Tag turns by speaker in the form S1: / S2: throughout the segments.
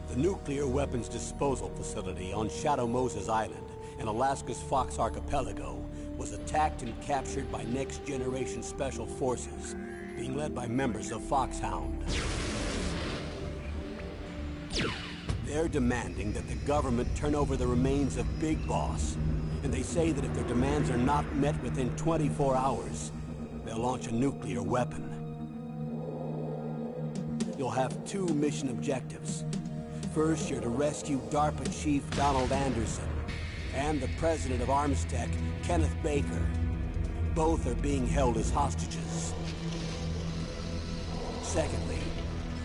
S1: The nuclear weapons disposal facility on Shadow Moses Island in Alaska's Fox Archipelago was attacked and captured by next-generation special forces, being led by members of Foxhound. They're demanding that the government turn over the remains of Big Boss, and they say that if their demands are not met within 24 hours, they'll launch a nuclear weapon. You'll have two mission objectives. First, you're to rescue DARPA Chief Donald Anderson and the President of Armstech, Kenneth Baker. Both are being held as hostages. Secondly,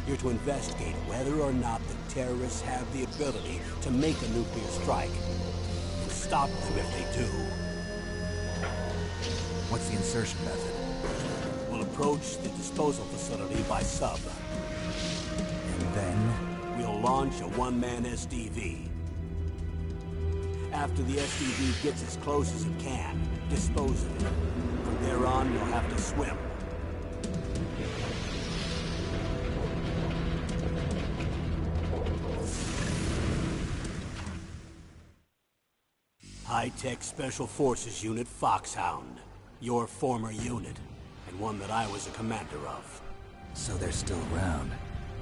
S1: you're to investigate whether or not the terrorists have the ability to make a nuclear strike, and stop them if they do.
S2: What's the insertion method?
S1: We'll approach the disposal facility by sub.
S2: And then?
S1: We'll launch a one-man SDV. After the SDV gets as close as it can, dispose of it. From there on, you'll have to swim. High-Tech Special Forces Unit Foxhound. Your former unit, and one that I was a commander of.
S2: So they're still around.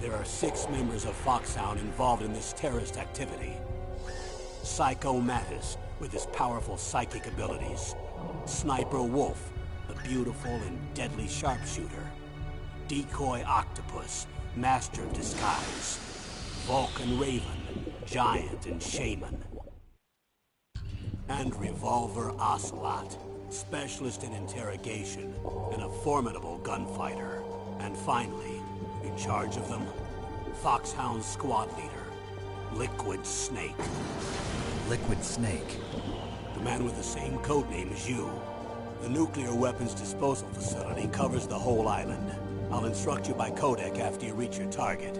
S1: There are 6 members of Foxhound involved in this terrorist activity. Psycho Mattis, with his powerful psychic abilities. Sniper Wolf, the beautiful and deadly sharpshooter. Decoy Octopus, master of disguise. Vulcan Raven, giant and shaman. And Revolver Ocelot, specialist in interrogation and a formidable gunfighter. And finally, in charge of them, Foxhound's squad leader, Liquid Snake.
S2: Liquid Snake?
S1: The man with the same codename as you. The nuclear weapons disposal facility covers the whole island. I'll instruct you by codec after you reach your target.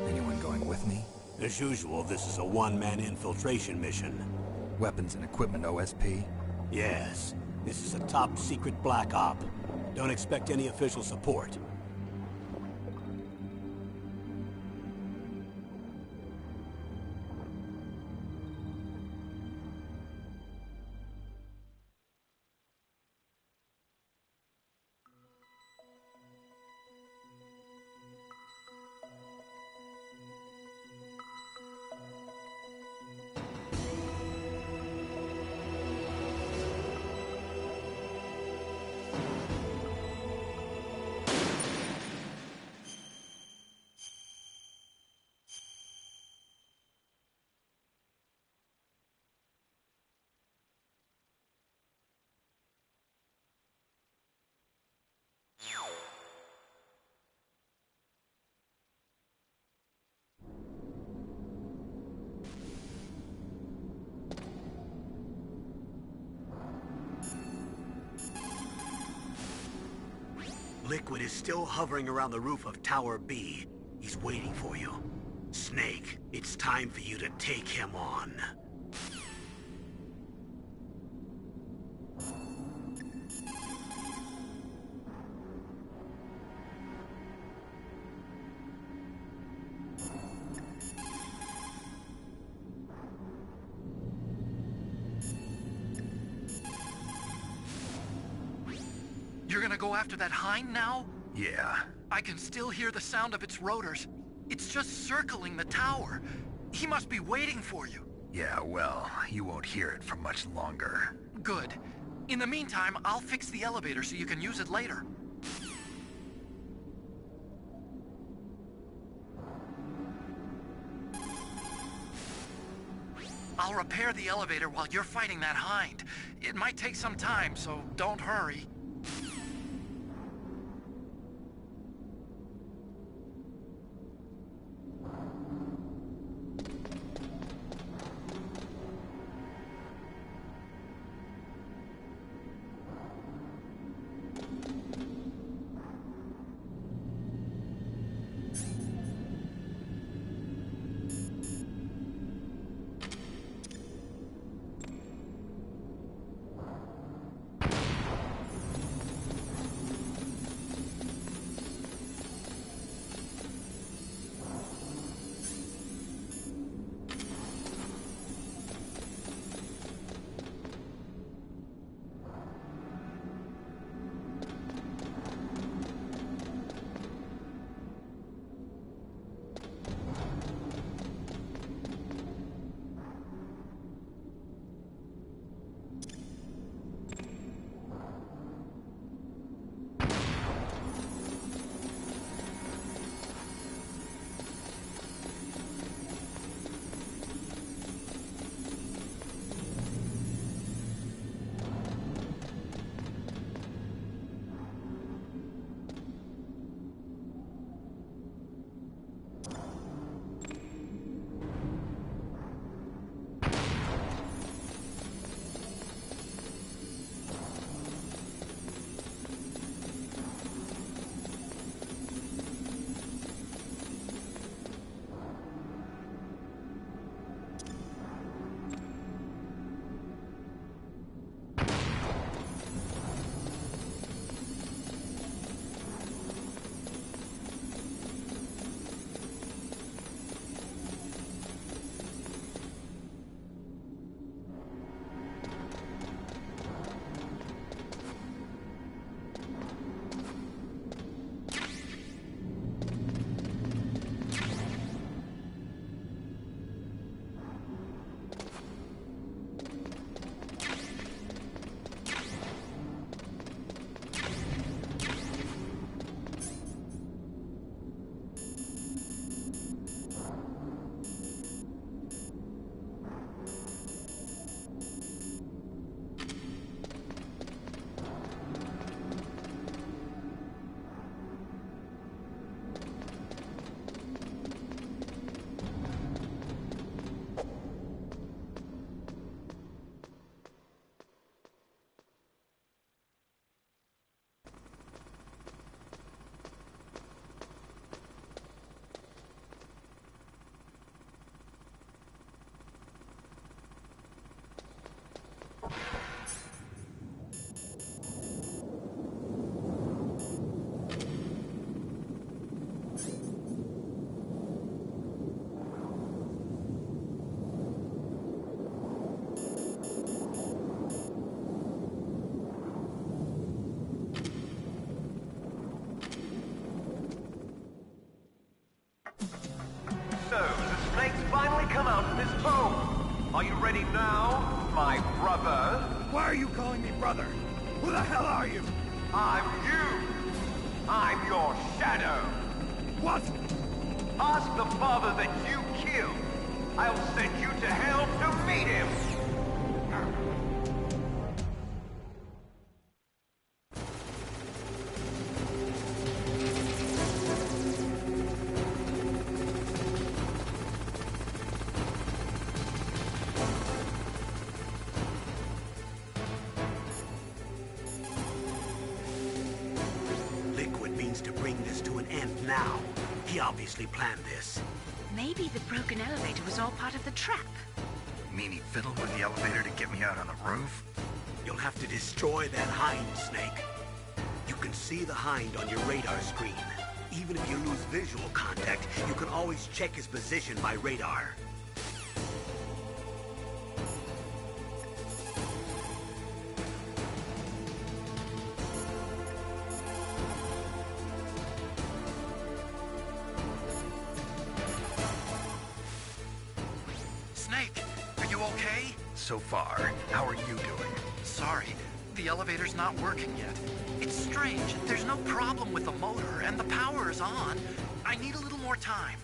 S2: Anyone going with me?
S1: As usual, this is a one-man infiltration mission.
S2: Weapons and equipment OSP?
S1: Yes. This is a top-secret black op. Don't expect any official support. Liquid is still hovering around the roof of Tower B. He's waiting for you. Snake, it's time for you to take him on.
S3: You're gonna go after that hind now?
S2: Yeah.
S3: I can still hear the sound of its rotors. It's just circling the tower. He must be waiting for you.
S2: Yeah, well, you won't hear it for much longer.
S3: Good. In the meantime, I'll fix the elevator so you can use it later. I'll repair the elevator while you're fighting that hind. It might take some time, so don't hurry.
S4: finally come out of this home. Are you ready now, my brother?
S5: Why are you calling me brother? Who the hell are you?
S4: I'm you. I'm your shadow.
S5: What?
S4: Ask the father that you killed. I'll send you to hell to meet him.
S1: Liquid means to bring this to an end now. He obviously planned this.
S6: Maybe the broken elevator was all part of the trap.
S2: Mean he fiddled with the elevator to get me out on the roof?
S1: You'll have to destroy that hind, Snake. You can see the hind on your radar screen. Even if you lose visual contact, you can always check his position by radar.
S3: Snake, are you okay?
S2: So far, how are you doing?
S3: Sorry, the elevator's not working yet. It's strange. There's no problem with the motor, and the power is on. I need a little more time.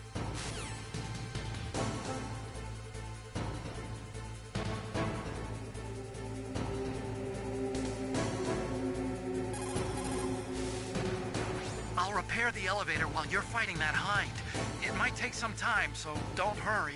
S3: I'll repair the elevator while you're fighting that hind. It might take some time, so don't hurry.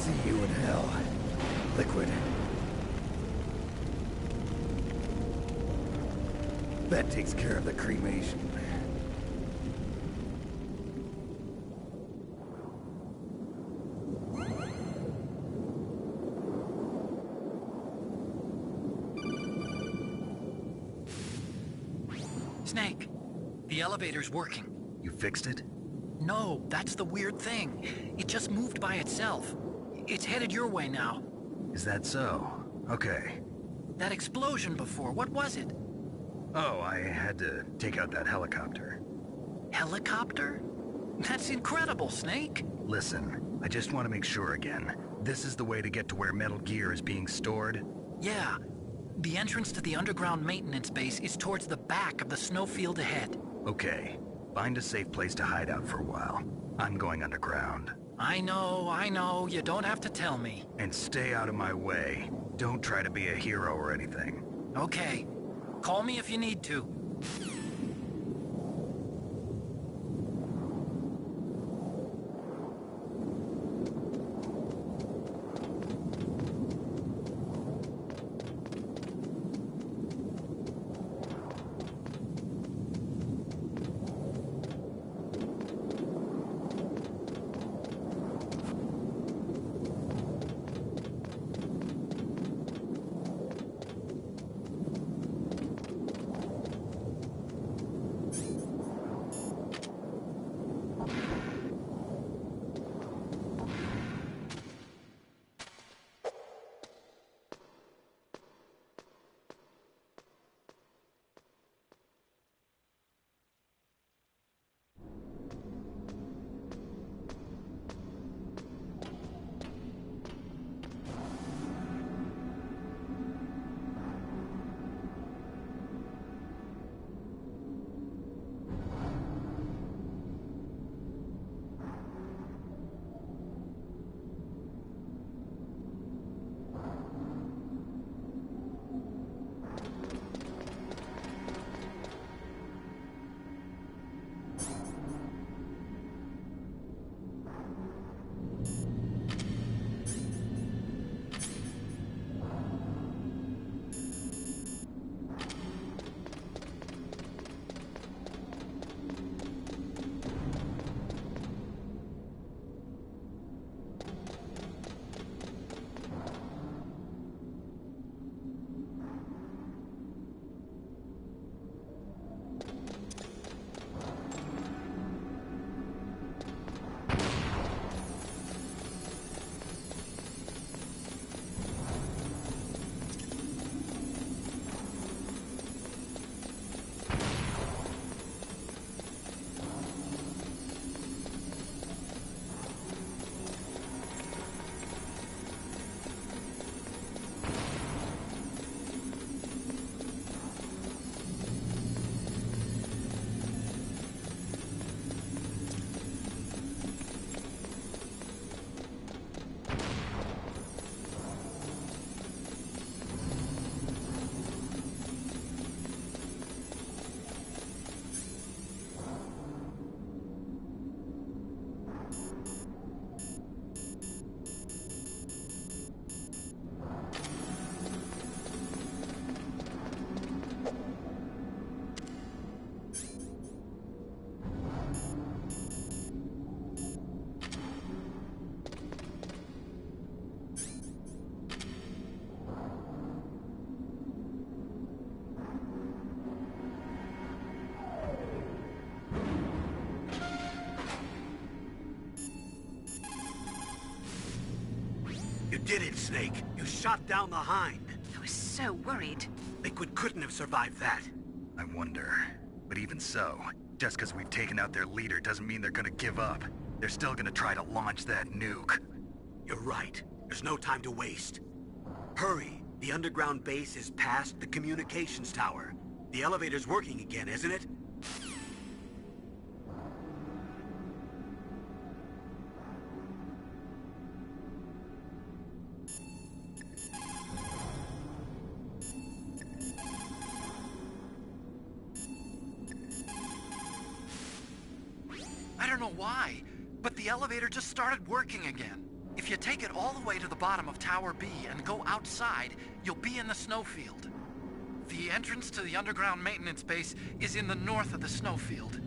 S5: See you in hell, Liquid. That takes care of the cremation.
S3: Snake, the elevator's working.
S2: You fixed it?
S3: No, that's the weird thing. It just moved by itself. It's headed your way now.
S2: Is that so? Okay.
S3: That explosion before, what was it?
S2: Oh, I had to take out that helicopter.
S3: Helicopter? That's incredible, Snake.
S2: Listen, I just want to make sure again. This is the way to get to where Metal Gear is being stored?
S3: Yeah. The entrance to the underground maintenance base is towards the back of the snowfield ahead.
S2: Okay. Find a safe place to hide out for a while. I'm going underground.
S3: I know. You don't have to tell me.
S2: And stay out of my way. Don't try to be a hero or anything.
S3: Okay. Call me if you need to.
S1: You did it, Snake. You shot down the Hind.
S6: I was so worried.
S1: Liquid couldn't have survived that.
S2: I wonder. But even so, just because we've taken out their leader doesn't mean they're gonna give up. They're still gonna try to launch that nuke.
S1: You're right. There's no time to waste. Hurry. The underground base is past the communications tower. The elevator's working again, isn't it?
S3: I don't know why, but the elevator just started working again. If If you take it all the way to the bottom of Tower B and go outside, you'll be in the snowfield. The entrance to the underground maintenance base is in the north of the snowfield.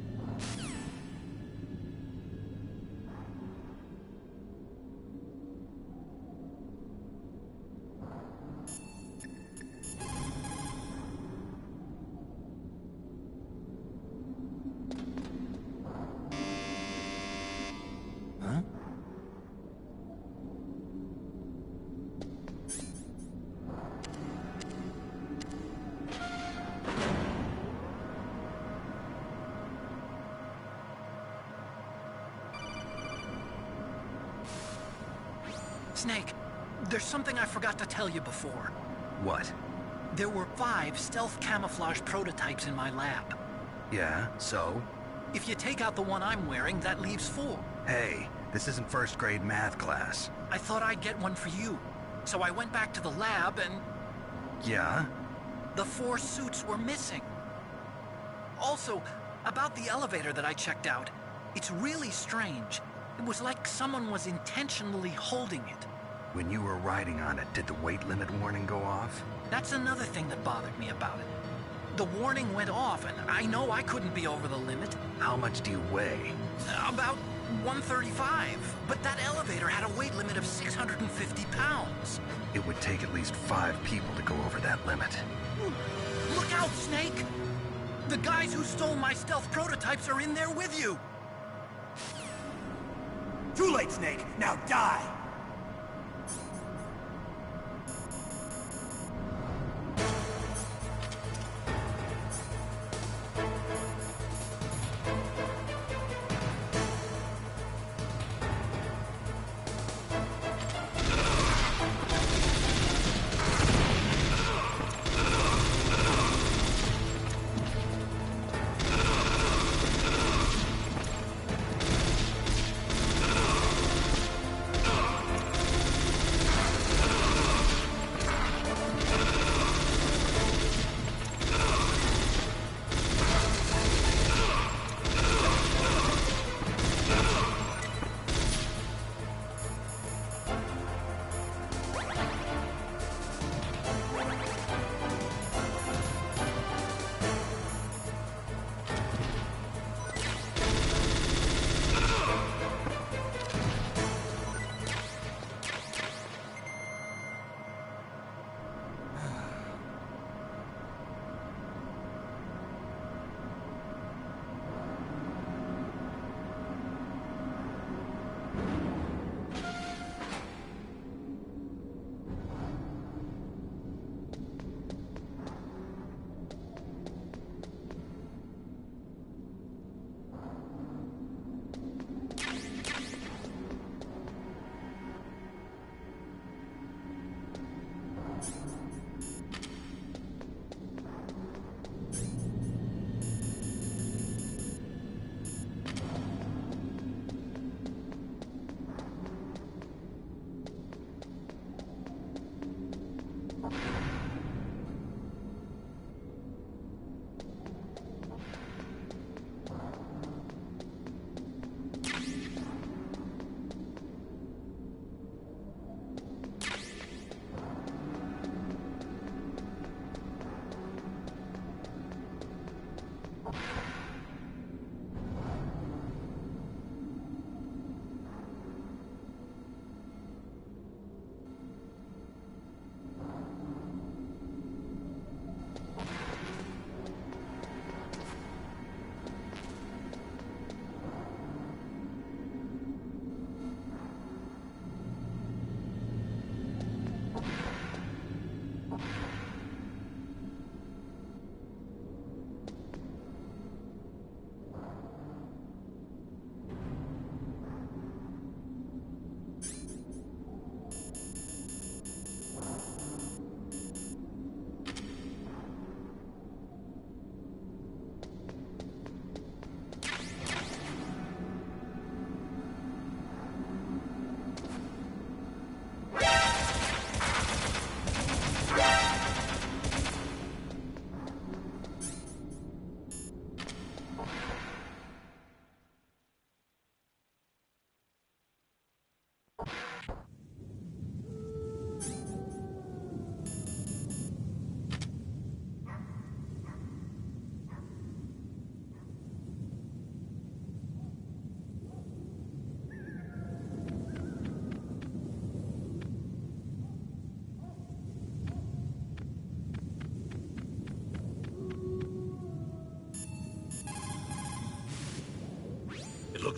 S3: Snake, there's something I forgot to tell you before.
S2: What?
S3: There were 5 stealth camouflage prototypes in my lab.
S2: Yeah, so?
S3: If you take out the one I'm wearing, that leaves 4.
S2: Hey, this isn't first grade math class.
S3: I thought I'd get one for you. So I went back to the lab and...
S2: Yeah?
S3: The 4 suits were missing. Also, about the elevator that I checked out, it's really strange. It was like someone was intentionally holding it.
S2: When you were riding on it, did the weight limit warning go off?
S3: That's another thing that bothered me about it. The warning went off, and I know I couldn't be over the limit.
S2: How much do you weigh?
S3: About 135. But that elevator had a weight limit of 650 pounds.
S2: It would take at least 5 people to go over that limit.
S3: Look out, Snake! The guys who stole my stealth prototypes are in there with you!
S1: Too late, Snake! Now die!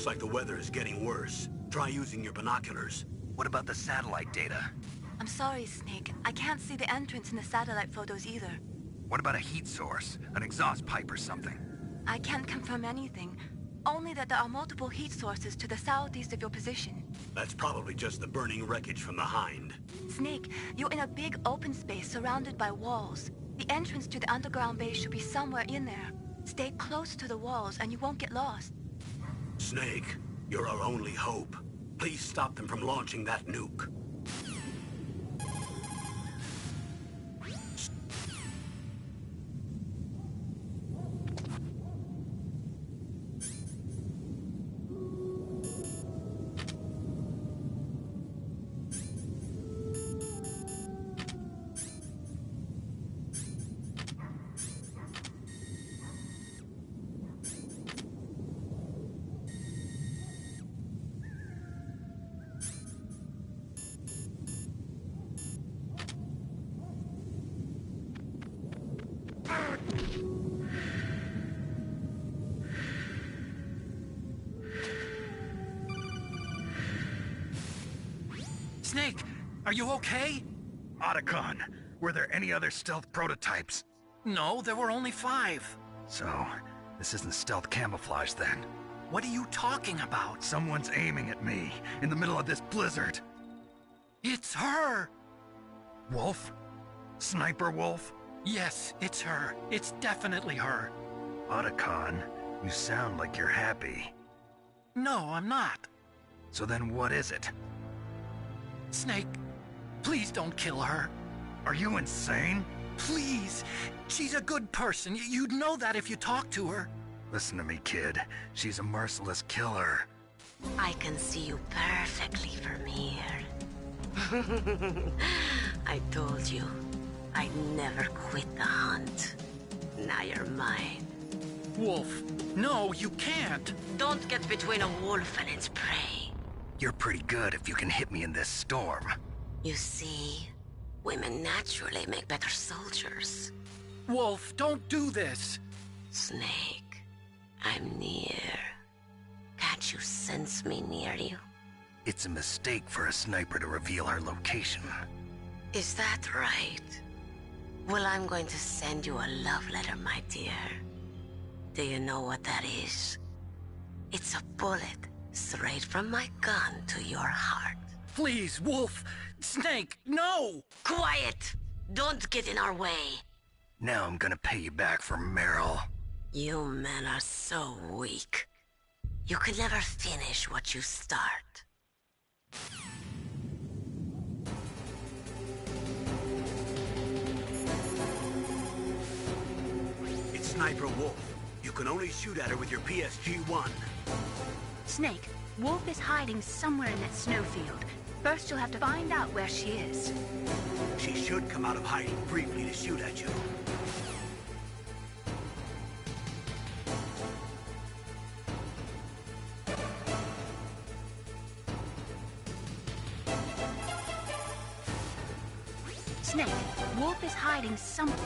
S1: Looks like the weather is getting worse. Try using your binoculars.
S2: What about the satellite data?
S7: I'm sorry, Snake. I can't see the entrance in the satellite photos either.
S2: What about a heat source? An exhaust pipe or something?
S7: I can't confirm anything. Only that there are multiple heat sources to the southeast of your position.
S1: That's probably just the burning wreckage from the Hind.
S7: Snake, you're in a big open space surrounded by walls. The entrance to the underground base should be somewhere in there. Stay close to the walls and you won't get lost.
S1: Snake, you're our only hope. Please stop them from launching that nuke.
S3: Snake, are you okay?
S2: Otacon, were there any other stealth prototypes?
S3: No, there were only 5.
S2: So, this isn't stealth camouflage then.
S3: What are you talking about?
S2: Someone's aiming at me, in the middle of this blizzard.
S3: It's her!
S2: Wolf? Sniper Wolf?
S3: Yes, it's her. It's definitely her.
S2: Otacon, you sound like you're happy.
S3: No, I'm not.
S2: So then what is it?
S3: Snake, please don't kill her.
S2: Are you insane?
S3: Please. She's a good person. You'd know that if you talked to her.
S2: Listen to me, kid. She's a merciless killer.
S8: I can see you perfectly from here. I told you, I'd never quit the hunt. Now you're mine.
S3: Wolf, no, you can't.
S8: Don't get between a wolf and its prey.
S2: You're pretty good if you can hit me in this storm.
S8: You see, women naturally make better soldiers.
S3: Wolf, don't do this.
S8: Snake, I'm near. Can't you sense me near you?
S2: It's a mistake for a sniper to reveal her location.
S8: Is that right? Well, I'm going to send you a love letter, my dear. Do you know what that is? It's a bullet straight from my gun to your heart.
S3: Please, Wolf. Snake, no!
S8: Quiet! Don't get in our way.
S2: Now I'm gonna pay you back for Meryl.
S8: You men are so weak. You can never finish what you start.
S1: It's Sniper Wolf. You can only shoot at her with your PSG-1.
S6: Snake, Wolf is hiding somewhere in that snowfield. First, you'll have to find out where she is.
S1: She should come out of hiding briefly to shoot at you.
S6: Snake, Wolf is hiding somewhere.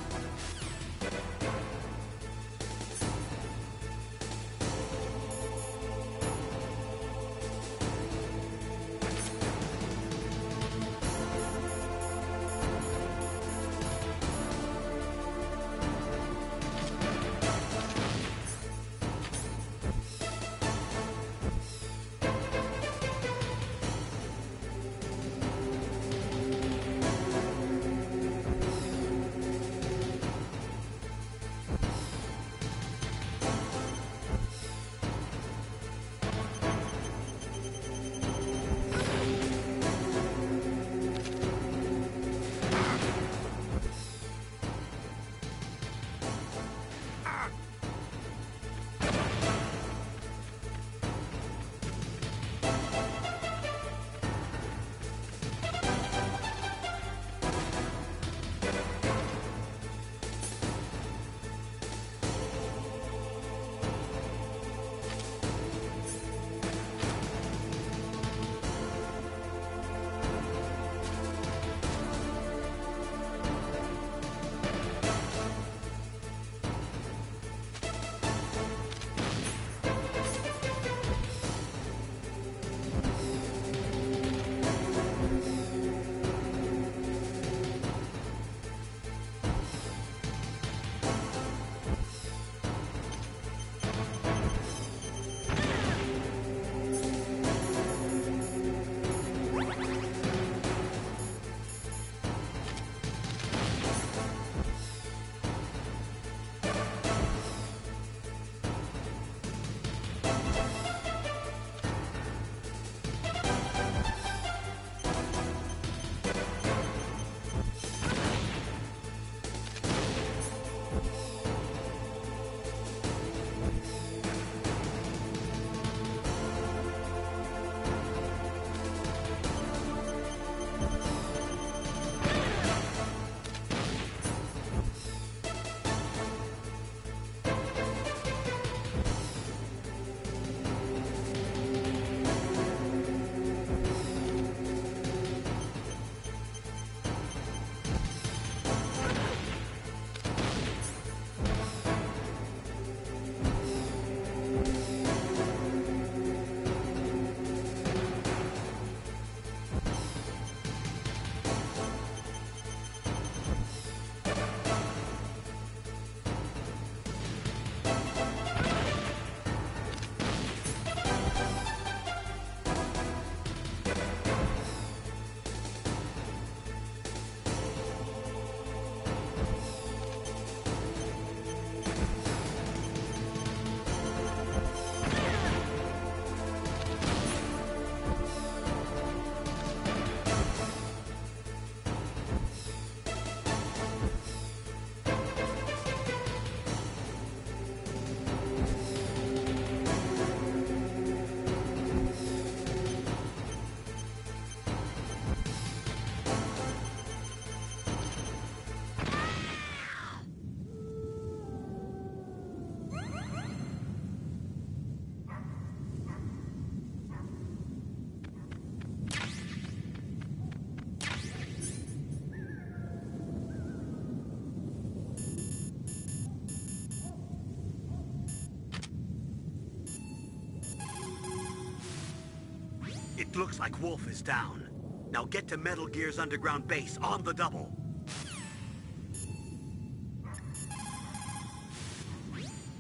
S1: Looks like Wolf is down. Now get to Metal Gear's underground base on the double.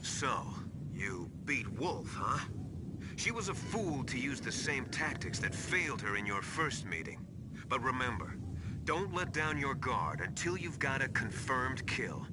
S9: So, you beat Wolf, huh? She was a fool to use the same tactics that failed her in your first meeting. But remember, don't let down your guard until you've got a confirmed kill.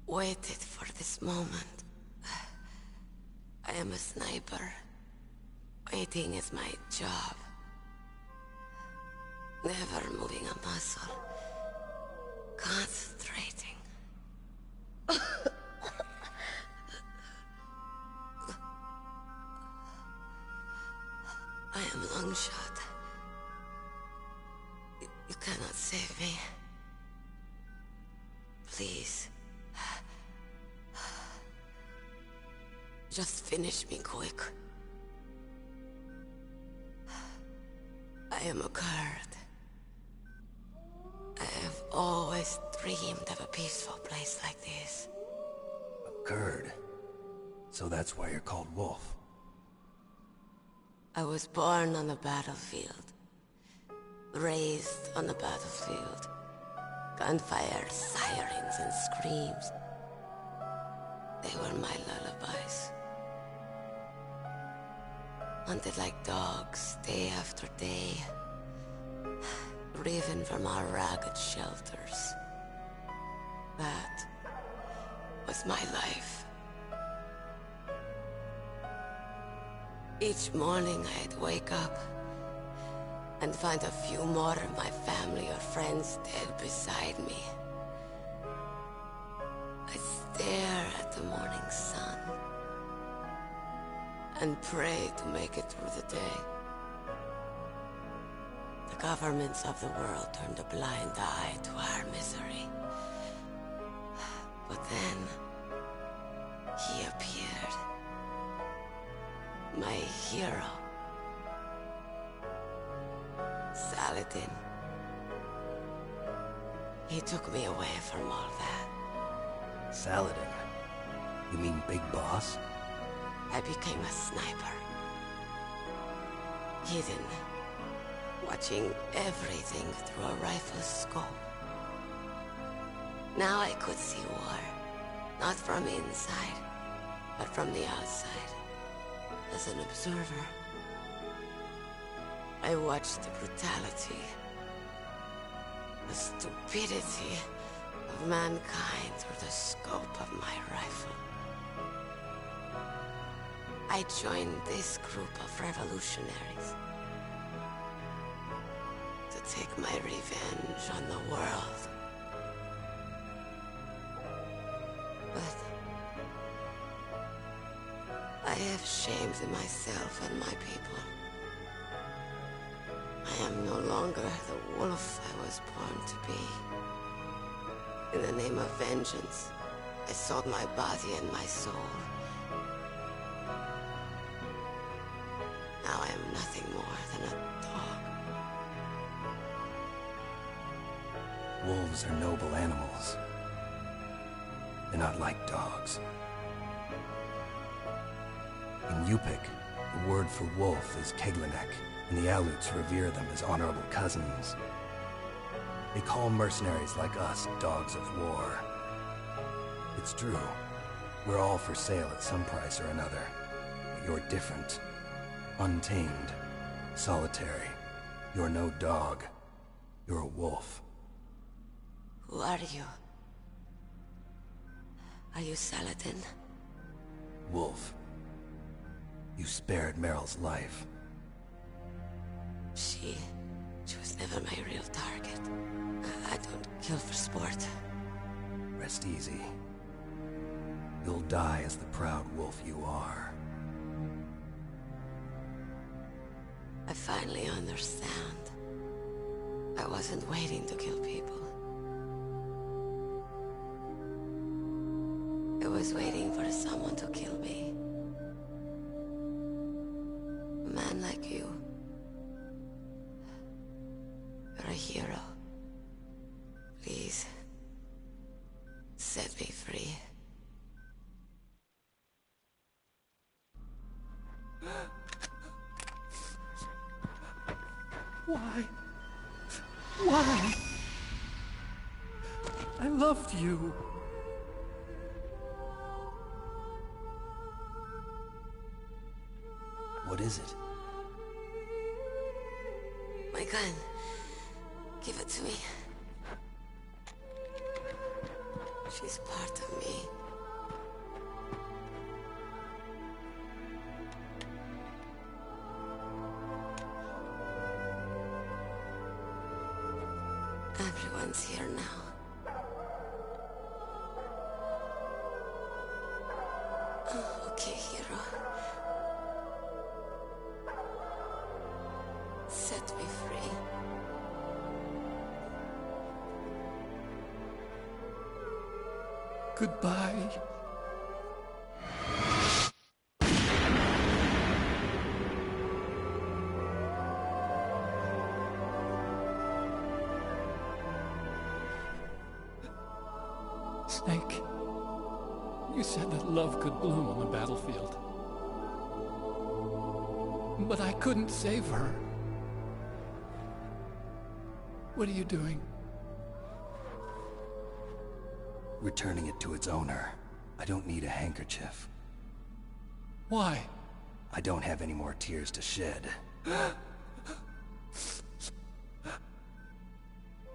S8: Waited for this moment. I am a sniper. Waiting is my job. Never moving a muscle. Concentrating. I am long shot. You cannot save me. Please. Just finish me quick. I am a Kurd. I have always dreamed of a peaceful place like this.
S5: A Kurd? So that's why you're called Wolf.
S8: I was born on the battlefield. Raised on the battlefield. Gunfire, sirens, and screams. They were my lullabies. Hunted like dogs, day after day. Driven from our ragged shelters. That was my life. Each morning I'd wake up and find a few more of my family or friends dead beside me. I'd stare at the morning sun and pray to make it through the day. The governments of the world turned a blind eye to our misery. But then, he appeared. My hero. Saladin. He took me away from all that.
S5: Saladin? You mean Big Boss?
S8: I became a sniper. Hidden. Watching everything through a rifle's scope. Now I could see war. Not from inside, but from the outside. As an observer. I watched the brutality, the stupidity of mankind through the scope of my rifle. I joined this group of revolutionaries to take my revenge on the world. But I have shamed myself and my people. I am no longer the wolf I was born to be. In the name of vengeance, I sold my body and my soul. Now I am nothing more than a dog.
S5: Wolves are noble animals. They're not like dogs. In Yupik, the word for wolf is Keglanek, and the Aleuts revere them as honorable cousins. They call mercenaries like us dogs of war. It's true. We're all for sale at some price or another. But you're different. Untamed. Solitary. You're no dog. You're a wolf.
S8: Who are you? Are you Saladin?
S5: Wolf. You spared Meryl's life.
S8: She was never my real target. I don't kill for sport.
S5: Rest easy. You'll die as the proud wolf you are.
S8: I finally understand. I wasn't waiting to kill people. I was waiting for someone to kill me. A man like you. You're a hero. Please, set me free.
S3: Why? Why? I loved you.
S5: What is it?
S8: My gun. Give it to me. She's part of me. Everyone's here now. Oh, okay, hero. Set me free.
S3: Goodbye. Snake, you said that love could bloom on the battlefield. But I couldn't save her. What are you doing?
S5: Returning it to its owner. I don't need a handkerchief.
S3: Why?
S5: I don't have any more tears to shed.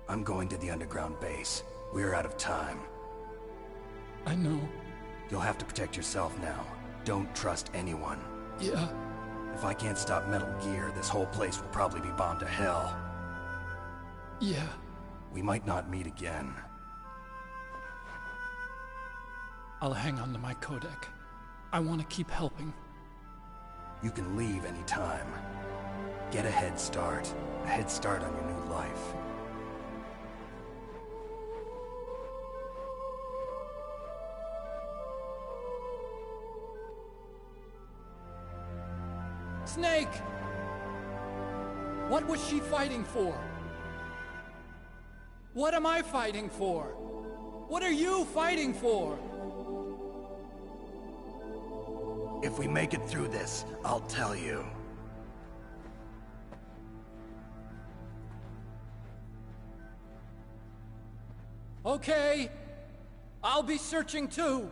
S5: I'm going to the underground base. We're out of time.
S3: I know.
S5: You'll have to protect yourself now. Don't trust anyone.
S3: Yeah.
S5: If I can't stop Metal Gear, this whole place will probably be bombed to hell.
S3: Yeah.
S5: We might not meet again.
S3: I'll hang on to my codec. I want to keep helping.
S5: You can leave anytime. Get a head start. A head start on your new life.
S3: Snake! What was she fighting for? What am I fighting for? What are you fighting for?
S5: If we make it through this, I'll tell you.
S3: Okay. I'll be searching too.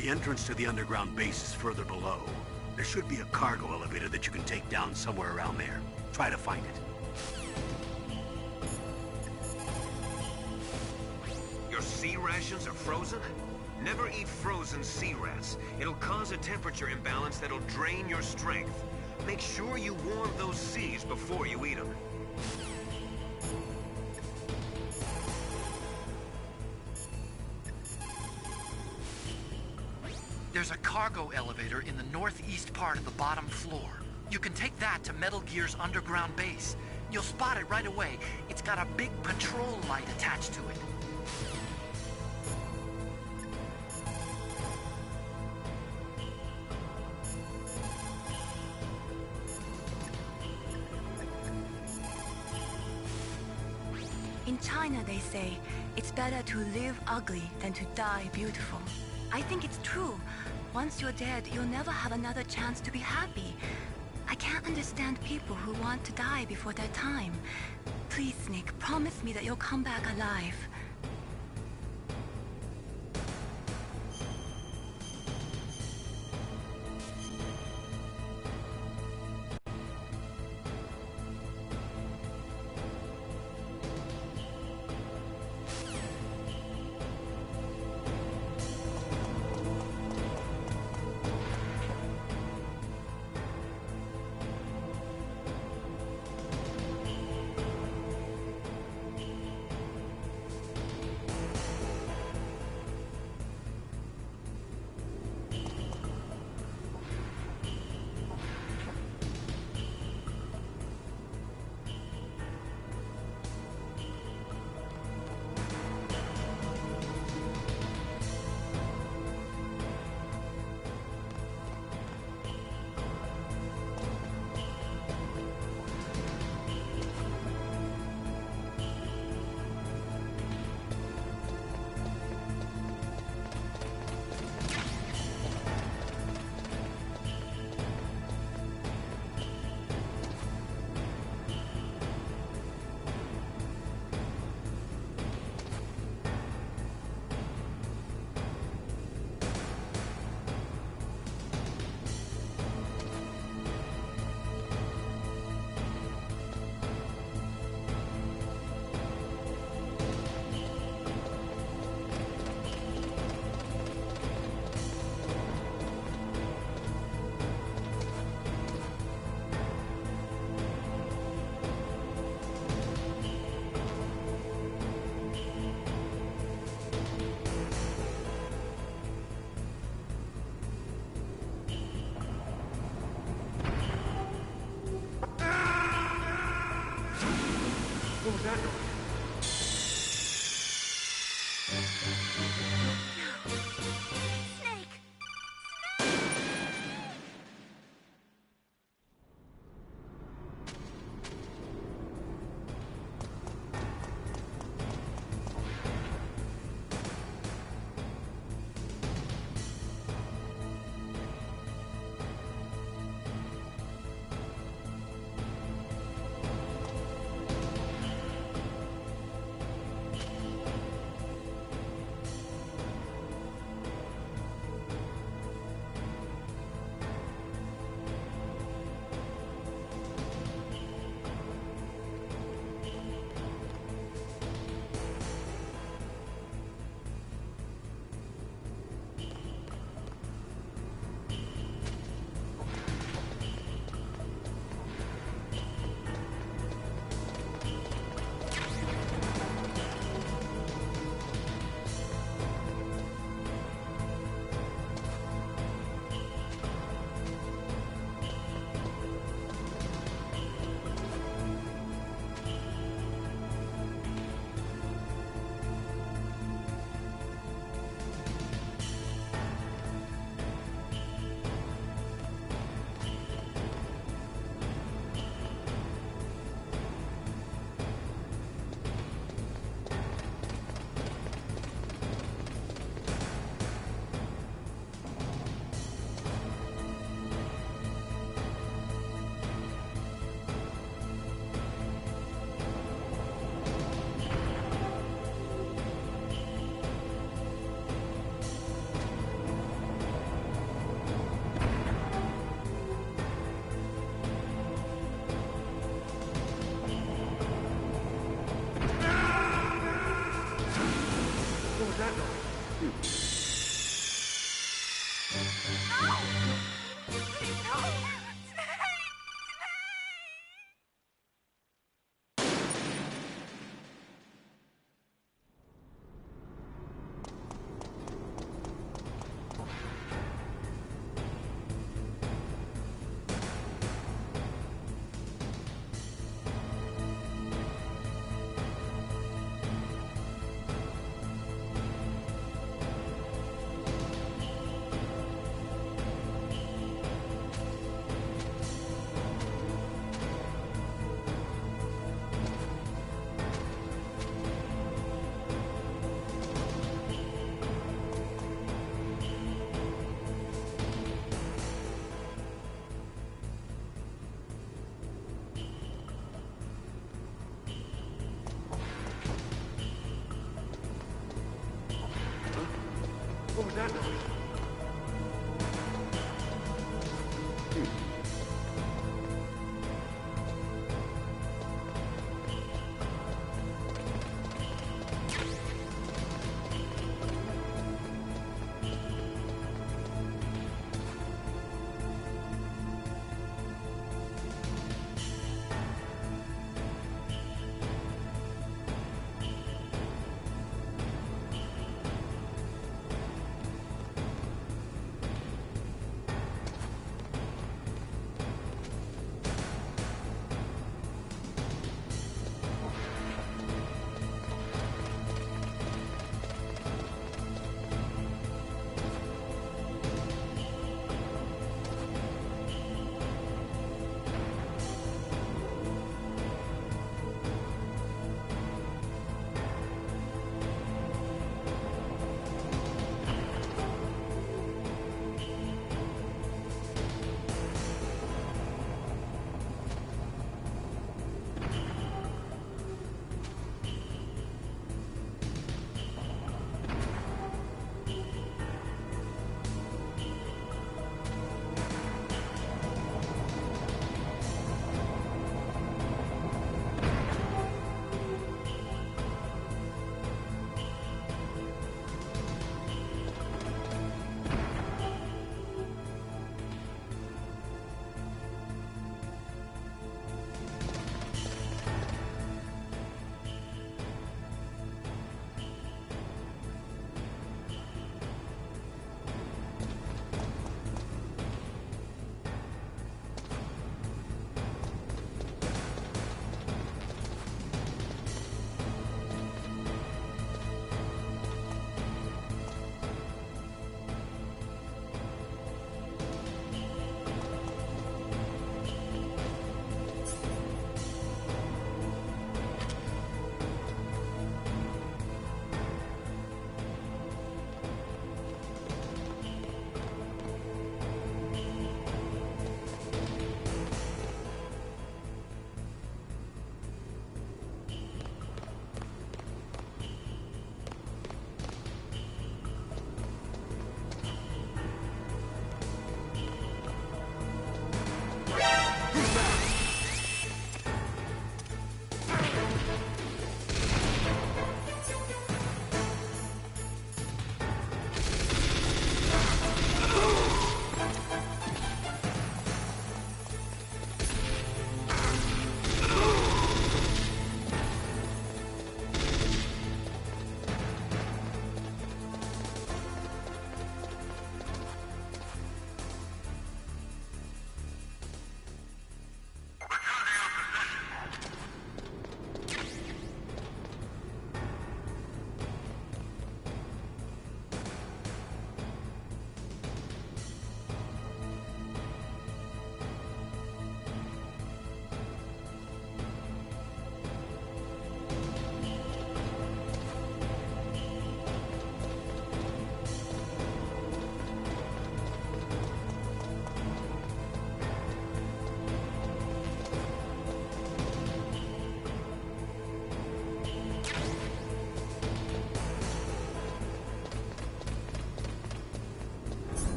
S1: The entrance to the underground base is further below. There should be a cargo elevator that you can take down somewhere around there. Try to find it.
S9: Your sea rations are frozen? Never eat frozen sea rats. It'll cause a temperature imbalance that'll drain your strength. Make sure you warm those seas before you eat them.
S3: There's a cargo elevator in the northeast part of the bottom floor. You can take that to Metal Gear's underground base. You'll spot it right away. It's got a big patrol light attached to it.
S7: In China, they say, it's better to live ugly than to die beautiful. I think it's true. Once you're dead, you'll never have another chance to be happy. I can't understand people who want to die before their time. Please, Snake, promise me that you'll come back alive.
S4: What was that noise?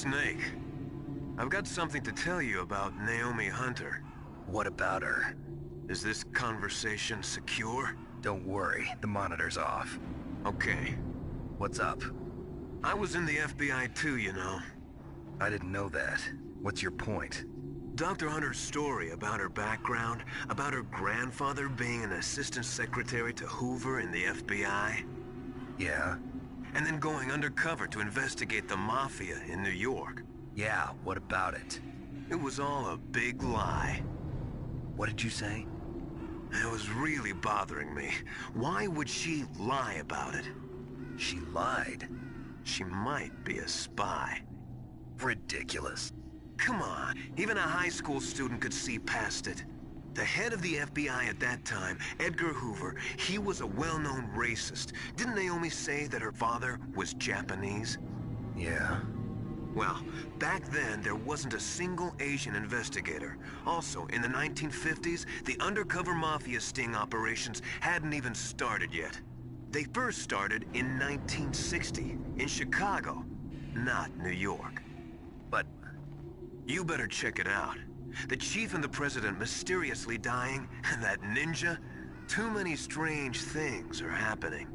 S9: Snake, I've got something to tell you about Naomi Hunter.
S5: What about her?
S9: Is this conversation secure?
S5: Don't worry, the monitor's off.
S9: Okay.
S5: What's up?
S9: I was in the FBI too, you know.
S5: I didn't know that. What's your point?
S9: Dr. Hunter's story about her background, about her grandfather being an assistant secretary to Hoover in the FBI.
S5: Yeah?
S9: And then going undercover to investigate the Mafia in New York.
S5: Yeah, what about it?
S9: It was all a big lie.
S5: What did you say?
S9: It was really bothering me. Why would she lie about it?
S5: She lied?
S9: She might be a spy.
S5: Ridiculous.
S9: Come on, even a high school student could see past it. The head of the FBI at that time, Edgar Hoover, he was a well-known racist. Didn't Naomi say that her father was Japanese?
S5: Yeah.
S9: Well, back then, there wasn't a single Asian investigator. Also, in the 1950s, the undercover mafia sting operations hadn't even started yet. They first started in 1960, in Chicago, not New York.
S5: But
S9: you better check it out. The chief and the president mysteriously dying, and that ninja, too many strange things are happening.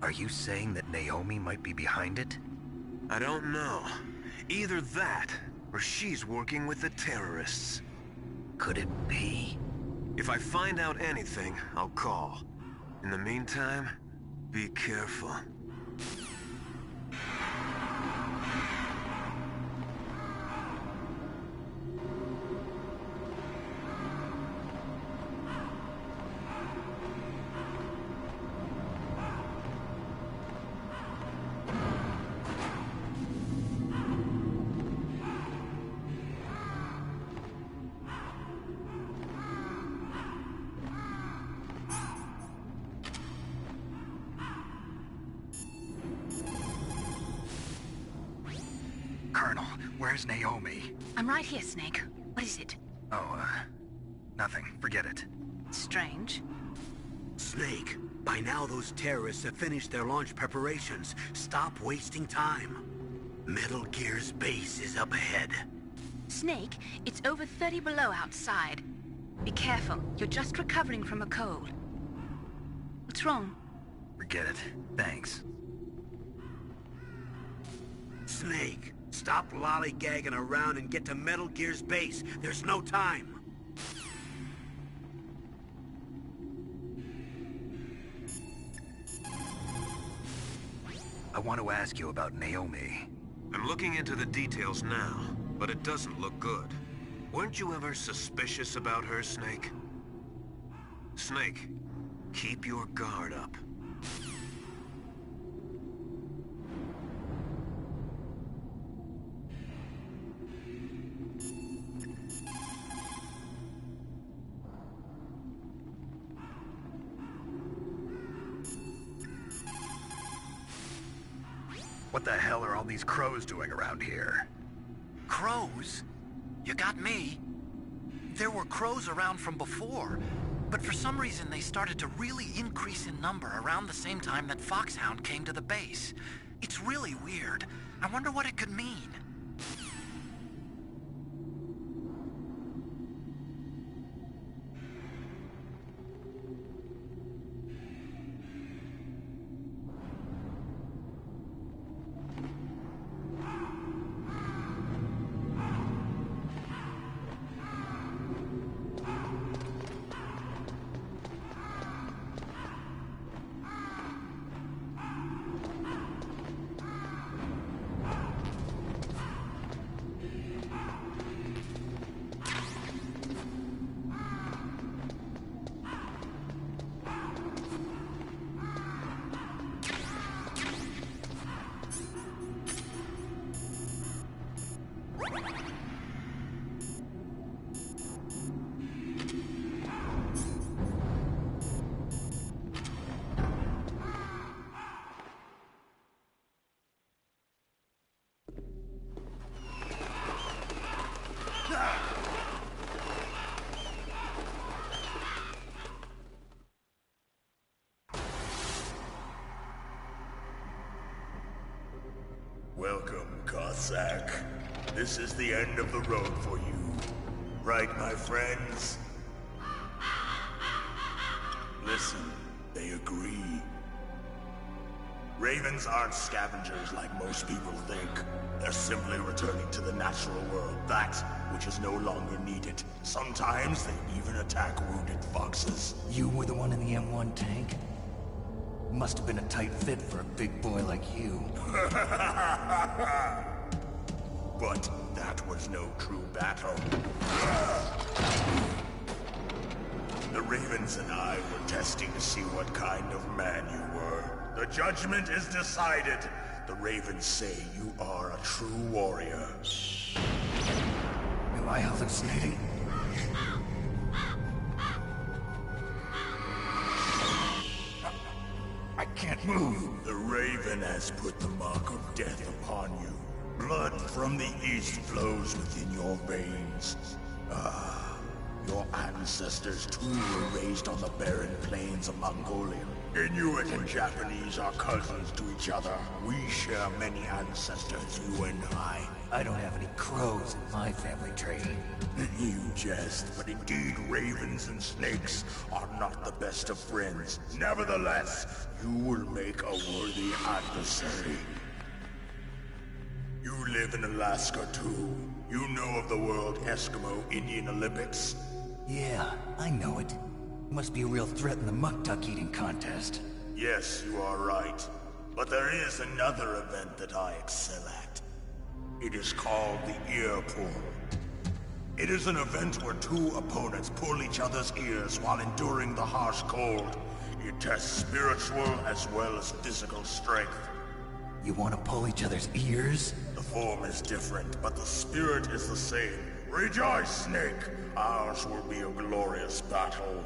S5: are you saying that Naomi might be behind it?
S9: I don't know. Either that, or she's working with the terrorists.
S5: Could it be?
S9: If I find out anything, I'll call. In the meantime, be careful.
S2: Colonel, where's Naomi?
S6: I'm right here, Snake. What is it?
S2: Oh, nothing. Forget it.
S6: Strange.
S1: Snake, by now those terrorists have finished their launch preparations. Stop wasting time. Metal Gear's base is up ahead.
S6: Snake, it's over 30 below outside. Be careful. You're just recovering from a cold. What's wrong?
S2: Forget it. Thanks.
S1: Snake, stop lollygagging around and get to Metal Gear's base. There's no time.
S5: I want to ask you about Naomi.
S9: I'm looking into the details now, but it doesn't look good. Weren't you ever suspicious about her, Snake? Snake, keep your guard up.
S2: What the hell are all these crows doing around here?
S3: Crows? You got me. There were crows around from before, but for some reason they started to really increase in number around the same time that Foxhound came to the base. It's really weird. I wonder what it could mean.
S10: Welcome, Cossack. This is the end of the road for you. Right, my friends? Listen, they agree. Ravens aren't scavengers like most people think. They're simply returning to the natural world, that which is no longer needed. Sometimes they even attack wounded foxes.
S5: You were the one in the M1 tank? Must have been a tight fit for a big boy like you.
S10: But that was no true battle. The Ravens and I were testing to see what kind of man you were. The judgment is decided. The Ravens say you are a true warrior.
S5: Am I hallucinating? I can't move.
S10: The Raven has put the mark of death upon you. Blood from the east flows within your veins. Your ancestors too were raised on the barren plains of Mongolia. Inuit and Japanese are cousins to each other. We share many ancestors, you and I.
S5: I don't have any crows in my family tree.
S10: You jest, but indeed ravens and snakes are not the best of friends. Nevertheless, you will make a worthy adversary. You live in Alaska too. You know of the World Eskimo Indian Olympics?
S5: Yeah, I know it. Must be a real threat in the muck duck eating contest.
S10: Yes, you are right. But there is another event that I excel at. It is called the ear pull. It is an event where two opponents pull each other's ears while enduring the harsh cold. It tests spiritual as well as physical strength.
S5: You want to pull each other's ears?
S10: The form is different, but the spirit is the same. Rejoice, Snake! Ours will be a glorious battle.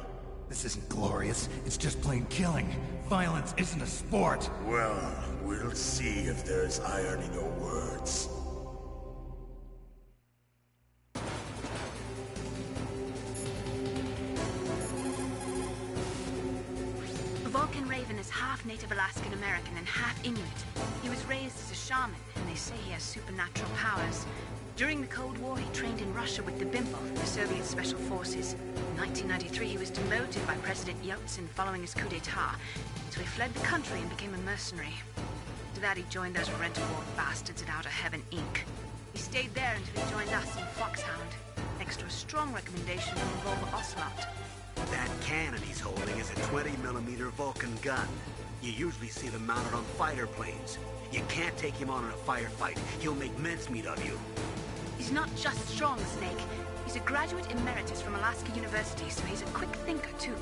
S5: This isn't glorious. It's just plain killing. Violence isn't a sport.
S10: Well, we'll see if there's iron in your words.
S6: Vulcan Raven is half Native Alaskan American and half Inuit. He was raised as a shaman, and they say he has supernatural powers. During the Cold War, he trained in Russia with the Bimple, the Soviet Special Forces. In 1993, he was demoted by President Yeltsin following his coup d'etat, so he fled the country and became a mercenary. After that, he joined those rent-a-war bastards at Outer Heaven, Inc. He stayed there until he joined us in Foxhound, thanks to a strong recommendation from Revolver Ocelot.
S1: That cannon he's holding is a 20mm Vulcan gun. You usually see them mounted on fighter planes. You can't take him on in a firefight. He'll make mincemeat of you.
S6: He's not just strong, Snake. He's a graduate emeritus from Alaska University, so he's a quick thinker, too.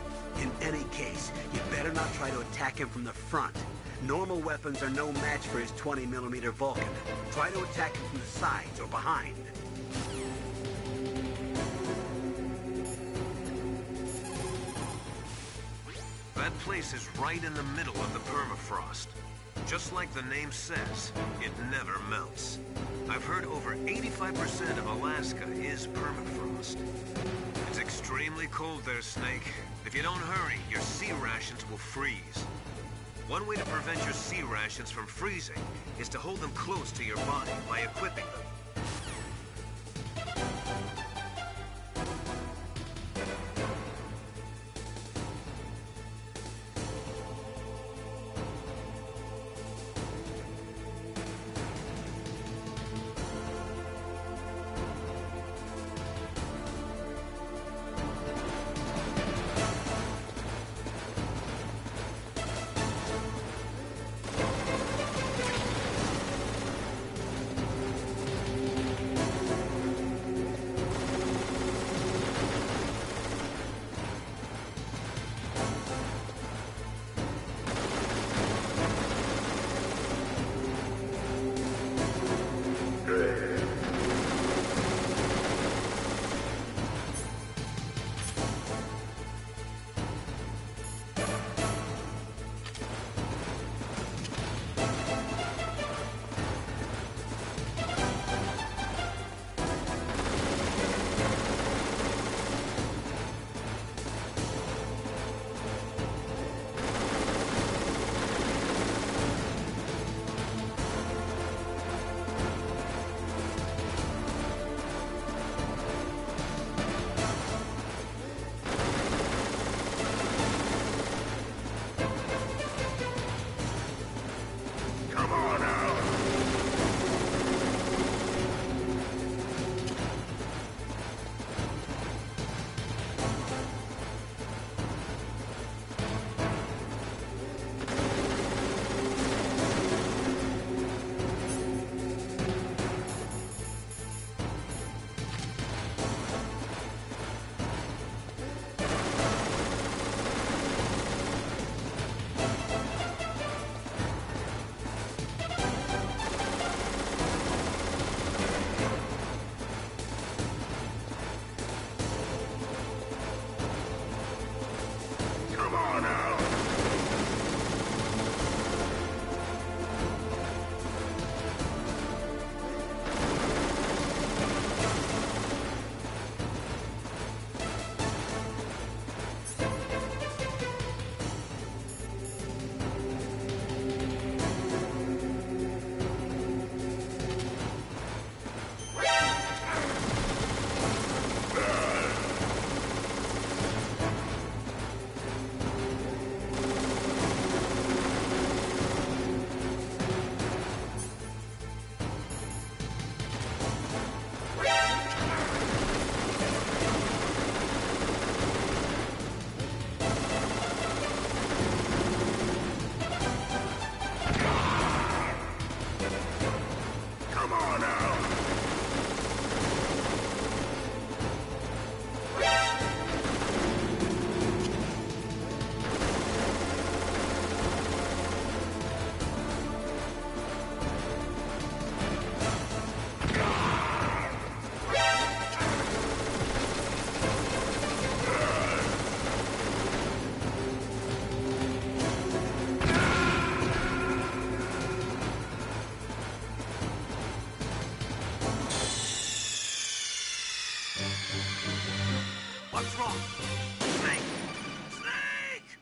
S1: In any case, you better not try to attack him from the front. Normal weapons are no match for his 20mm Vulcan. Try to attack him from the sides or behind.
S9: That place is right in the middle of the permafrost. Just like the name says, it never melts. I've heard over 85% of Alaska is permafrost. It's extremely cold there, Snake. If you don't hurry, your sea rations will freeze. One way to prevent your sea rations from freezing is to hold them close to your body by equipping them.
S10: Come on out!
S3: What's wrong? Snake! Snake!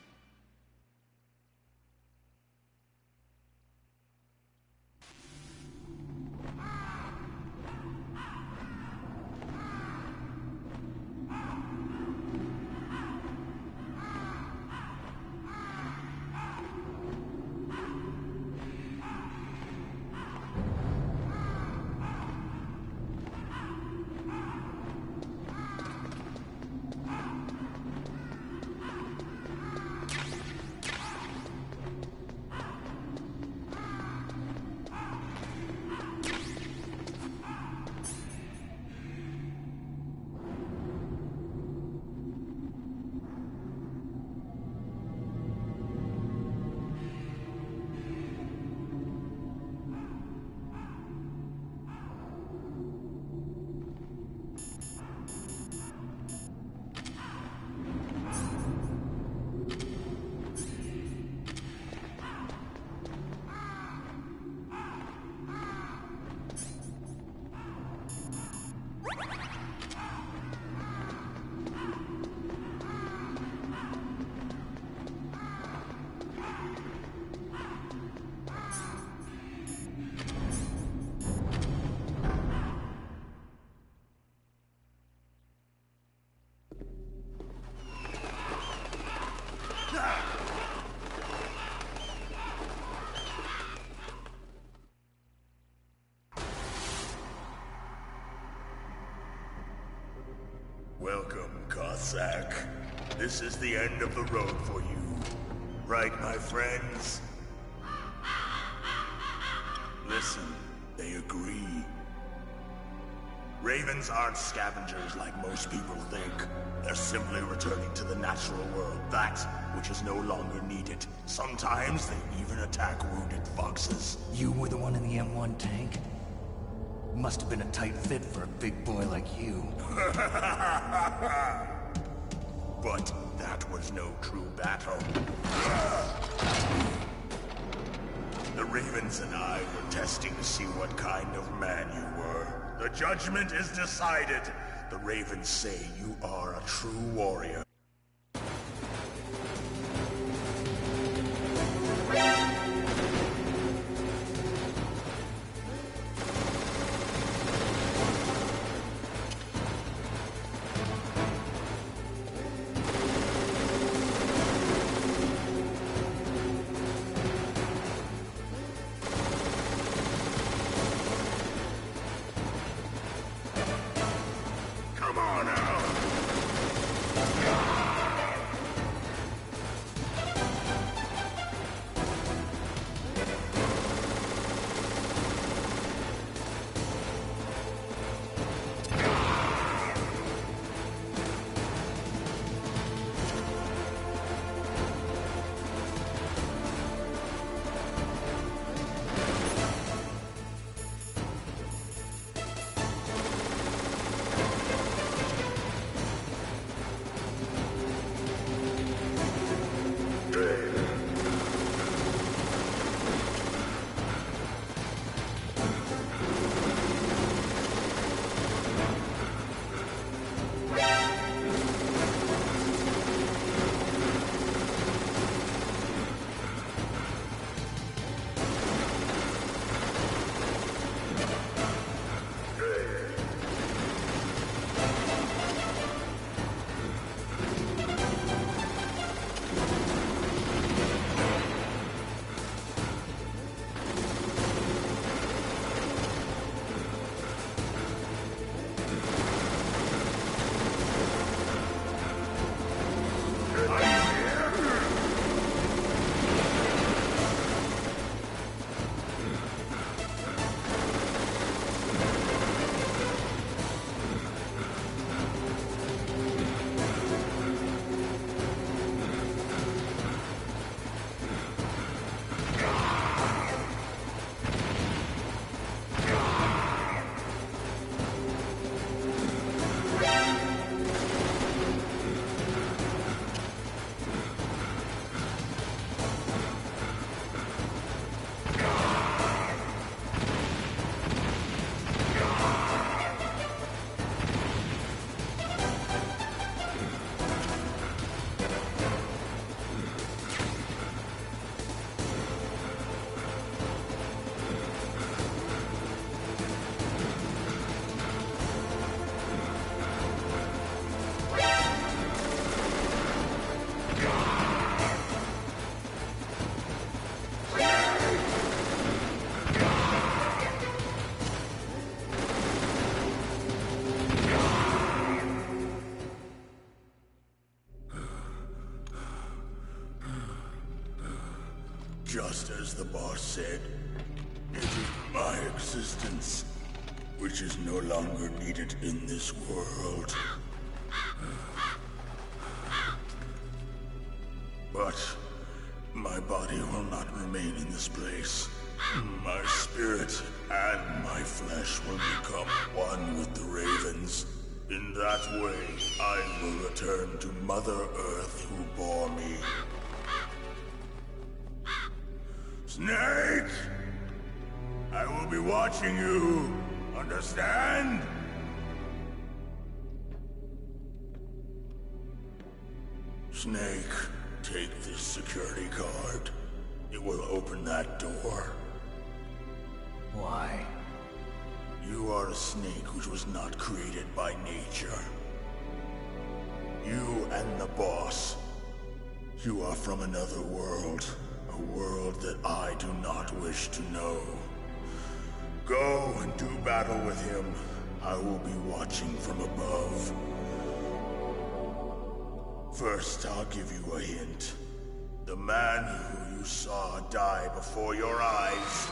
S10: Welcome, Cossack. This is the end of the road for you. Right, my friends? Listen, they agree. Ravens aren't scavengers like most people think. They're simply returning to the natural world, that which is no longer needed. Sometimes they even attack wounded foxes.
S5: You were the one in the M1 tank? Must have been a tight fit for a big boy like you.
S10: But that was no true battle. The Ravens and I were testing to see what kind of man you were. The judgment is decided. The Ravens say you are a true warrior. Come on out! said. It is my existence, which is no longer needed in this world. But my body will not remain in this place. My spirit and my flesh will become one with the ravens. In that way, I will return to Mother Earth who bore me. Snake! I will be watching you. Understand? Snake, take this security card. It will open that door.
S5: Why?
S10: You are a snake which was not created by nature. You and the boss. You are from another world. A world that I do not wish to know. Go and do battle with him. I will be watching from above. First, I'll give you a hint. The man who you saw die before your eyes.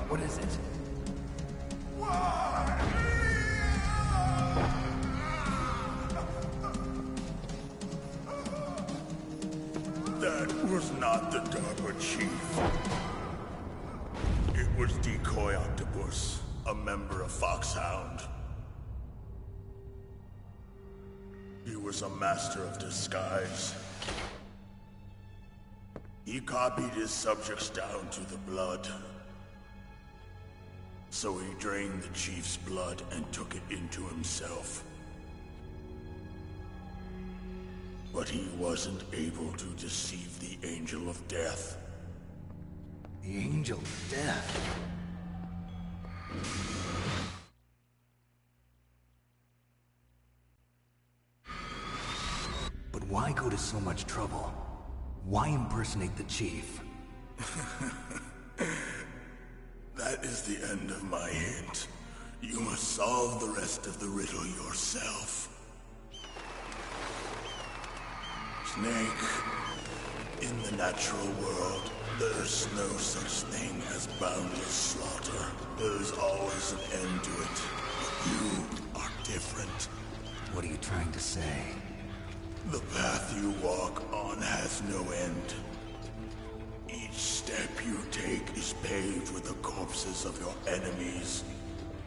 S5: What is it?
S10: That was not the DARPA chief. It was Decoy Octopus, a member of Foxhound. He was a master of disguise. He copied his subjects down to the blood. So he drained the chief's blood and took it into himself. But he wasn't able to deceive the Angel of Death.
S5: The Angel of Death? But why go to so much trouble? Why impersonate the chief?
S10: That is the end of my hint. You must solve the rest of the riddle yourself. Snake, in the natural world, there's no such thing as boundless slaughter. There's always an end to it. But you are different.
S5: What are you trying to say?
S10: The path you walk on has no end. Each step you take is paved with the corpses of your enemies.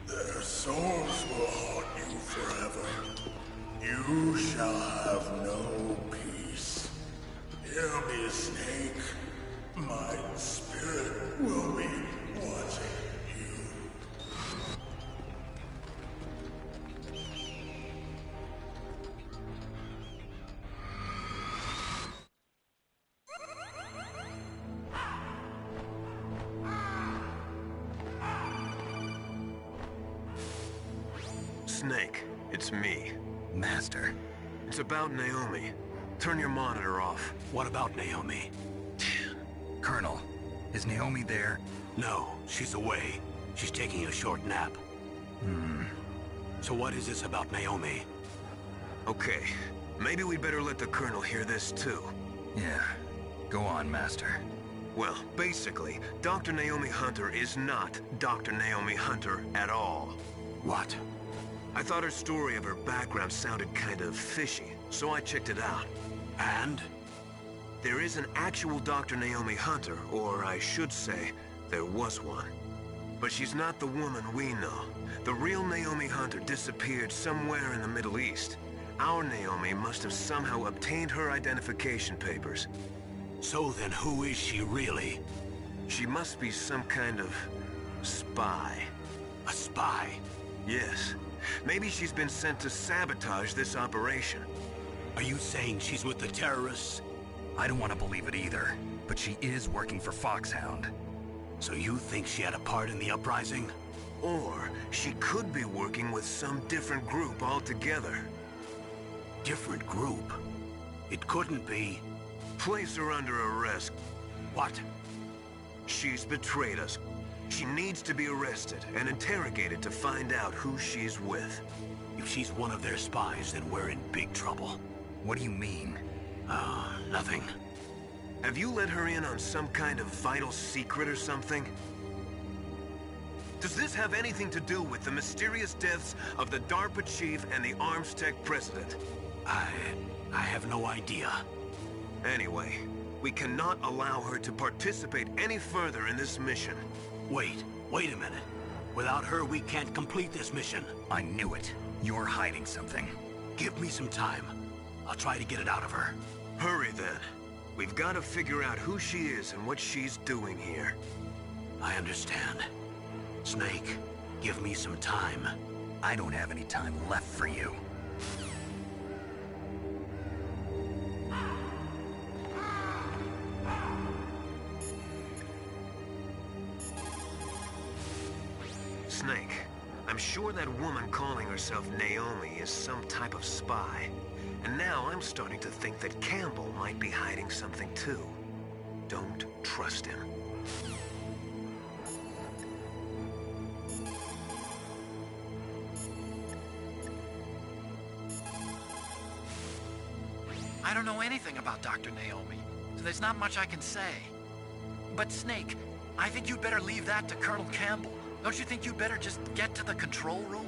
S10: Their souls will haunt you forever. You shall have no peace. Hear me, Snake. My spirit will be watching you.
S9: Snake, it's me.
S5: Master.
S9: It's about Naomi. Turn your monitor off.
S1: What about Naomi?
S5: Colonel, is Naomi there?
S1: No, she's away. She's taking a short nap. So what is this about Naomi?
S9: Okay, maybe we'd better let the Colonel hear this too.
S5: Yeah. Go on, Master.
S9: Well, basically, Dr. Naomi Hunter is not Dr. Naomi Hunter at all.
S1: What?
S9: I thought her story of her background sounded kind of fishy, so I checked it out.
S1: And?
S9: There is an actual Dr. Naomi Hunter, or I should say, there was one. But she's not the woman we know. The real Naomi Hunter disappeared somewhere in the Middle East. Our Naomi must have somehow obtained her identification papers.
S1: So then who is she really?
S9: She must be some kind of spy.
S1: A spy?
S9: Yes. Maybe she's been sent to sabotage this operation.
S1: Are you saying she's with the terrorists?
S5: I don't want to believe it either, but she is working for Foxhound.
S1: So you think she had a part in the uprising?
S9: Or she could be working with some different group altogether.
S1: Different group? It couldn't be.
S9: Place her under arrest.
S1: What?
S9: She's betrayed us. She needs to be arrested and interrogated to find out who she's with.
S1: If she's one of their spies, then we're in big trouble.
S5: What do you mean?
S3: Oh, nothing.
S9: Have you let her in on some kind of vital secret or something? Does this have anything to do with the mysterious deaths of the DARPA chief and the Arms Tech president?
S3: I have no idea.
S9: Anyway, we cannot allow her to participate any further in this mission.
S3: Wait a minute. Without her, we can't complete this mission.
S2: I knew it. You're hiding something.
S3: Give me some time. I'll try to get it out of her.
S9: Hurry then. We've got to figure out who she is and what she's doing here.
S3: I understand. Snake, give me some time.
S2: I don't have any time left for you.
S9: Snake, I'm sure that woman calling herself Naomi is some type of spy. And now I'm starting to think that Campbell might be hiding something too. Don't trust him.
S3: I don't know anything about Dr. Naomi, so there's not much I can say. But Snake, I think you'd better leave that to Colonel Campbell. Don't you think you'd better just get to the control room?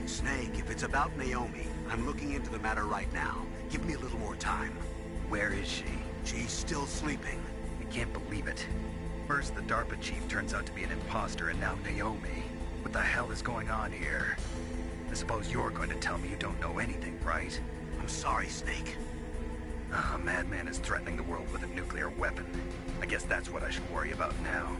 S3: Snake, if it's about Naomi, I'm looking into the matter right now. Give me a little more time.
S2: Where is she?
S3: She's still sleeping.
S2: I can't believe it. First, the DARPA chief turns out to be an imposter, and now Naomi. What the hell is going on here? I suppose you're going to tell me you don't know anything, right?
S3: I'm sorry, Snake.
S2: A madman is threatening the world with a nuclear weapon. I guess that's what I should worry about now.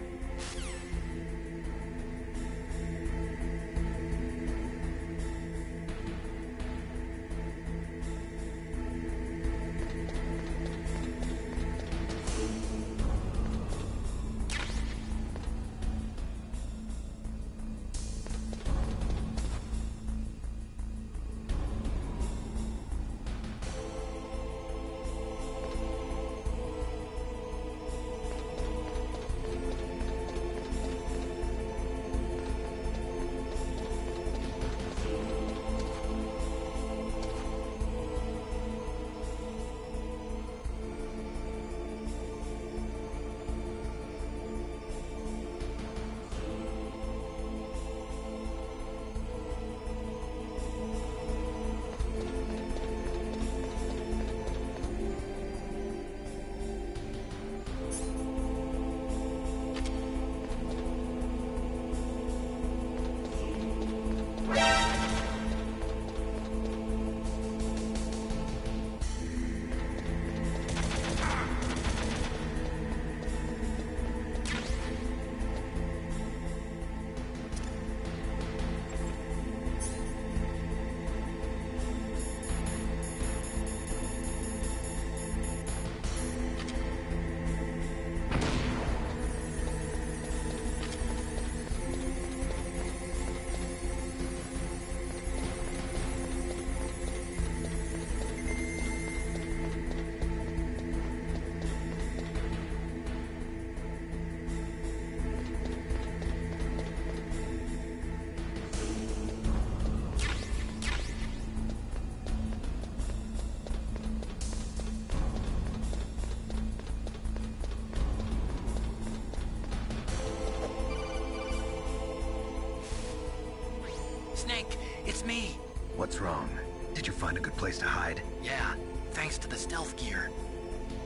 S2: What's wrong? Did you find a good place to hide?
S3: Yeah, thanks to the stealth gear.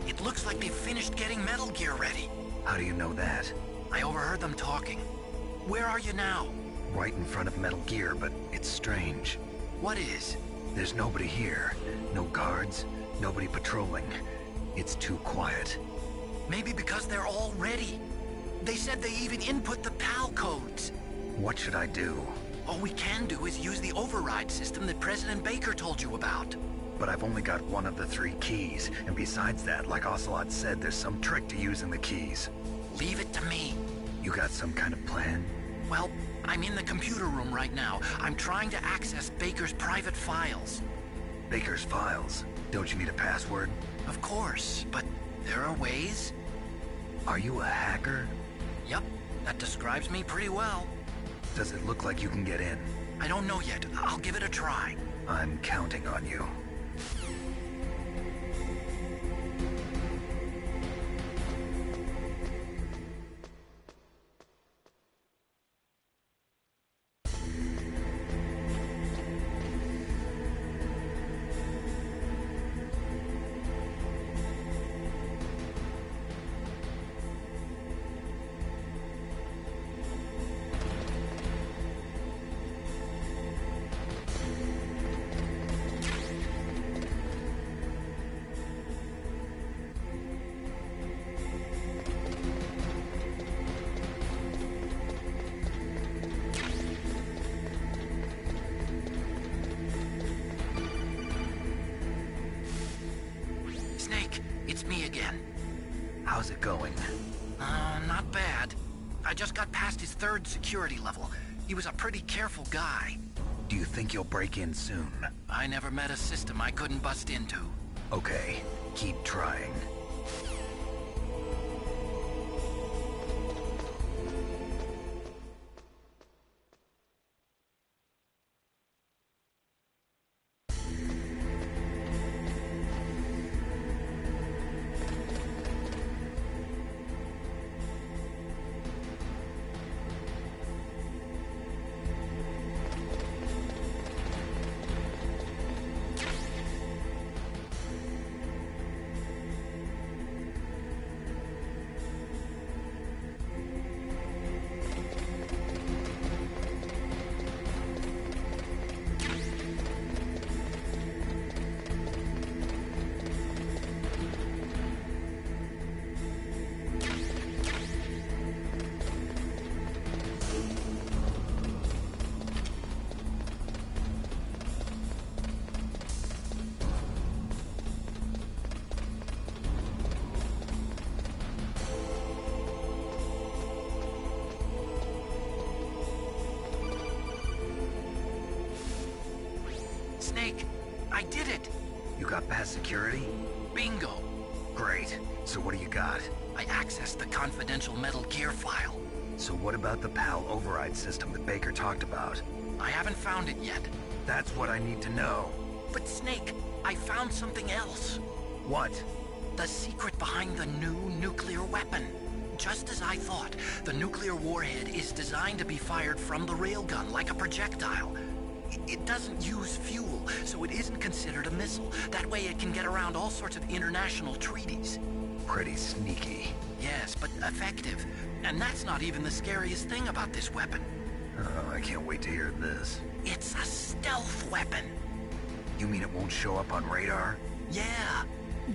S3: It looks like they've finished getting Metal Gear ready.
S2: How do you know that?
S3: I overheard them talking. Where are you now?
S2: Right in front of Metal Gear, but it's strange.
S3: What is?
S2: There's nobody here. No guards, nobody patrolling. It's too quiet.
S3: Maybe because they're all ready. They said they even input the PAL codes.
S2: What should I do?
S3: All we can do is use the override system that President Baker told you about.
S2: But I've only got one of the 3 keys, and besides that, like Ocelot said, there's some trick to using the keys.
S3: Leave it to me.
S2: You got some kind of plan?
S3: Well, I'm in the computer room right now. I'm trying to access Baker's private files.
S2: Baker's files? Don't you need a password?
S3: Of course, but there are ways.
S2: Are you a hacker?
S3: Yep, that describes me pretty well.
S2: Does it look like you can get in?
S3: I don't know yet. I'll give it a try.
S2: I'm counting on you.
S3: It's me again.
S2: How's it going?
S3: Not bad. I just got past his 3rd security level. He was a pretty careful guy.
S2: Do you think you'll break in soon?
S3: I never met a system I couldn't bust into.
S2: Okay, keep trying.
S3: Snake, I did it!
S2: You got past security?
S3: Bingo!
S2: Great. So what do you got?
S3: I accessed the confidential Metal Gear file.
S2: So what about the PAL override system that Baker talked about?
S3: I haven't found it yet.
S2: That's what I need to know.
S3: But Snake, I found something else.
S2: What?
S3: The secret behind the new nuclear weapon. Just as I thought, the nuclear warhead is designed to be fired from the railgun like a projectile. It doesn't use fuel, so it isn't considered a missile. That way it can get around all sorts of international treaties.
S2: Pretty sneaky.
S3: Yes, but effective. And that's not even the scariest thing about this weapon.
S2: Oh, I can't wait to hear this.
S3: It's a stealth weapon.
S2: You mean it won't show up on radar?
S3: Yeah.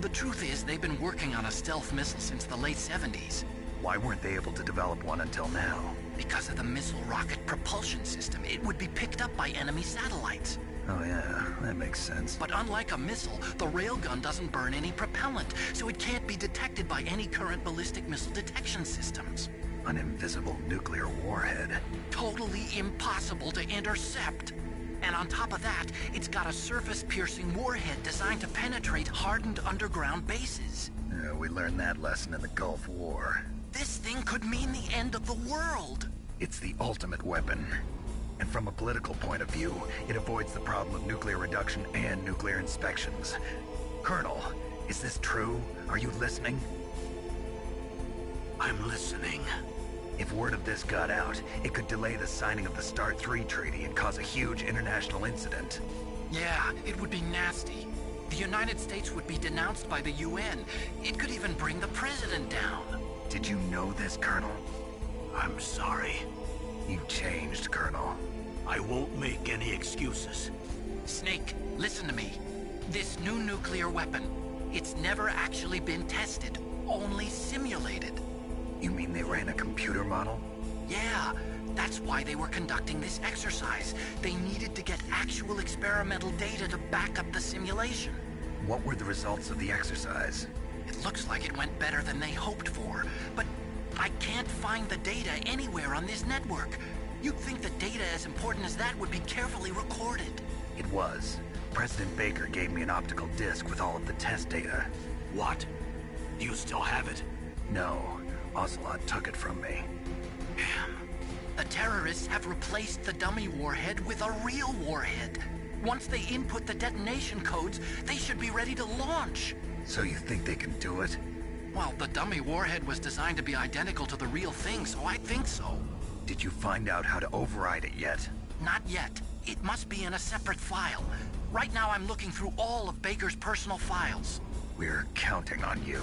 S3: The truth is, they've been working on a stealth missile since the late 70s.
S2: Why weren't they able to develop one until now?
S3: Because of the missile rocket propulsion system, it would be picked up by enemy satellites.
S2: Oh yeah, that makes sense.
S3: But unlike a missile, the railgun doesn't burn any propellant, so it can't be detected by any current ballistic missile detection systems.
S2: An invisible nuclear warhead.
S3: Totally impossible to intercept. And on top of that, it's got a surface-piercing warhead designed to penetrate hardened underground bases.
S2: Yeah, we learned that lesson in the Gulf War.
S3: This thing could mean the end of the world.
S2: It's the ultimate weapon. And from a political point of view, it avoids the problem of nuclear reduction and nuclear inspections. Colonel, is this true? Are you listening?
S1: I'm listening.
S2: If word of this got out, it could delay the signing of the START 3 treaty and cause a huge international incident.
S3: Yeah, it would be nasty. The United States would be denounced by the UN. It could even bring the president down.
S2: Did you know this, Colonel?
S1: I'm sorry.
S2: You've changed, Colonel.
S1: I won't make any excuses.
S3: Snake, listen to me. This new nuclear weapon, it's never actually been tested, only simulated.
S2: You mean they ran a computer model?
S3: Yeah, that's why they were conducting this exercise. They needed to get actual experimental data to back up the simulation.
S2: What were the results of the exercise?
S3: It looks like it went better than they hoped for, but I can't find the data anywhere on this network. You'd think the data as important as that would be carefully recorded.
S2: It was. President Baker gave me an optical disc with all of the test data.
S1: What? Do you still have it?
S2: No. Ocelot took it from me.
S3: Damn. The terrorists have replaced the dummy warhead with a real warhead. Once they input the detonation codes, they should be ready to launch.
S2: So you think they can do it?
S3: Well, the dummy warhead was designed to be identical to the real thing, so I think so.
S2: Did you find out how to override it yet?
S3: Not yet. It must be in a separate file. Right now I'm looking through all of Baker's personal files.
S2: We're counting on you.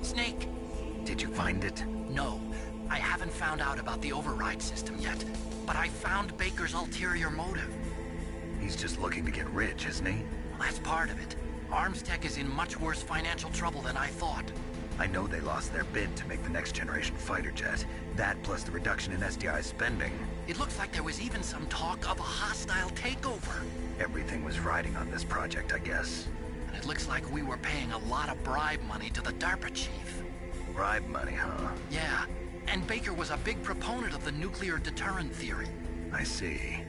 S3: Snake!
S2: Did you find it?
S3: No. I haven't found out about the override system yet, but I found Baker's ulterior motive.
S2: He's just looking to get rich, isn't he?
S3: Well, that's part of it. Arms Tech is in much worse financial trouble than I thought.
S2: I know they lost their bid to make the next generation fighter jet. That plus the reduction in SDI spending.
S3: It looks like there was even some talk of a hostile takeover.
S2: Everything was riding on this project, I guess.
S3: And it looks like we were paying a lot of bribe money to the DARPA chief.
S2: Bribe money, huh?
S3: Yeah, and Baker was a big proponent of the nuclear deterrent theory.
S2: I see.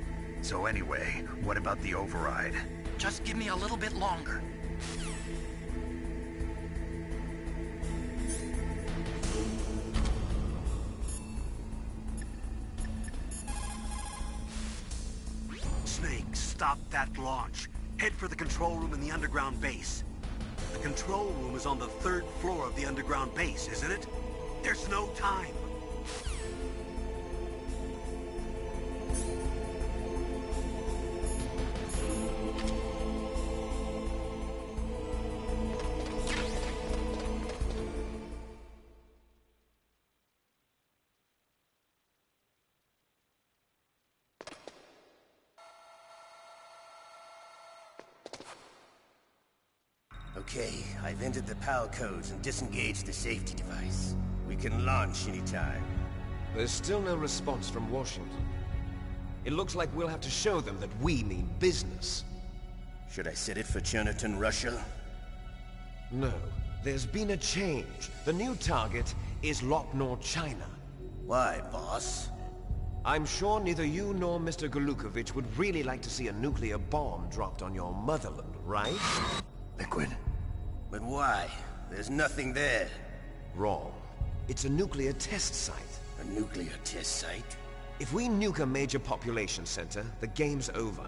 S2: So anyway, what about the override?
S3: Just give me a little bit longer.
S1: Snake, stop that launch. Head for the control room in the underground base. The control room is on the 3rd floor of the underground base, isn't it? There's no time.
S5: Okay, I've entered the PAL codes and disengaged the safety device. We can launch anytime.
S9: There's still no response from Washington. It looks like we'll have to show them that we mean business.
S5: Should I set it for Chernobyl, Russia?
S9: No. There's been a change. The new target is Lopnor, China.
S5: Why, boss?
S9: I'm sure neither you nor Mr. Golukovich would really like to see a nuclear bomb dropped on your motherland, right?
S5: Liquid. But why? There's nothing there.
S9: Wrong. It's a nuclear test site.
S5: A nuclear test site?
S9: If we nuke a major population center, the game's over.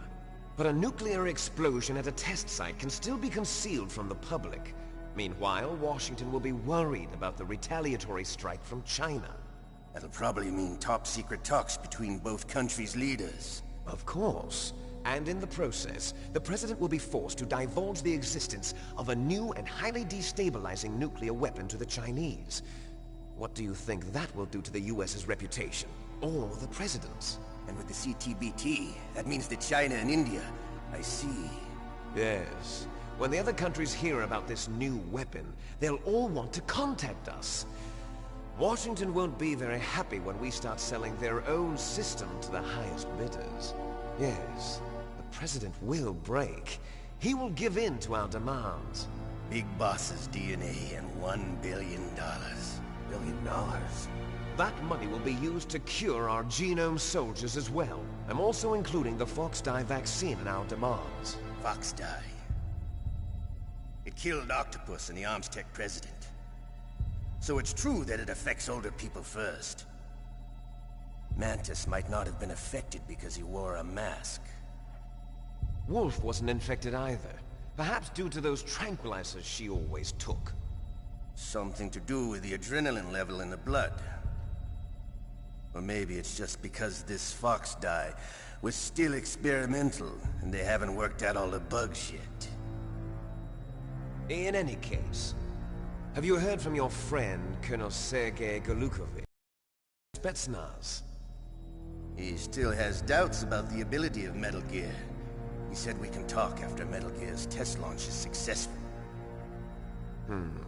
S9: But a nuclear explosion at a test site can still be concealed from the public. Meanwhile, Washington will be worried about the retaliatory strike from China.
S5: That'll probably mean top-secret talks between both countries' leaders.
S9: Of course. And in the process, the President will be forced to divulge the existence of a new and highly destabilizing nuclear weapon to the Chinese. What do you think that will do to the US's reputation? Or the President's?
S5: And with the CTBT, that means that China and India... I see.
S9: Yes. When the other countries hear about this new weapon, they'll all want to contact us. Washington won't be very happy when we start selling their own system to the highest bidders. Yes, the President will break. He will give in to our demands.
S5: Big Boss's DNA and $1 billion. $1 billion?
S9: That money will be used to cure our genome soldiers as well. I'm also including the Fox-Die vaccine in our demands.
S5: Fox-Die? It killed Octopus and the Armstech president. So it's true that it affects older people first. Mantis might not have been affected because he wore a mask.
S9: Wolf wasn't infected either. Perhaps due to those tranquilizers she always took.
S5: Something to do with the adrenaline level in the blood. Or maybe it's just because this Fox-Die was still experimental and they haven't worked out all the bugs yet.
S9: In any case, have you heard from your friend, Colonel Sergei Golukovich? Spetsnaz.
S5: He still has doubts about the ability of Metal Gear. He said we can talk after Metal Gear's test launch is successful.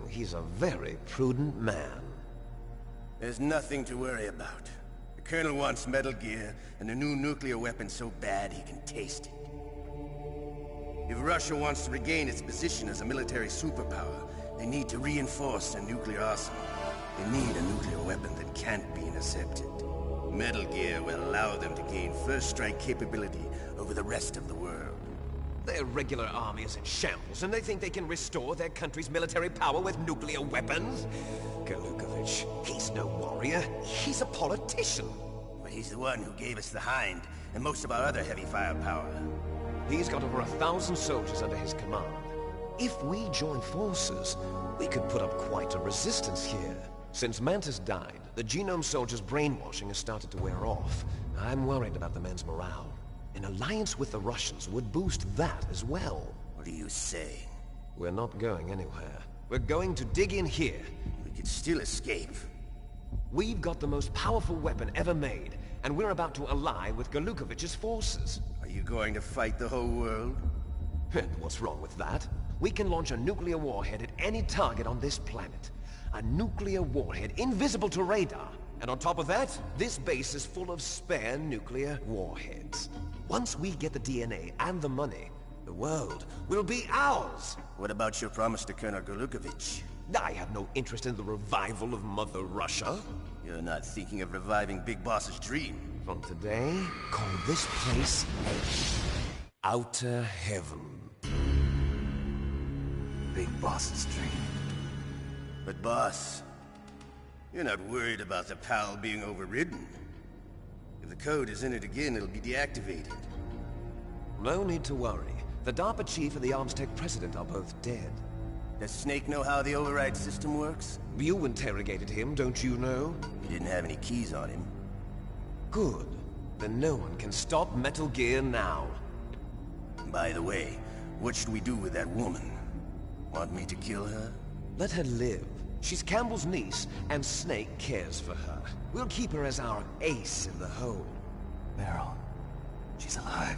S9: He's a very prudent man.
S5: There's nothing to worry about. The Colonel wants Metal Gear and a new nuclear weapon so bad he can taste it. If Russia wants to regain its position as a military superpower, they need to reinforce their nuclear arsenal. They need a nuclear weapon that can't be intercepted. Metal Gear will allow them to gain first strike capability over the rest of the world.
S9: Their regular army is in shambles, and they think they can restore their country's military power with nuclear weapons? Golukovich, he's no warrior. He's a politician.
S5: But he's the one who gave us the Hind and most of our other heavy firepower.
S9: He's got over 1,000 soldiers under his command. If we join forces, we could put up quite a resistance here. Since Mantis died, the genome soldiers' brainwashing has started to wear off. I'm worried about the men's morale. An alliance with the Russians would boost that as well.
S5: What are you saying?
S9: We're not going anywhere. We're going to dig in here.
S5: We could still escape.
S9: We've got the most powerful weapon ever made, and we're about to ally with Golukovich's forces.
S5: Are you going to fight the whole world?
S9: And what's wrong with that? We can launch a nuclear warhead at any target on this planet. A nuclear warhead invisible to radar. And on top of that, this base is full of spare nuclear warheads. Once we get the DNA and the money, the world will be ours!
S5: What about your promise to Colonel Golukovich?
S9: I have no interest in the revival of Mother Russia.
S5: You're not thinking of reviving Big Boss's dream.
S9: From today, call this place Outer Heaven.
S5: Big Boss's dream. But boss, you're not worried about the PAL being overridden. If the code is in it again, it'll be deactivated.
S9: No need to worry. The DARPA chief and the Armstech president are both dead.
S5: Does Snake know how the override system works?
S9: You interrogated him, don't you know?
S5: He didn't have any keys on him.
S9: Good. Then no one can stop Metal Gear now.
S5: By the way, what should we do with that woman? Want me to kill her?
S9: Let her live. She's Campbell's niece, and Snake cares for her. We'll keep her as our ace in the hole.
S5: Meryl, she's alive.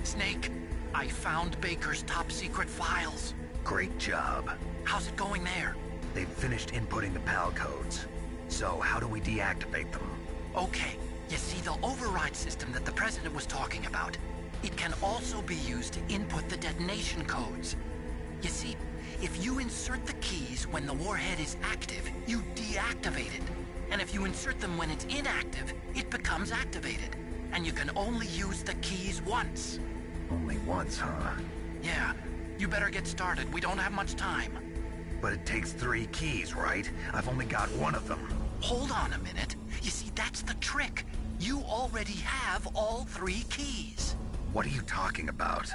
S3: Snake, I found Baker's top-secret files.
S2: Great job.
S3: How's it going there?
S2: They've finished inputting the PAL codes. So, how do we deactivate them?
S3: Okay, you see the override system that the President was talking about? It can also be used to input the detonation codes. You see, if you insert the keys when the warhead is active, you deactivate it. And if you insert them when it's inactive, it becomes activated. And you can only use the keys once.
S2: Only once, huh?
S3: Yeah, you better get started. We don't have much time.
S2: But it takes 3 keys, right? I've only got 1 of them.
S3: Hold on a minute. You see, that's the trick. You already have all 3 keys.
S2: What are you talking about?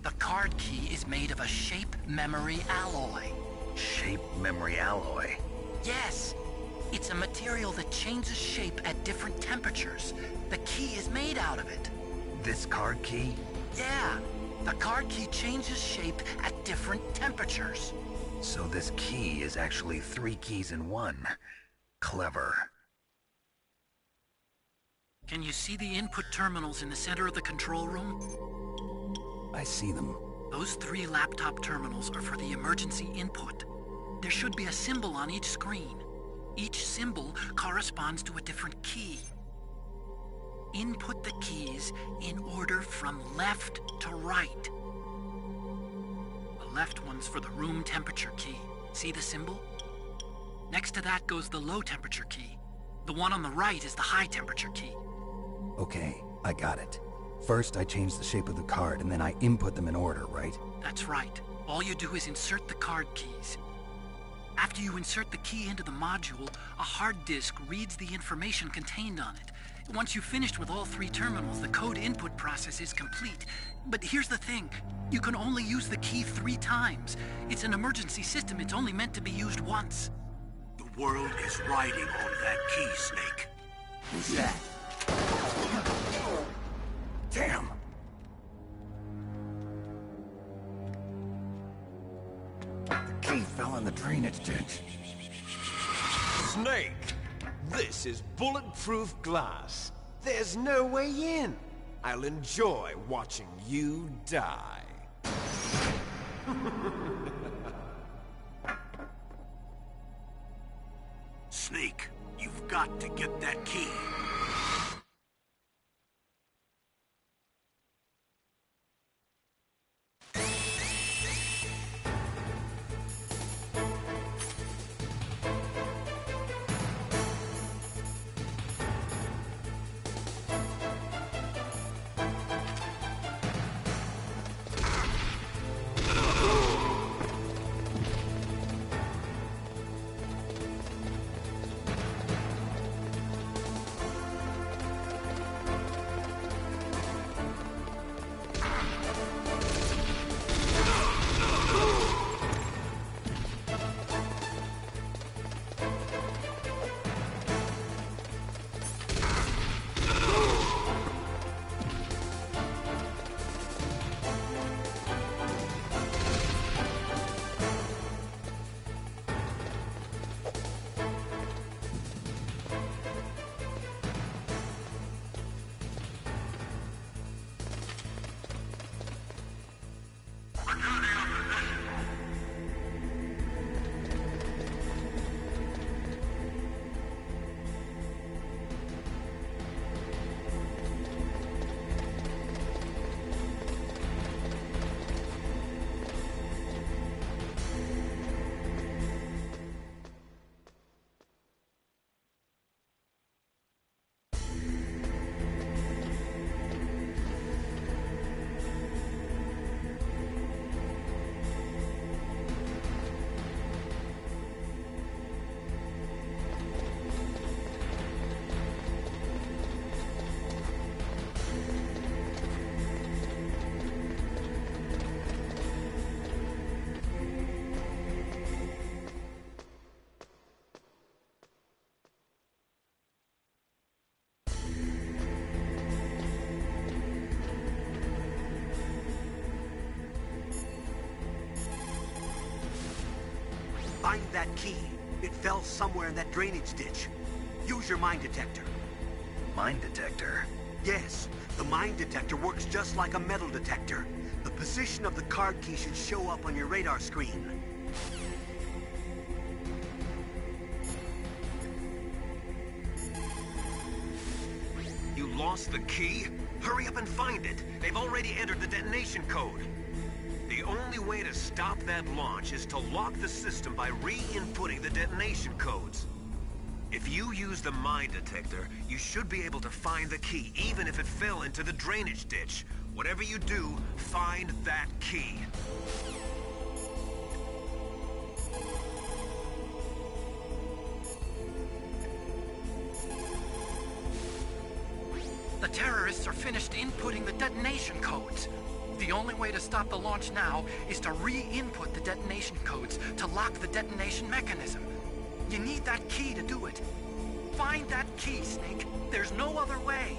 S3: The card key is made of a shape memory alloy.
S2: Shape memory alloy?
S3: Yes. It's a material that changes shape at different temperatures. The key is made out of it.
S2: This card key?
S3: Yeah. The card key changes shape at different temperatures.
S2: So this key is actually 3 keys in 1. Clever.
S3: Can you see the input terminals in the center of the control room?
S5: I see them.
S3: Those 3 laptop terminals are for the emergency input. There should be a symbol on each screen. Each symbol corresponds to a different key. Input the keys in order from left to right. The left one's for the room temperature key. See the symbol? Next to that goes the low temperature key. The one on the right is the high temperature key.
S5: Okay, I got it. First, I change the shape of the card, and then I input them in order, right?
S3: That's right. All you do is insert the card keys. After you insert the key into the module, a hard disk reads the information contained on it. Once you've finished with all 3 terminals, the code input process is complete. But here's the thing. You can only use the key 3 times. It's an emergency system. It's only meant to be used once.
S1: The world is riding on that key, Snake.
S5: Who's that? Damn! The key fell in the drainage ditch.
S11: Snake! This is bulletproof glass. There's no way in. I'll enjoy watching you die.
S1: Snake, you've got to get that key. Find that key. It fell somewhere in that drainage ditch. Use your mine detector.
S2: Mine detector?
S1: Yes, the mine detector works just like a metal detector. The position of the card key should show up on your radar screen.
S9: You lost the key? Hurry up and find it. They've already entered the detonation code. The only way to stop that launch is to lock the system by re-inputting the detonation codes. If you use the mine detector, you should be able to find the key, even if it fell into the drainage ditch. Whatever you do, find that key.
S3: The terrorists are finished inputting the detonation codes. The only way to stop the launch now is to re-input the detonation codes to lock the detonation mechanism. You need that key to do it. Find that key, Snake. There's no other way.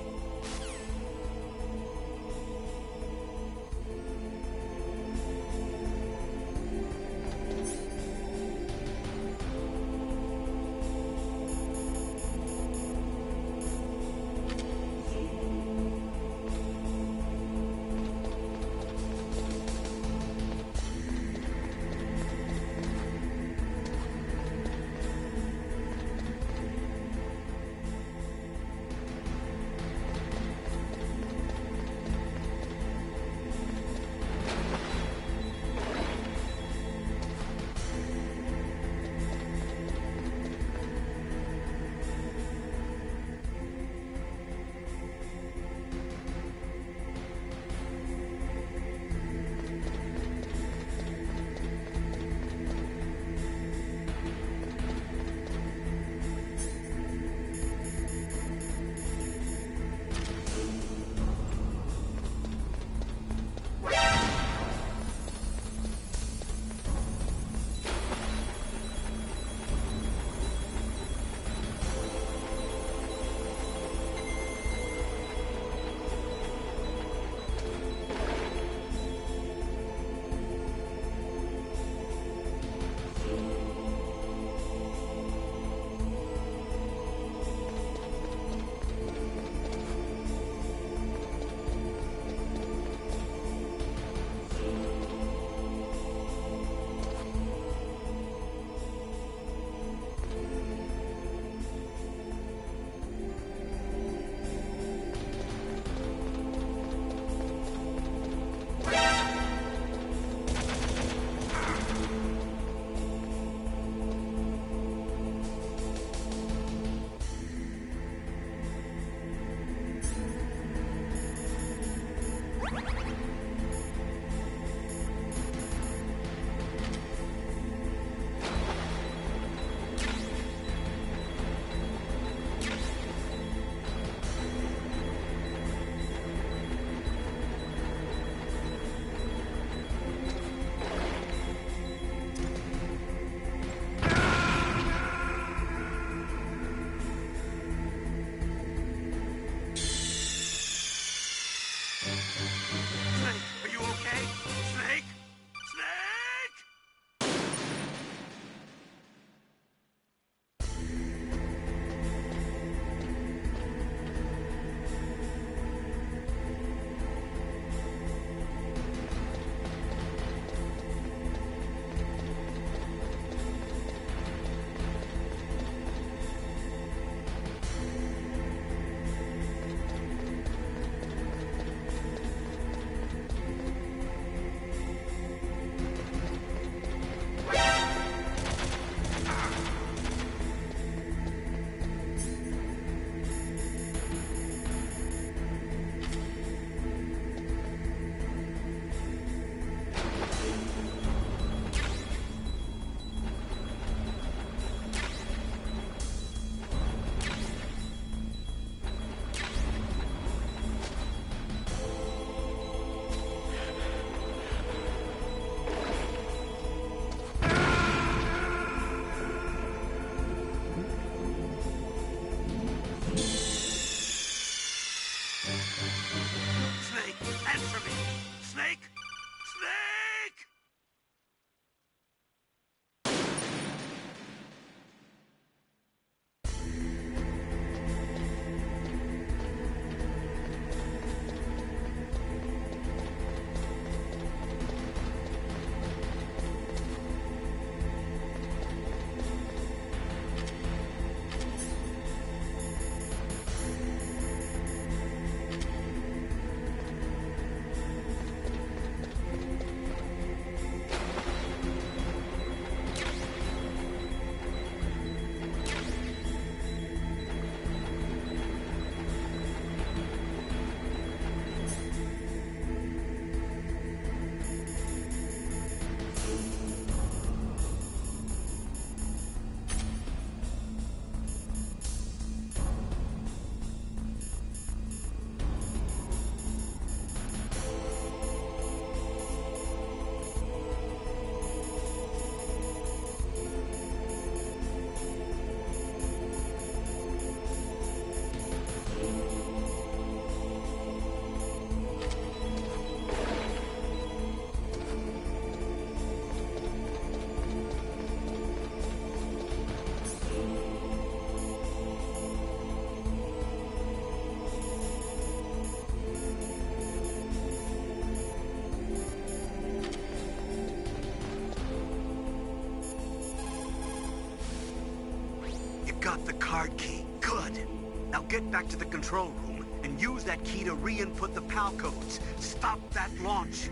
S2: guard key. Good. Now get back to the control room and use that key to re-input the PAL codes. Stop that launch.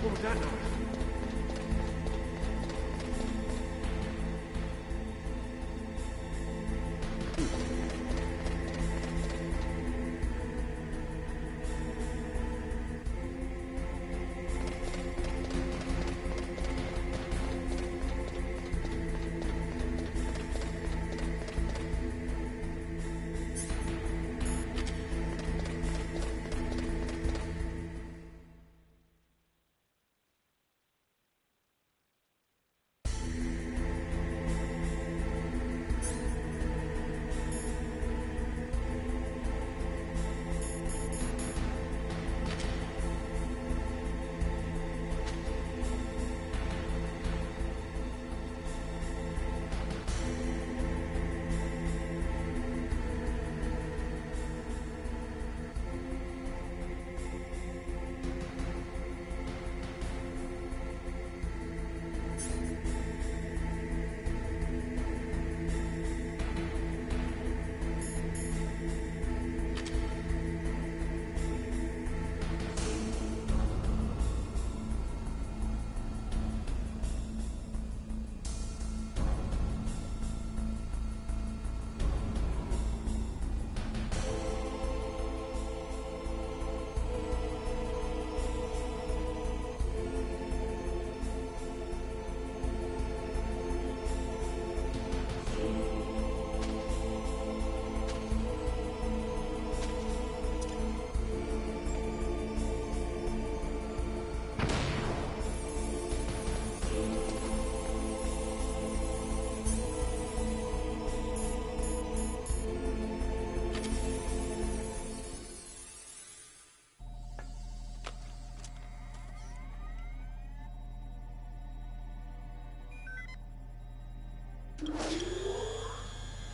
S11: What was that noise?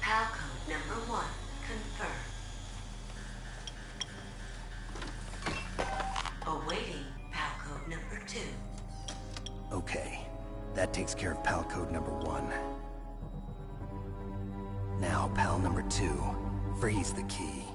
S8: PAL code number 1, confirmed. Awaiting PAL code number 2.
S5: Okay, that takes care of PAL code number 1. Now, PAL number 2, freeze the key.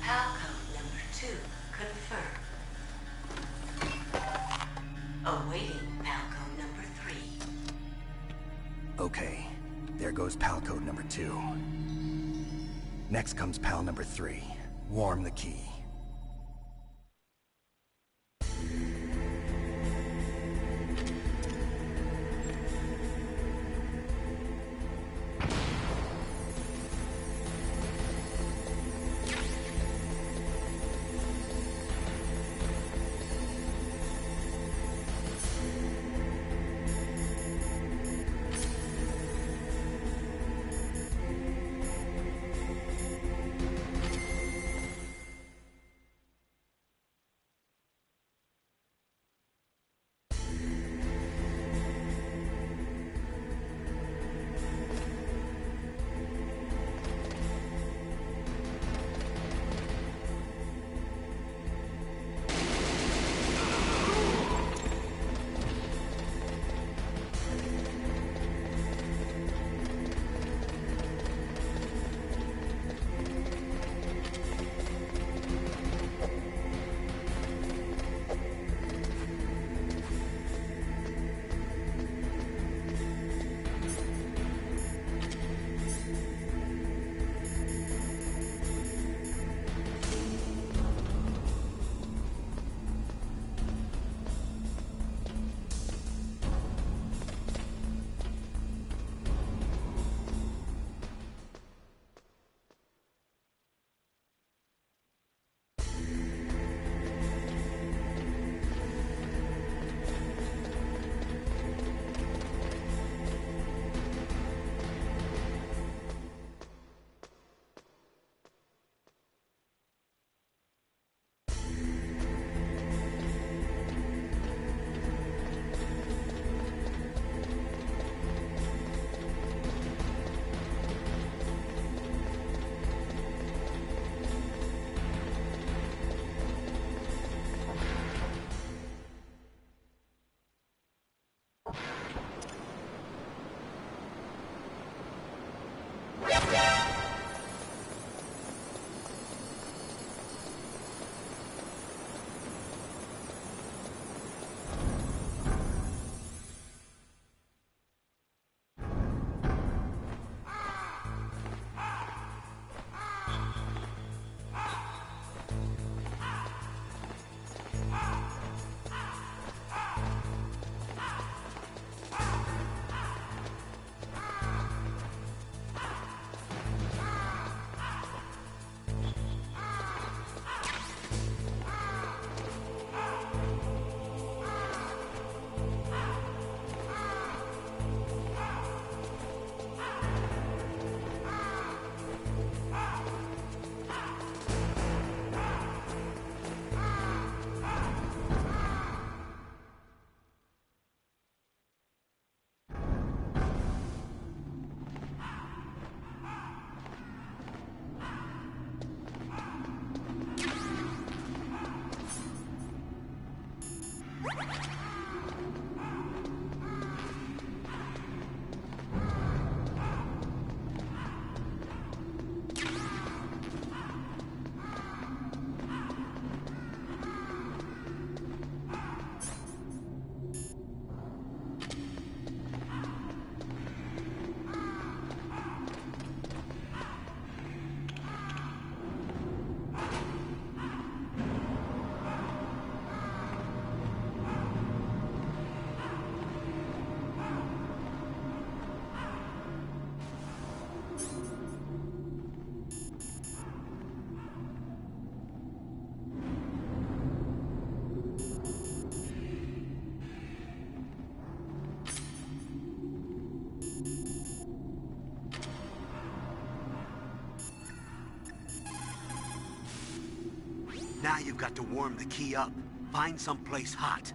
S8: Palcode number 2 confirmed. Awaiting Palcode number 3.
S5: Okay, there goes pal code number 2. Next comes pal number 3. Warm the key.
S1: Now you've got to warm the key up. Find someplace hot.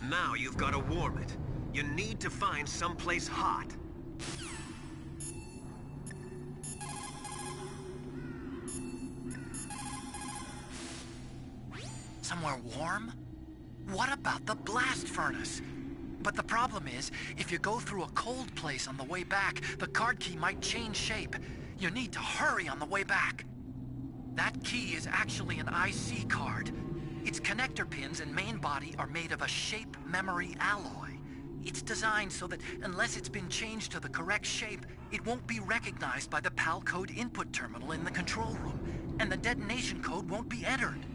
S9: Now you've got to warm it. You need to find someplace hot.
S3: Somewhere warm? What about the blast furnace? But the problem is, if you go through a cold place on the way back, the card key might change shape. You need to hurry on the way back. That key is actually an IC card. Its connector pins and main body are made of a shape memory alloy. It's designed so that unless it's been changed to the correct shape, it won't be recognized by the PAL code input terminal in the control room, and the detonation code won't be entered.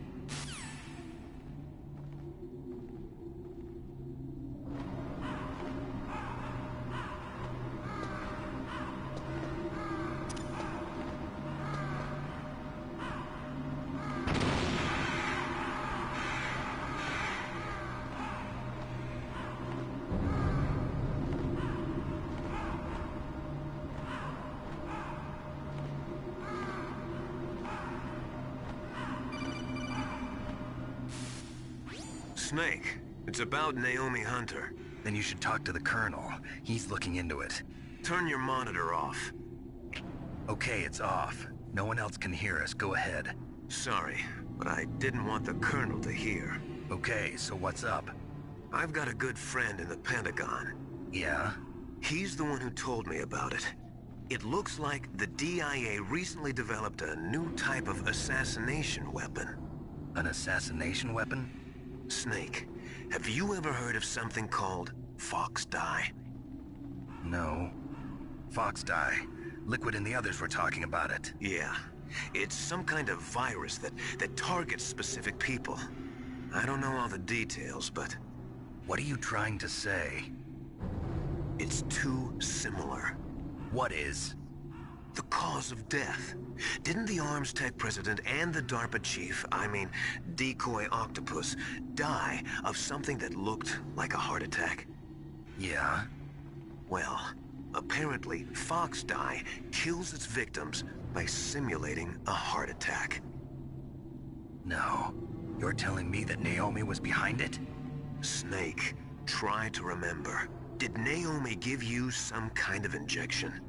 S9: Snake, it's about Naomi Hunter.
S2: Then you should talk to the Colonel. He's looking into it.
S9: Turn your monitor off.
S2: Okay, it's off. No one else can hear us. Go ahead.
S9: Sorry, but I didn't want the Colonel to hear.
S2: Okay, so what's up?
S9: I've got a good friend in the Pentagon.
S2: Yeah?
S9: He's the one who told me about it. It looks like the DIA recently developed a new type of assassination weapon.
S2: An assassination weapon?
S9: Snake, have you ever heard of something called Fox Dye?
S2: No. Fox Dye. Liquid and the others were talking about it.
S9: Yeah. It's some kind of virus that targets specific people. I don't know all the details, but...
S2: What are you trying to say?
S9: It's too similar.
S2: What is?
S9: The cause of death. Didn't the Arms Tech president and the DARPA chief, I mean, Decoy Octopus, die of something that looked like a heart attack?
S2: Yeah?
S9: Well, apparently Fox Dye kills its victims by simulating a heart attack.
S2: No. You're telling me that Naomi was behind it?
S9: Snake, try to remember. Did Naomi give you some kind of injection?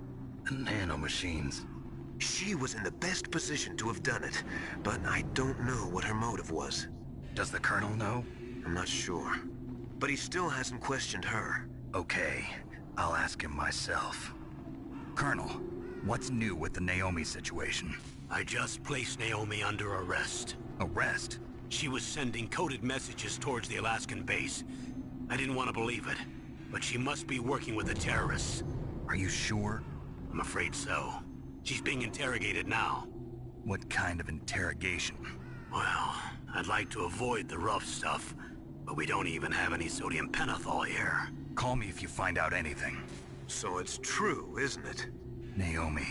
S2: Nanomachines.
S9: She was in the best position to have done it, but I don't know what her motive was.
S2: Does the Colonel know?
S9: I'm not sure. But he still hasn't questioned her.
S2: Okay, I'll ask him myself. Colonel, what's new with the Naomi situation?
S1: I just placed Naomi under arrest.
S2: Arrest?
S1: She was sending coded messages towards the Alaskan base. I didn't want to believe it, but she must be working with the terrorists.
S2: Are you sure?
S1: I'm afraid so. She's being interrogated now.
S2: What kind of interrogation?
S1: Well, I'd like to avoid the rough stuff, but we don't even have any sodium pentothal here.
S2: Call me if you find out anything.
S9: So it's true, isn't it?
S2: Naomi,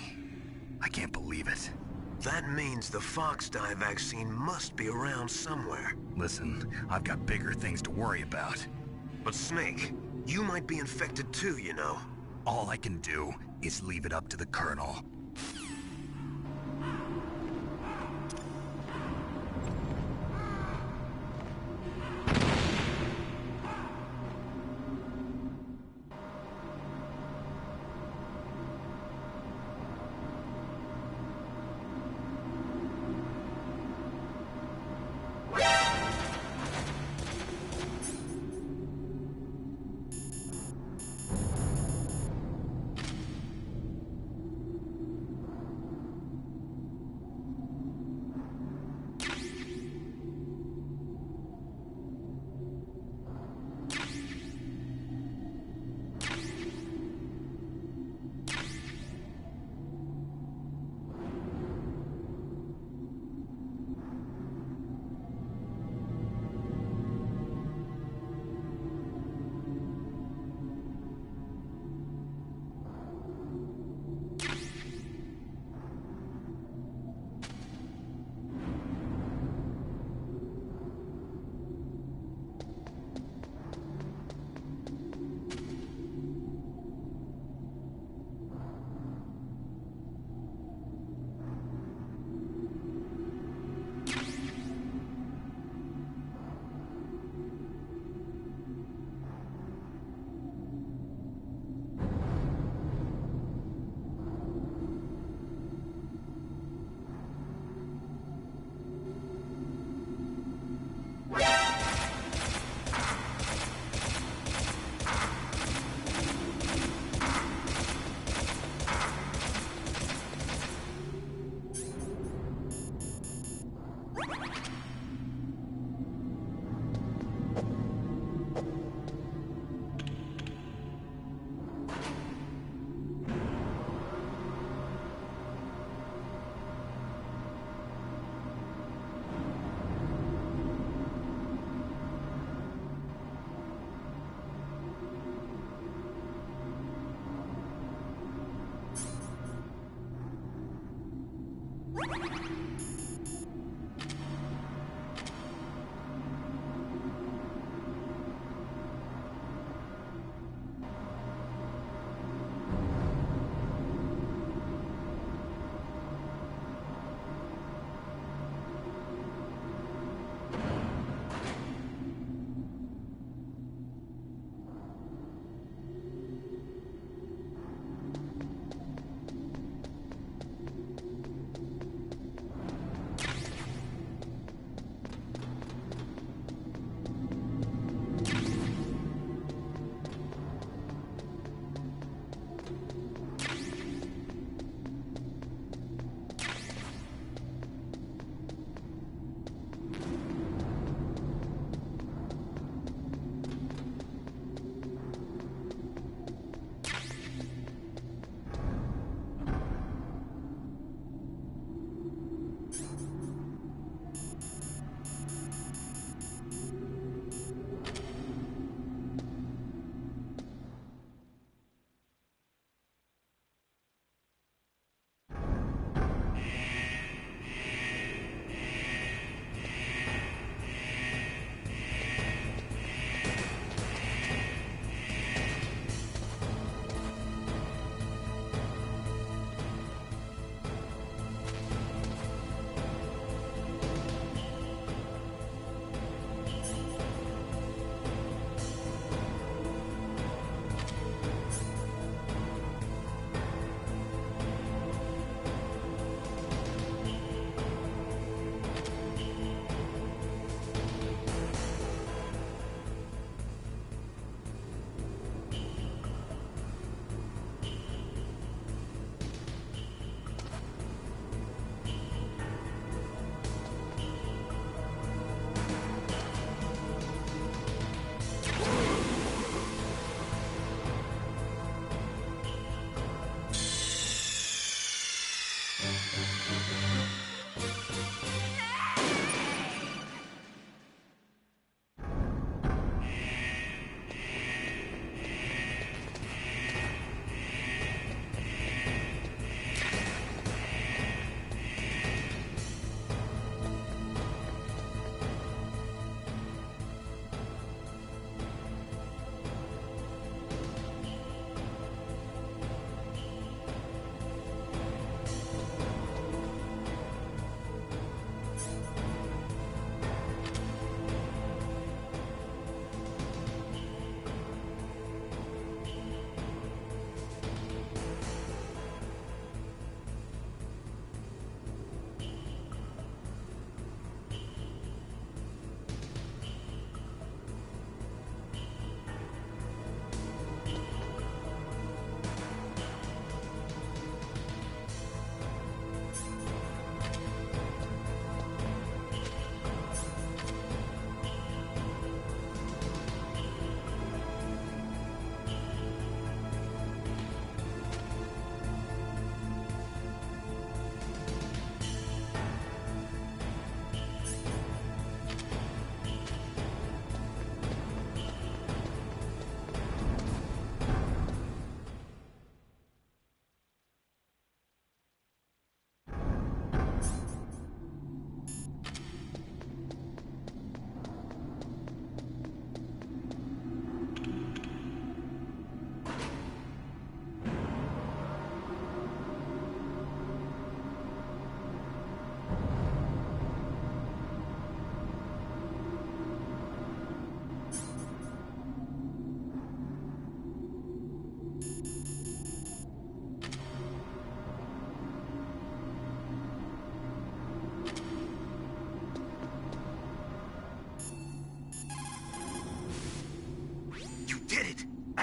S2: I can't believe it.
S9: That means the Fox Dye vaccine must be around somewhere.
S2: Listen, I've got bigger things to worry about.
S9: But Snake, you might be infected too, you know.
S2: All I can do is leave it up to the Colonel.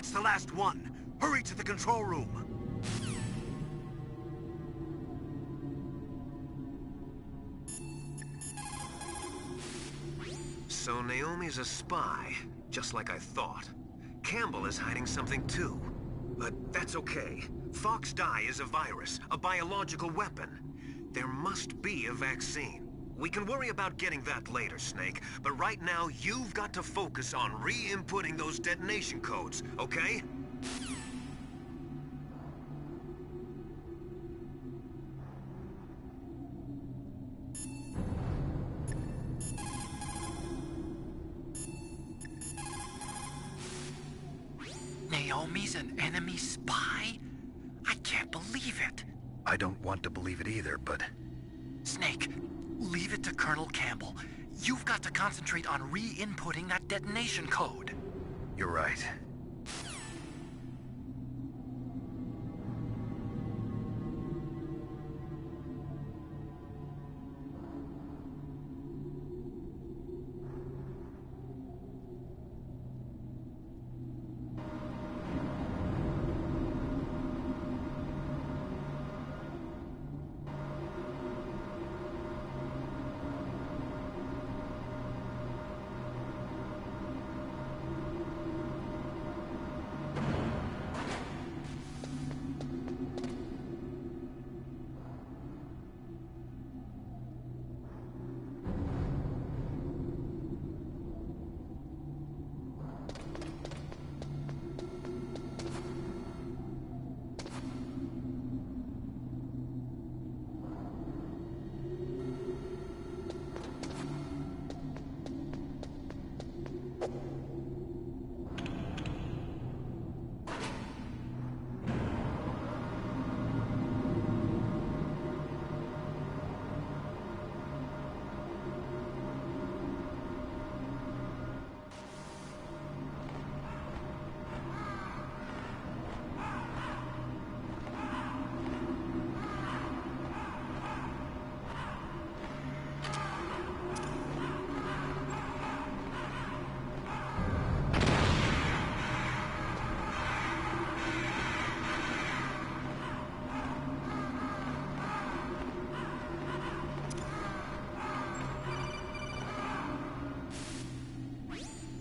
S12: That's the last one. Hurry to the control room.
S9: So Naomi's a spy, just like I thought. Campbell is hiding something too. But that's okay. Fox dye is a virus, a biological weapon. There must be a vaccine. We can worry about getting that later, Snake, but right now you've got to focus on re-inputting those detonation codes, okay?
S3: Naomi's an enemy spy? I can't believe it.
S2: I don't want to believe it either, but...
S3: Snake, leave it to Colonel Campbell. You've got to concentrate on re-inputting that detonation code.
S2: You're right.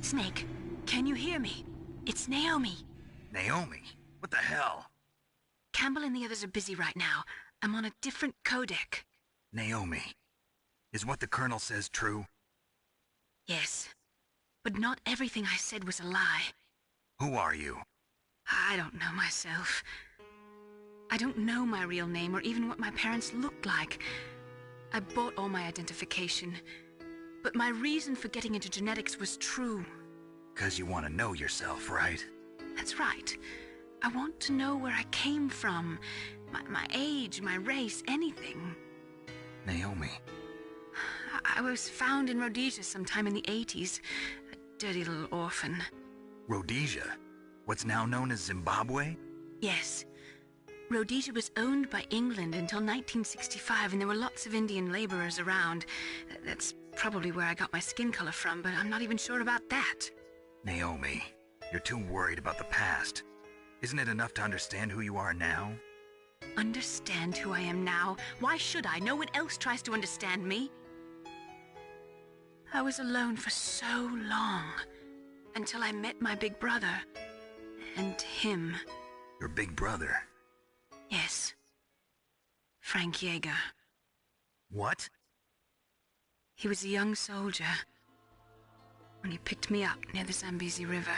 S6: Snake, can you hear me? It's Naomi.
S2: Naomi? What the hell?
S6: Campbell and the others are busy right now. I'm on a different codec.
S2: Naomi, is what the Colonel says true?
S6: Yes, but not everything I said was a lie.
S2: Who are you?
S6: I don't know myself. I don't know my real name or even what my parents looked like. I bought all my identification, but my reason for getting into genetics was true.
S2: 'Cause you want to know yourself, right?
S6: That's right. I want to know where I came from, my age, my race, anything.
S2: Naomi.
S6: I was found in Rhodesia sometime in the 80s, a dirty little orphan.
S2: Rhodesia? What's now known as Zimbabwe?
S6: Yes. Rhodesia was owned by England until 1965, and there were lots of Indian laborers around. That's probably where I got my skin color from, but I'm not even sure about that.
S2: Naomi, you're too worried about the past. Isn't it enough to understand who you are now?
S6: Understand who I am now? Why should I? No one else tries to understand me. I was alone for so long, until I met my big brother. And him.
S2: Your big brother?
S6: Yes. Frank Yeager.
S2: What?
S6: He was a young soldier when he picked me up near the Zambezi River.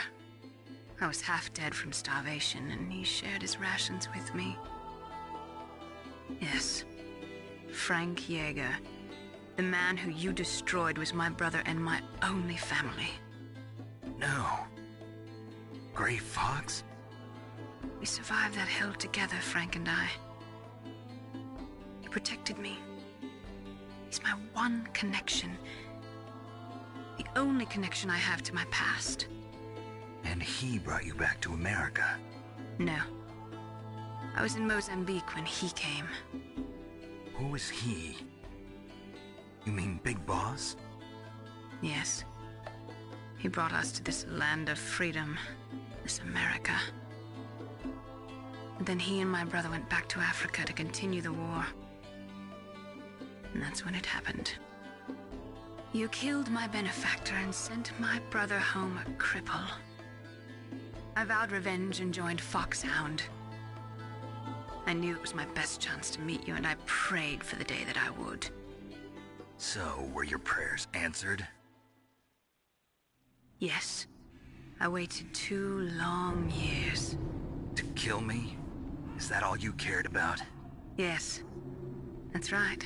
S6: I was half dead from starvation, and he shared his rations with me. Yes, Frank Yeager. The man who you destroyed was my brother and my only family.
S2: No. Gray Fox?
S6: We survived that hell together, Frank and I. He protected me. He's my one connection. The only connection I have to my past.
S2: And he brought you back to America?
S6: No. I was in Mozambique when he came.
S2: Who is he? You mean Big Boss?
S6: Yes. He brought us to this land of freedom, this America. And then he and my brother went back to Africa to continue the war. And that's when it happened. You killed my benefactor and sent my brother home a cripple. I vowed revenge and joined Foxhound. I knew it was my best chance to meet you, and I prayed for the day that I would.
S2: So, were your prayers answered?
S6: Yes. I waited 2 long years.
S2: To kill me? Is that all you cared about?
S6: Yes. That's right.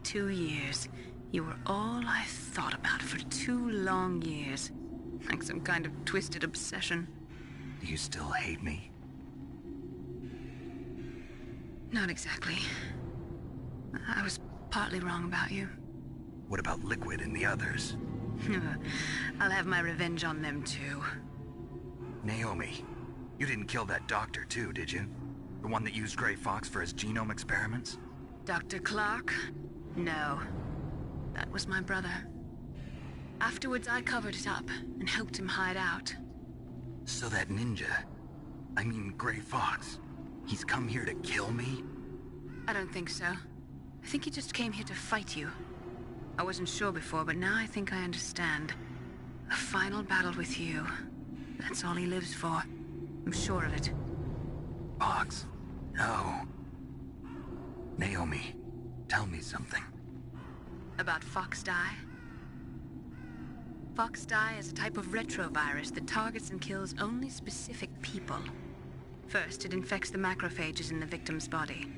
S6: 2 years. You were all I thought about for 2 long years. Like some kind of twisted obsession.
S2: Do you still hate me?
S6: Not exactly. I was partly wrong about you.
S2: What about Liquid and the others?
S6: I'll have my revenge on them too.
S2: Naomi, you didn't kill that doctor too, did you? The one that used Grey Fox for his genome experiments?
S6: Dr. Clark? No. That was my brother. Afterwards, I covered it up and helped him hide out.
S2: So that ninja, I mean Grey Fox, he's come here to kill me?
S6: I don't think so. I think he just came here to fight you. I wasn't sure before, but now I think I understand. A final battle with you. That's all he lives for. I'm sure of it.
S2: Fox? No. Naomi, tell me something.
S6: About Fox Die? Fox Die is a type of retrovirus that targets and kills only specific people. First, it infects the macrophages in the victim's body.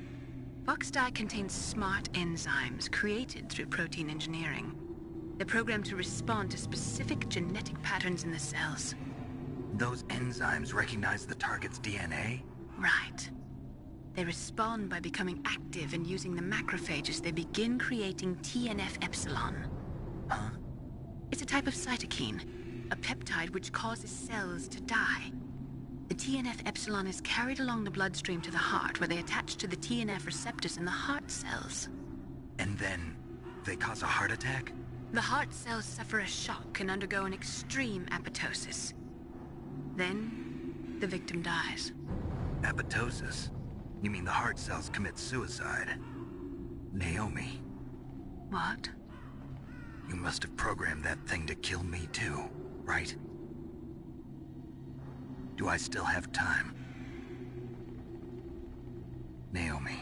S6: Fox Die contains smart enzymes created through protein engineering. They're programmed to respond to specific genetic patterns in the cells.
S2: Those enzymes recognize the target's DNA?
S6: Right. They respond by becoming active and using the macrophages. They begin creating TNF-epsilon.
S2: Huh?
S6: It's a type of cytokine, a peptide which causes cells to die. The TNF-epsilon is carried along the bloodstream to the heart, where they attach to the TNF receptors in the heart cells.
S2: And then they cause a heart attack?
S6: The heart cells suffer a shock and undergo an extreme apoptosis. Then, the victim dies.
S2: Apoptosis? You mean the heart cells commit suicide? Naomi.
S6: What?
S2: You must have programmed that thing to kill me too, right? Do I still have time? Naomi,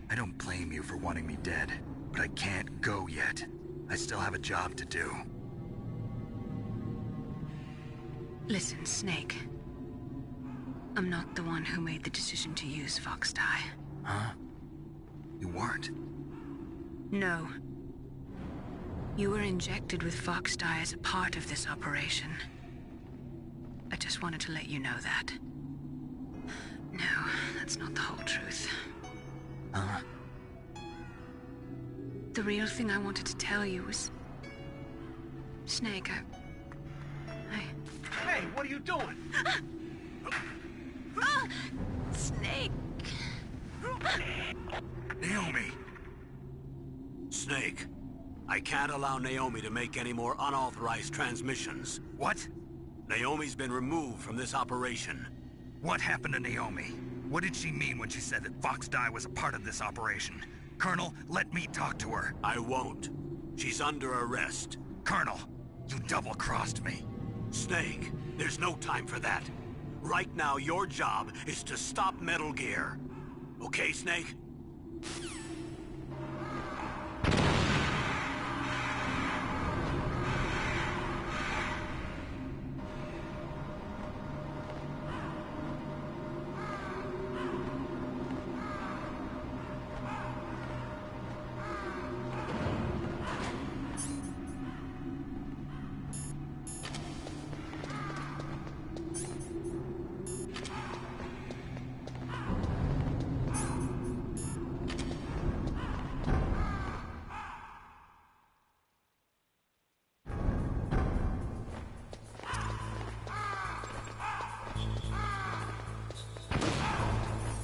S2: I don't blame you for wanting me dead, but I can't go yet. I still have a job to do.
S6: Listen, Snake. I'm not the one who made the decision to use Fox Die.
S2: Huh? You weren't?
S6: No. You were injected with Fox Die as a part of this operation. I just wanted to let you know that. No, that's not the whole truth.
S2: Huh?
S6: The real thing I wanted to tell you was... Snake,
S12: Hey, what are you doing?
S6: Snake!
S2: Naomi!
S1: Snake, I can't allow Naomi to make any more unauthorized transmissions.
S2: What?
S1: Naomi's been removed from this operation.
S2: What happened to Naomi? What did she mean when she said that Fox Die was a part of this operation? Colonel, let me talk to her.
S1: I won't. She's under arrest.
S2: Colonel, you double-crossed me.
S1: Snake, there's no time for that. Right now, your job is to stop Metal Gear. Okay, Snake?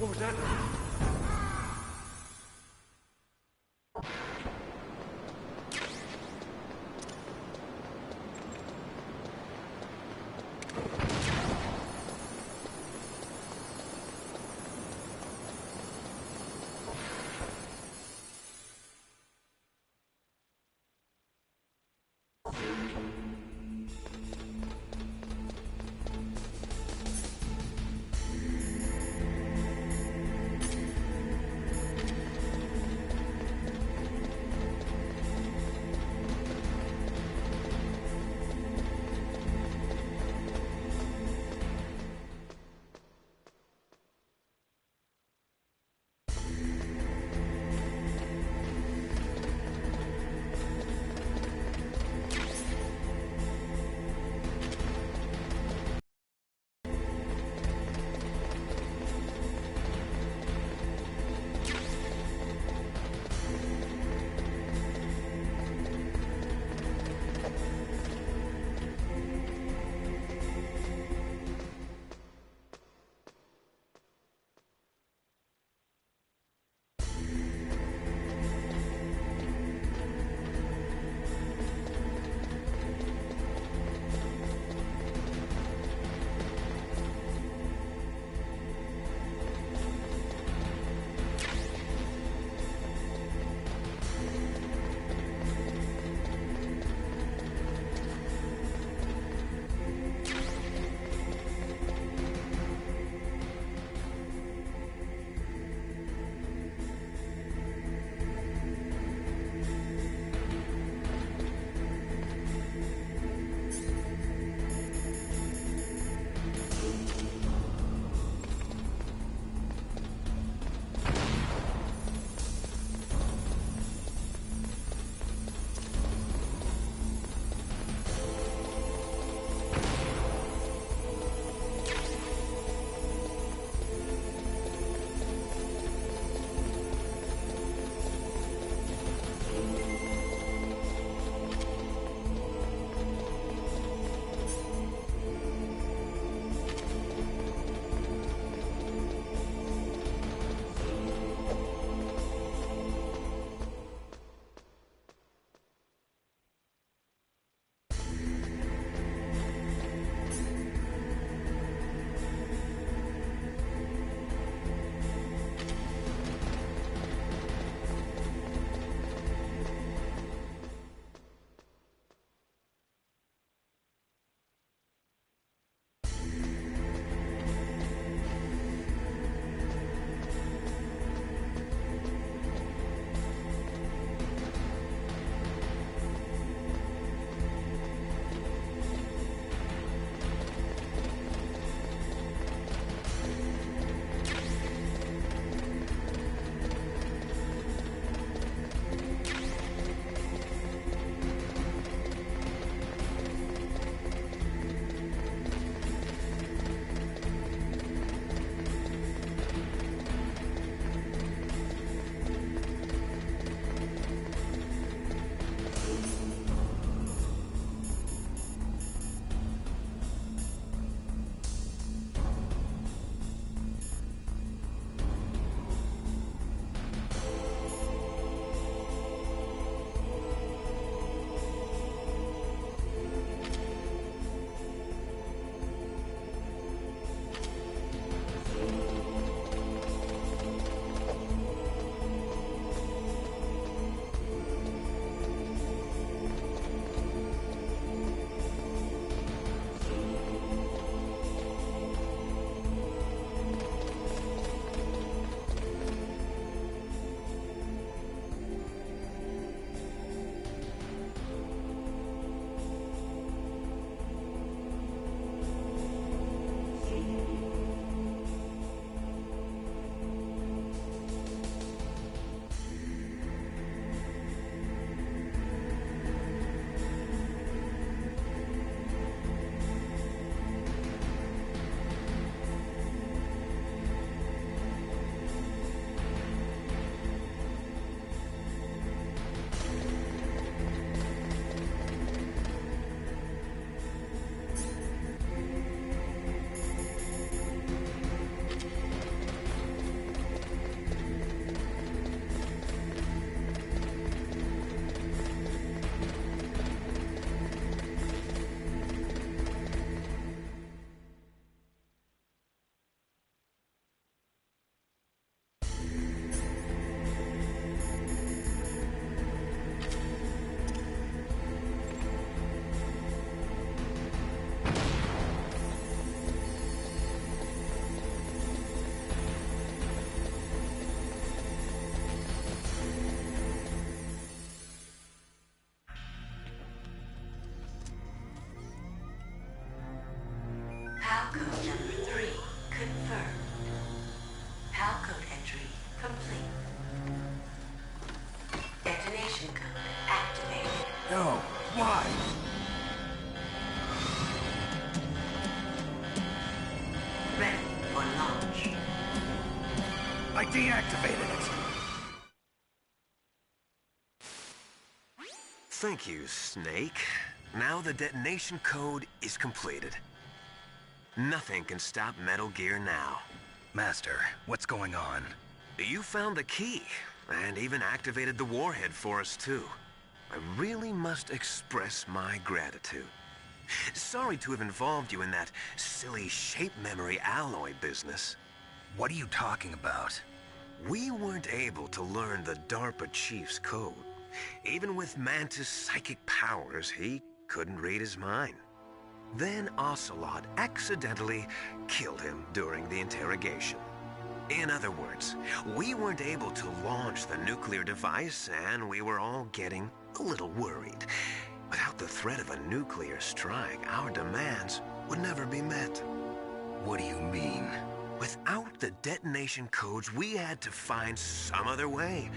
S12: What was that?
S2: activated it.
S9: Thank you, Snake. Now the detonation code is completed. Nothing can stop Metal Gear now.
S2: Master, what's going on?
S9: You found the key, and even activated the warhead for us, too. I really must express my gratitude. Sorry to have involved you in that silly shape memory alloy business.
S2: What are you talking about?
S9: We weren't able to learn the DARPA chief's code. Even with Mantis' psychic powers, he couldn't read his mind. Then Ocelot accidentally killed him during the interrogation. In other words, we weren't able to launch the nuclear device, and we were all getting a little worried. Without the threat of a nuclear strike, our demands would never be met.
S2: What do you mean?
S9: Without the detonation codes, we had to find some other way.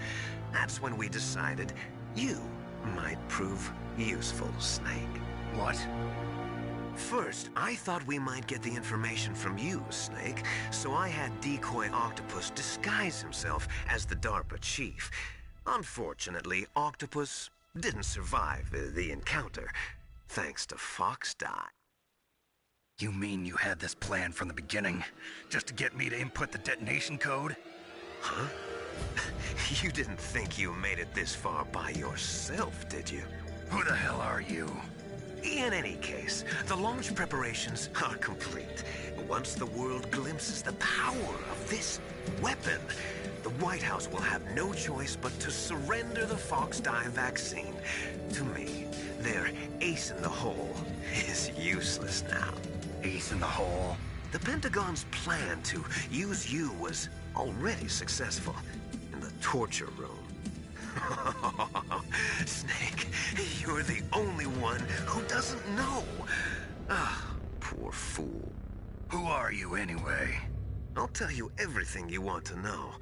S9: That's when we decided you might prove useful, Snake.
S2: What?
S9: First, I thought we might get the information from you, Snake, so I had Decoy Octopus disguise himself as the DARPA chief. Unfortunately, Octopus didn't survive the encounter, thanks to Fox Die.
S2: You mean you had this plan from the beginning, just to get me to input the detonation code?
S9: Huh? You didn't think you made it this far by yourself, did you?
S2: Who the hell are you?
S9: In any case, the launch preparations are complete. Once the world glimpses the power of this weapon, the White House will have no choice but to surrender the Fox Die vaccine to me. Their ace in the hole is useless now.
S2: Ace in the hole?
S9: The Pentagon's plan to use you was already successful in the torture room. Snake, you're the only one who doesn't know. Ah, poor fool.
S2: Who are you anyway?
S9: I'll tell you everything you want to know.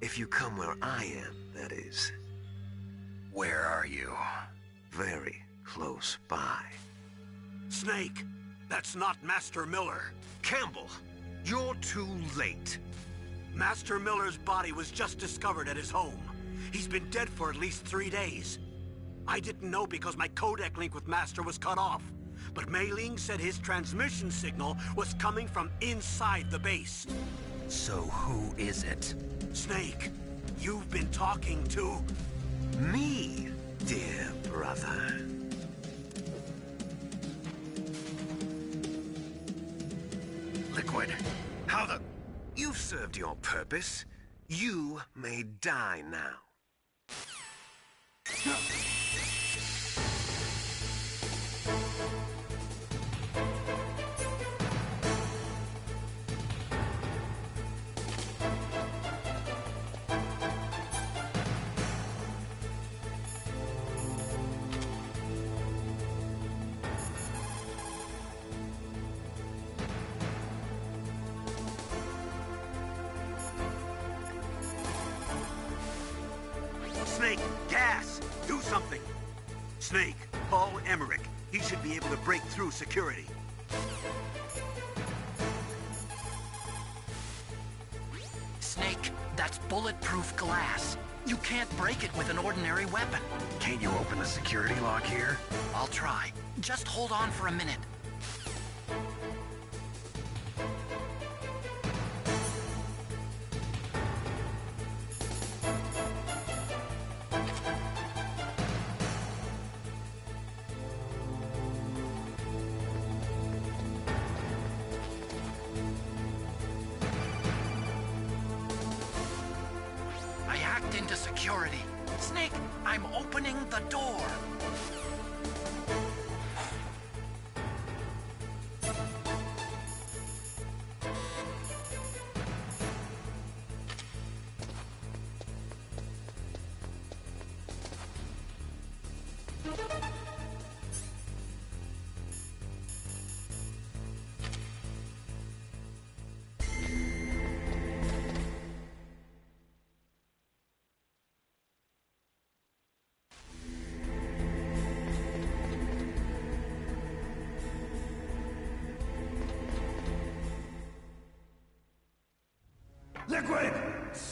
S9: If you come where I am, that is.
S2: Where are you?
S9: Very close by.
S1: Snake, that's not Master Miller.
S9: Campbell, you're too late.
S1: Master Miller's body was just discovered at his home. He's been dead for at least 3 days. I didn't know because my codec link with Master was cut off. But Mei Ling said his transmission signal was coming from inside the base.
S2: So who is it?
S1: Snake, you've been talking to...
S9: me, dear brother.
S2: Liquid, how the...
S9: You've served your purpose. You may die now.
S1: Snake, gas! Do something! Snake, call Emmerich. He should be able to break through security.
S3: Snake, that's bulletproof glass. You can't break it with an ordinary weapon.
S2: Can't you open the security lock here?
S3: I'll try. Just hold on for a minute. I hacked into security. Snake, I'm opening the door.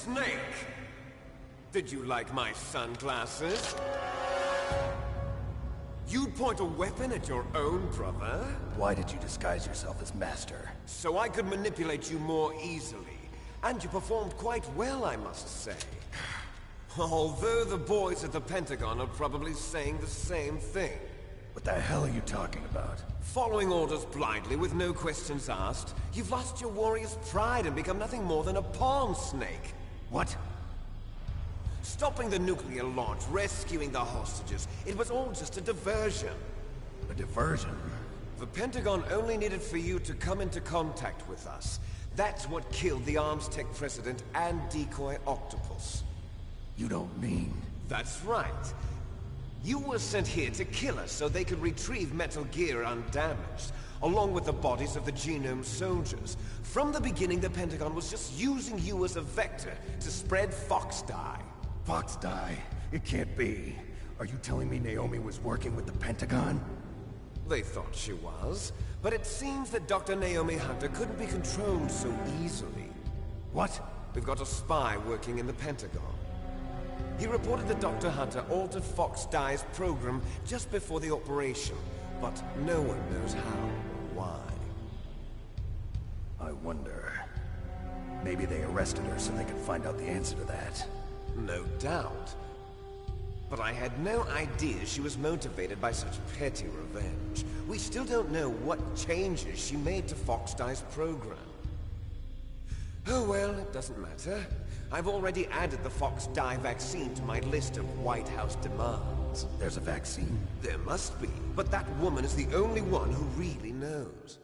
S11: Snake! Did you like my sunglasses? You'd point a weapon at your own brother?
S5: Why did you disguise yourself as Master?
S11: So I could manipulate you more easily. And you performed quite well, I must say. Although the boys at the Pentagon are probably saying the same thing.
S5: What the hell are you talking about?
S11: Following orders blindly with no questions asked, you've lost your warrior's pride and become nothing more than a pawn, Snake.
S5: What?
S11: Stopping the nuclear launch, rescuing the hostages, it was all just a diversion.
S5: A diversion?
S11: The Pentagon only needed for you to come into contact with us. That's what killed the Arms Tech President and Decoy Octopus.
S5: You don't mean...
S11: That's right. You were sent here to kill us so they could retrieve Metal Gear undamaged, along with the bodies of the Genome soldiers. From the beginning, the Pentagon was just using you as a vector to spread Fox Dye.
S5: Fox Dye? It can't be. Are you telling me Naomi was working with the Pentagon?
S11: They thought she was, but it seems that Dr. Naomi Hunter couldn't be controlled so easily.
S5: What?
S11: We've got a spy working in the Pentagon. He reported that Dr. Hunter altered Fox Dye's program just before the operation, but no one knows how or why.
S5: I wonder... Maybe they arrested her so they could find out the answer to that.
S11: No doubt. But I had no idea she was motivated by such petty revenge. We still don't know what changes she made to Fox Dye's program. Oh well, it doesn't matter. I've already added the Fox Dye vaccine to my list of White House demands.
S5: There's a vaccine?
S11: There must be, but that woman is the only one who really knows.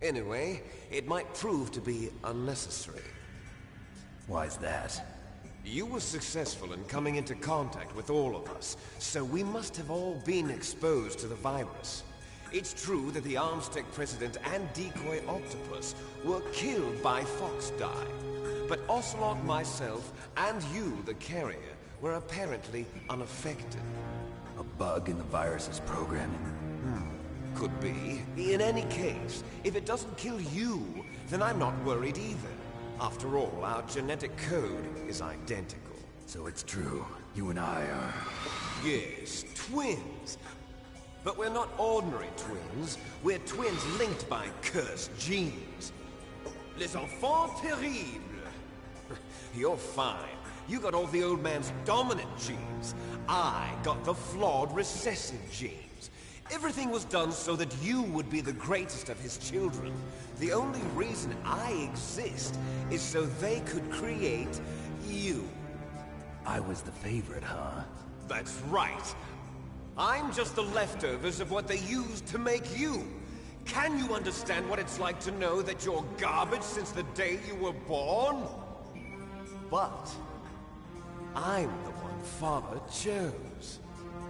S11: Anyway, it might prove to be unnecessary.
S5: Why's that?
S11: You were successful in coming into contact with all of us, so we must have all been exposed to the virus. It's true that the Arms Tech President and Decoy Octopus were killed by Fox Dye, but Ocelot, myself, and you, the carrier, were apparently unaffected.
S5: A bug in the virus's programming?
S11: Could be. In any case, if it doesn't kill you, then I'm not worried either. After all, our genetic code is identical.
S5: So it's true. You and I are...
S11: Yes, twins. But we're not ordinary twins. We're twins linked by cursed genes. Les enfants terribles. You're fine. You got all the old man's dominant genes. I got the flawed recessive genes. Everything was done so that you would be the greatest of his children. The only reason I exist is so they could create you.
S5: I was the favorite, huh?
S11: That's right. I'm just the leftovers of what they used to make you. Can you understand what it's like to know that you're garbage since the day you were born? But I'm the one Father chose.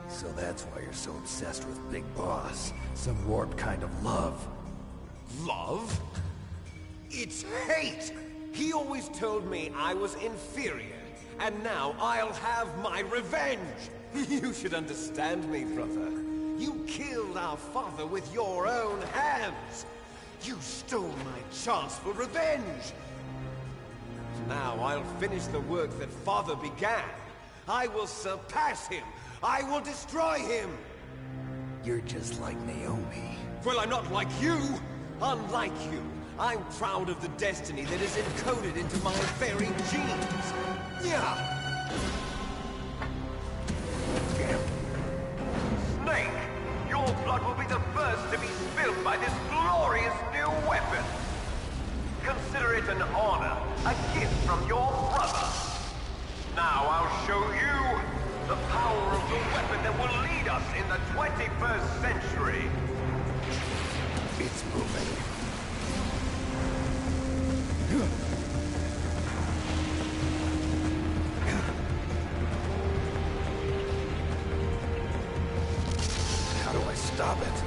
S5: So that's why you're so obsessed with Big Boss. Some warped kind of love.
S11: Love? It's hate! He always told me I was inferior, and now I'll have my revenge! You should understand me, brother. You killed our father with your own hands! You stole my chance for revenge! Now I'll finish the work that Father began. I will surpass him! I will destroy him!
S5: You're just like Naomi.
S11: Well, I'm not like you! Unlike you, I'm proud of the destiny that is encoded into my very genes! Yeah!
S4: Snake, your blood will be the first to be spilled by this glorious new weapon. Consider it an honor, a gift from your brother. Now I'll show you the power of the weapon that will lead us in the 21st century.
S5: It's moving. How do I stop it?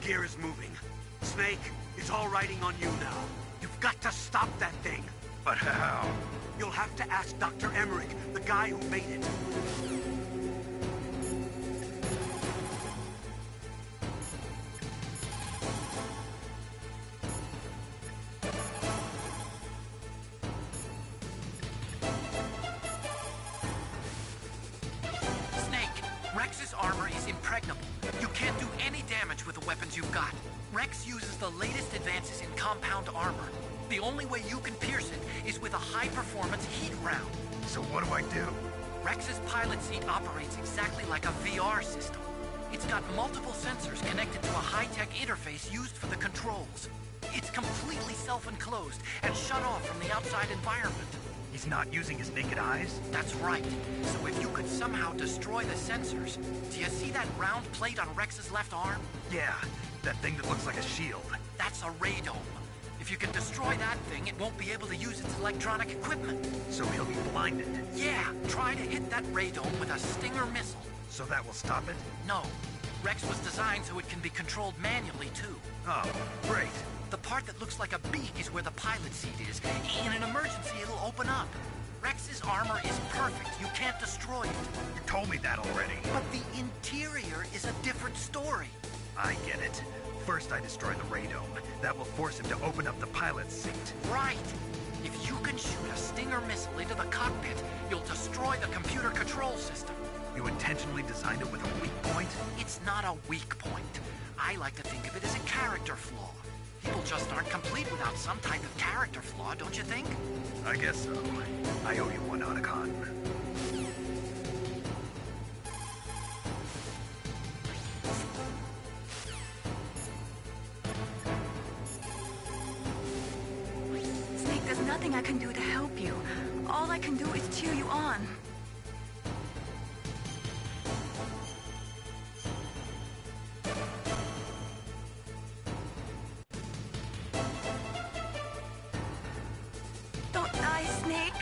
S3: gear is moving. Snake, it's all riding on you now. You've got to stop that thing.
S2: But how?
S3: You'll have to ask Dr. Emmerich, the guy who made it. Rex's armor is impregnable. You can't do any damage with the weapons you've got. Rex uses the latest advances in compound armor. The only way you can pierce it is with a high-performance heat round.
S2: So what do I do?
S3: Rex's pilot seat operates exactly like a VR system. It's got multiple sensors connected to a high-tech interface used for the controls. It's completely self-enclosed and shut off from the outside environment.
S2: He's not using his naked eyes?
S3: That's right. So if you could somehow destroy the sensors... Do you see that round plate on Rex's left arm?
S2: Yeah, that thing that looks like a shield.
S3: That's a radome. If you can destroy that thing, it won't be able to use its electronic equipment.
S2: So he'll be blinded?
S3: Yeah, try to hit that radome with a Stinger missile.
S2: So that will stop it?
S3: No. Rex was designed so it can be controlled manually, too.
S2: Oh, great.
S3: The part that looks like a beak is where the pilot seat is. In an emergency, it'll open up. Rex's armor is perfect. You can't destroy it.
S2: You told me that already.
S3: But the interior is a different story.
S2: I get it. First I destroy the radome. That will force him to open up the pilot's seat.
S3: Right. If you can shoot a Stinger missile into the cockpit, you'll destroy the computer control system.
S2: You intentionally designed it with a weak point?
S3: It's not a weak point. I like to think of it as a character flaw. People just aren't complete without some type of character flaw, don't you think?
S2: I guess so. I owe you one, Otacon.
S7: Snake, there's nothing I can do to help you. All I can do is cheer you on. Don't die, Snake.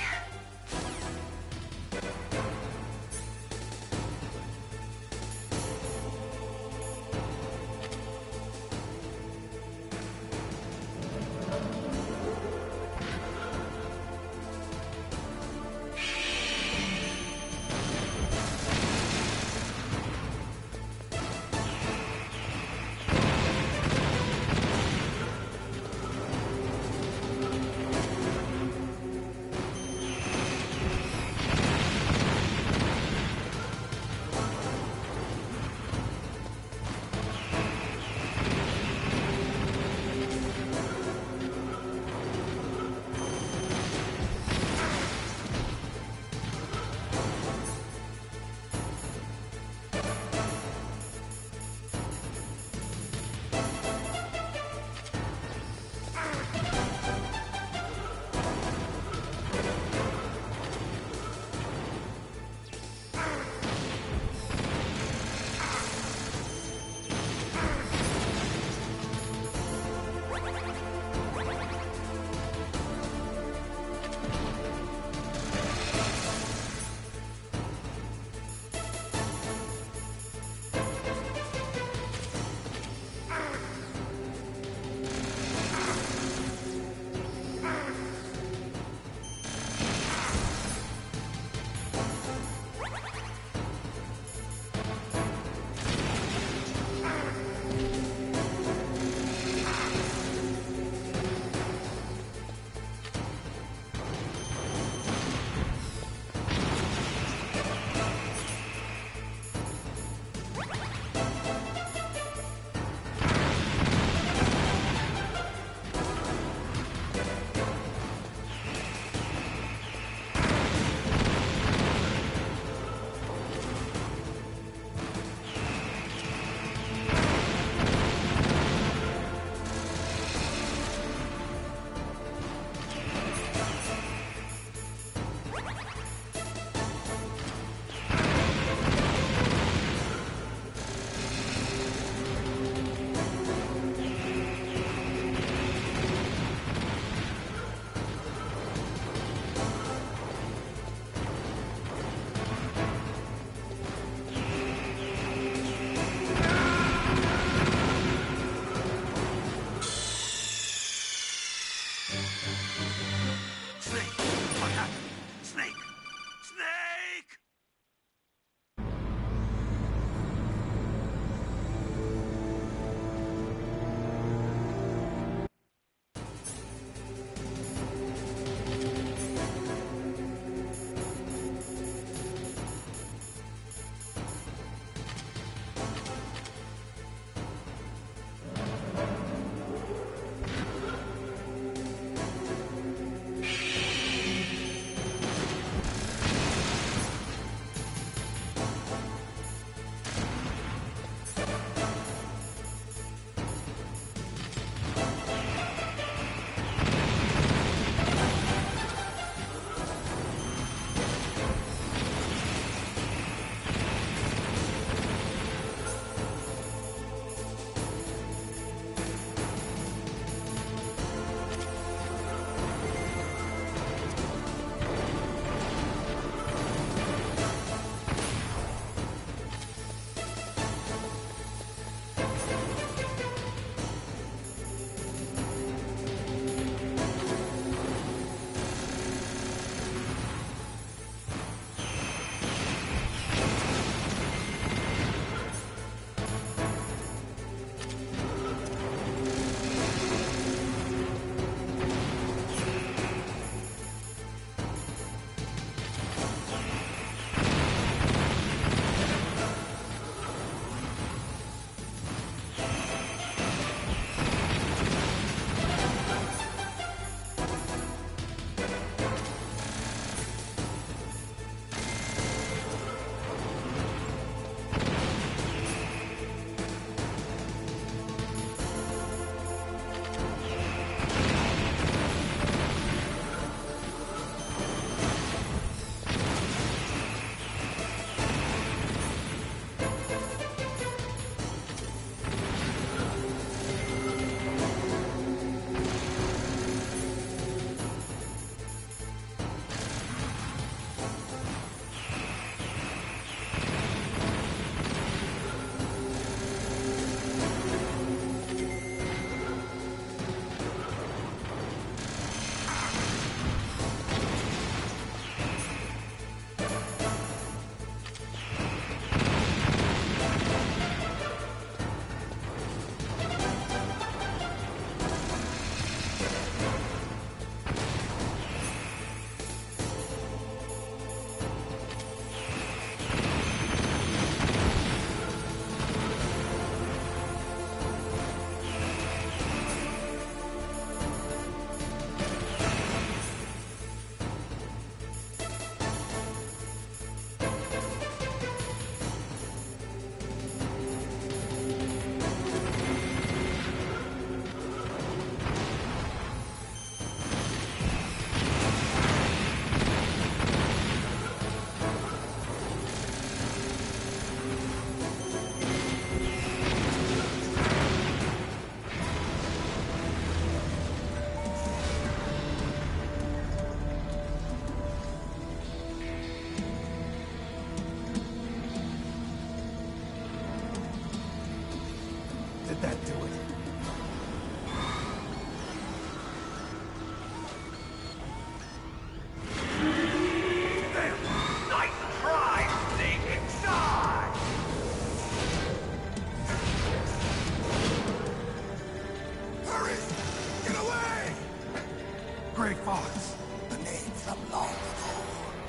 S10: Gray Fox. The name from long ago.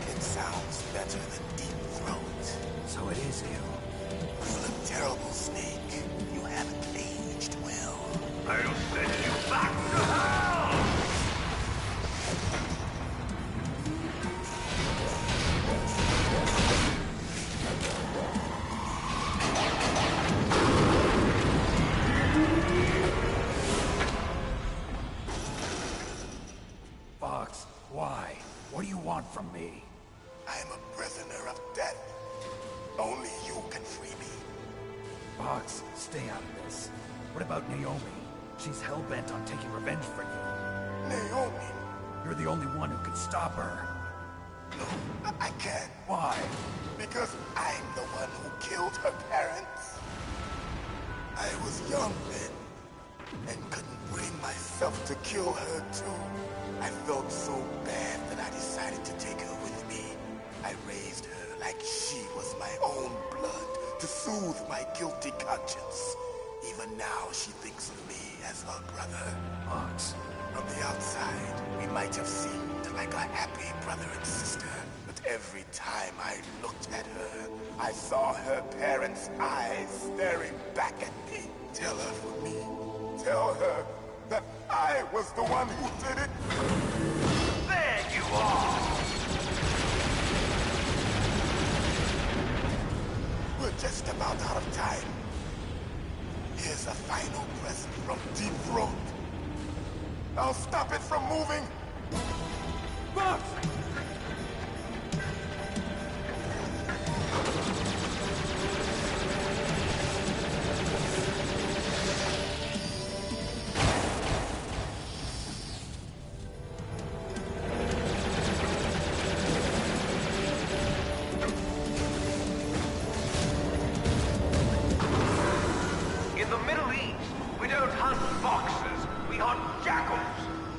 S10: It sounds better than Deep Throat. So it is you. You look terrible, Snake. You haven't aged well.
S4: I'll send you back to hell!
S10: Fox, why? What do you want from me? I'm a prisoner of death. Only you can free me. Fox, stay out of this. What about Naomi? She's hell-bent on taking revenge for you. Naomi? You're the only one who can stop her. No, I can't. Why? Because I'm the one who killed her parents. I was young then, and couldn't bring myself to kill her too. I felt so bad that I decided to take her with me. I raised her like she was my own blood, to soothe my guilty conscience. Even now, she thinks of me as her brother. Fox, from the outside, we might have seemed like a happy brother and sister. But every time I looked at her, I saw her parents' eyes staring back at me. Tell her for me. Tell her that I was the one who did it.
S4: There you are!
S10: We're just about out of time. Here's a final present from Deep Throat. I'll stop it from moving. Fox!
S4: In the Middle East, we don't hunt foxes, we hunt jackals.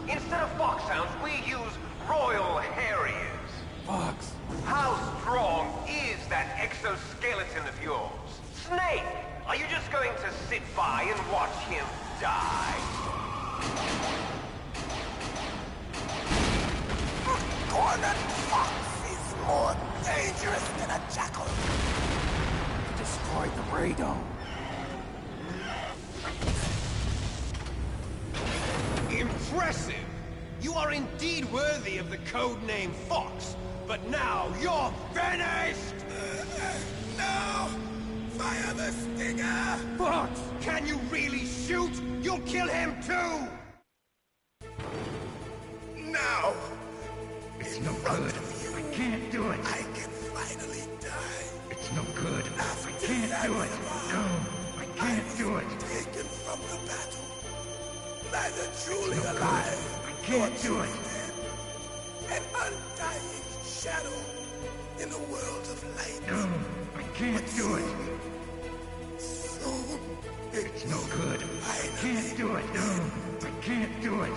S4: Instead of foxhounds, we use Royal Harriers.
S10: Fox!
S4: How strong is that exoskeleton of yours? Snake, are you just going to sit by and watch him die?
S10: A cornered fox is more dangerous than a jackal. Destroyed the radome.
S11: Impressive! You are indeed worthy of the codename Fox, but now you're finished!
S10: No! Fire the stinger!
S11: Fox! Can you really shoot? You'll kill him too!
S10: Now! It's no good. I can't do it. I can finally die. It's no good. I can't do it. No, I can't do it. Taken from the battle. Neither truly alive. I can't do it. An undying shadow in a world of light. No, I can't do it. Soon, it's no good. I can't do it. No, I can't do it.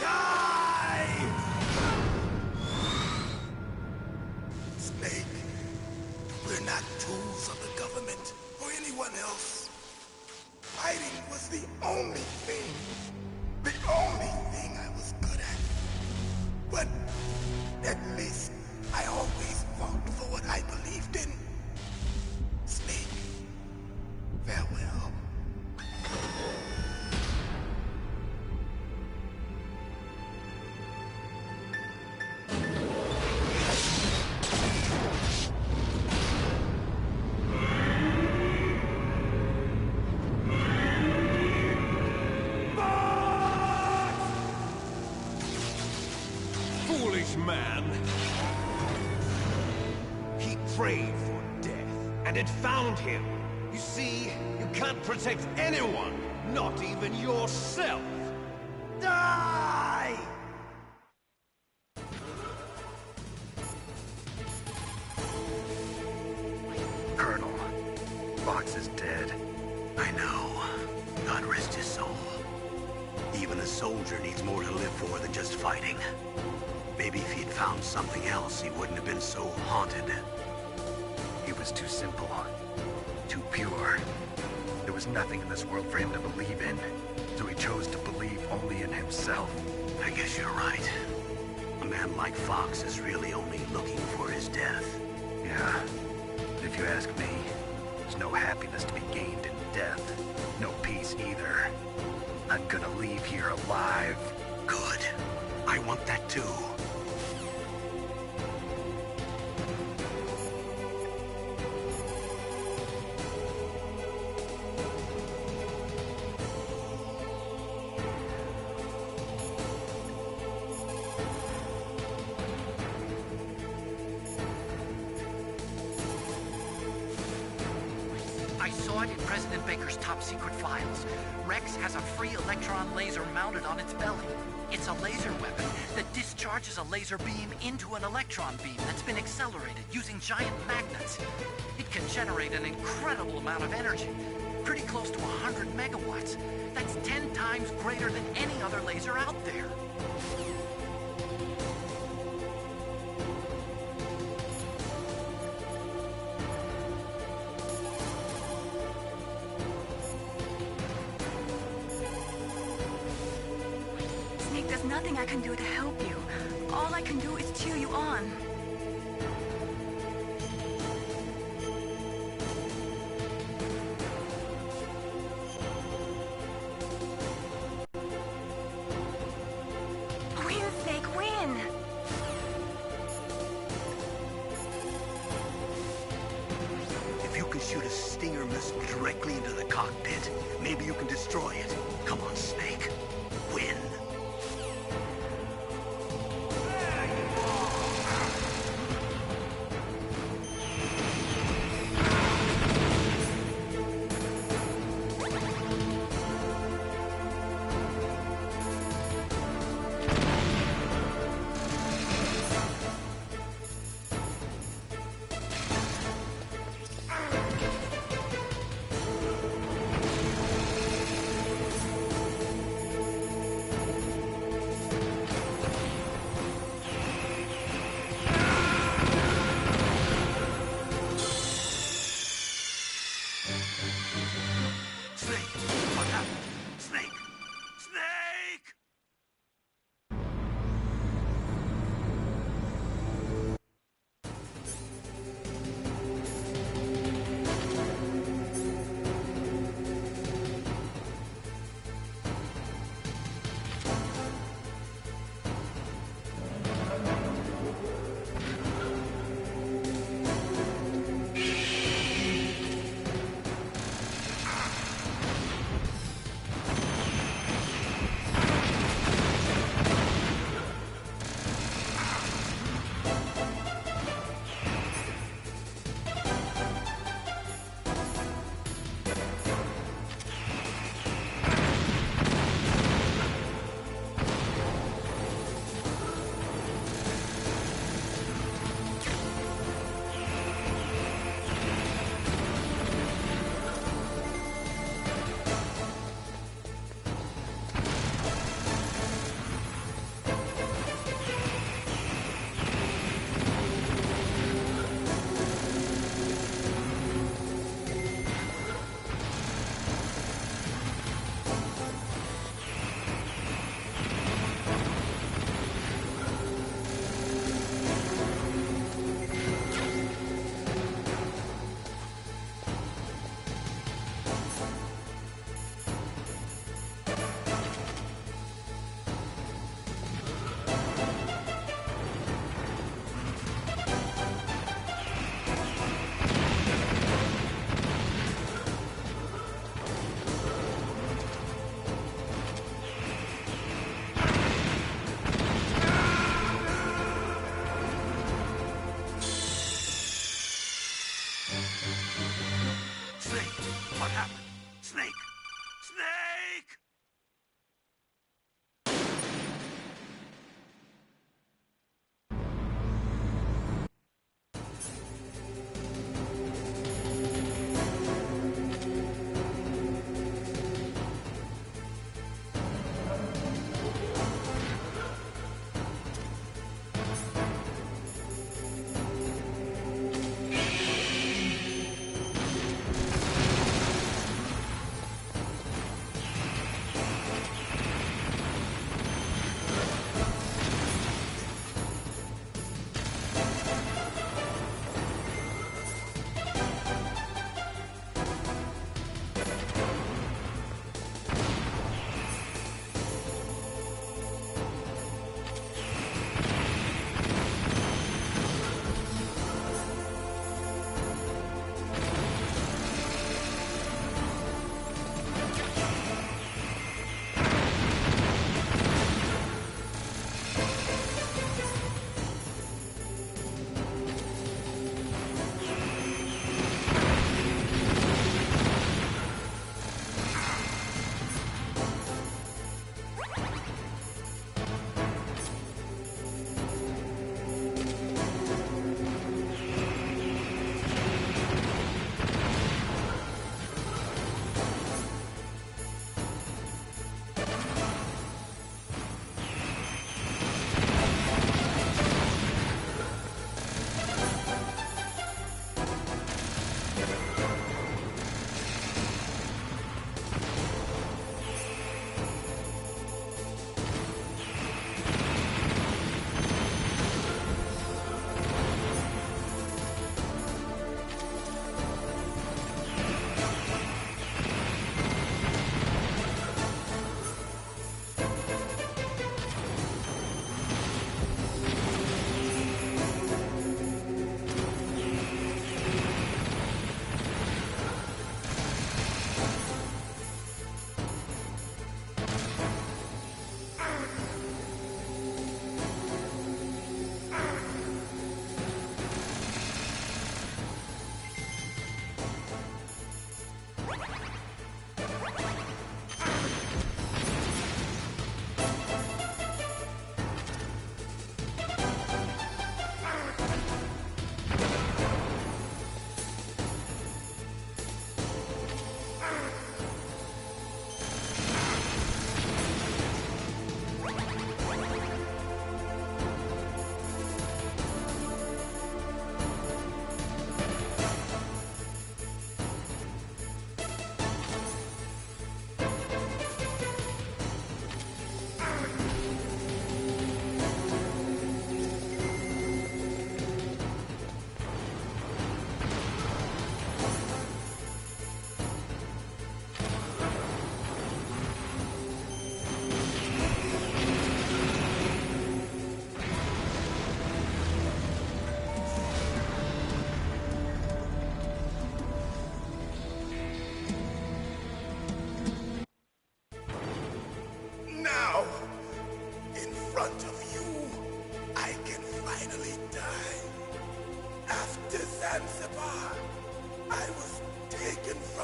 S10: Die! Snake, we're not tools of the government or anyone else. Fighting was the only thing I was good at. But at least I always fought for what I believed in. Snake, farewell.
S11: Foolish man! He prayed for death, and it found him. You see, you can't protect anyone, not even yourself. Die!
S2: Colonel, Fox is dead.
S1: I know. God rest his soul. Even a soldier needs more to live for than just fighting. Maybe if he'd found something else, he wouldn't have been so haunted.
S5: He was too simple.
S2: too pure. There was nothing in this world for him to believe in, so he chose to believe only in himself.
S1: I guess you're right. A man like Fox is really only looking for his death.
S2: Yeah. But if you ask me, there's no happiness to be gained in death. No peace either. I'm gonna leave here alive.
S1: Good. I want that too.
S3: I saw it in President Baker's top secret files. Rex has a free electron laser mounted on its belly. It's a laser weapon that discharges a laser beam into an electron beam that's been accelerated using giant magnets. It can generate an incredible amount of energy, pretty close to 100 megawatts. That's 10 times greater than any other laser out there.
S7: There's nothing I can do to help you. All I can do is cheer you on. Win, Snake, win!
S1: If you can shoot a Stinger missile directly into the cockpit, maybe you can destroy it. Come on, Snake. Win.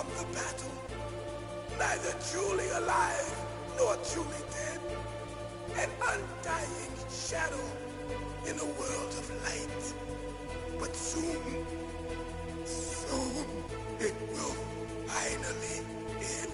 S10: from the battle, neither truly alive nor truly dead. An undying shadow in a world of light. But soon, it will finally end.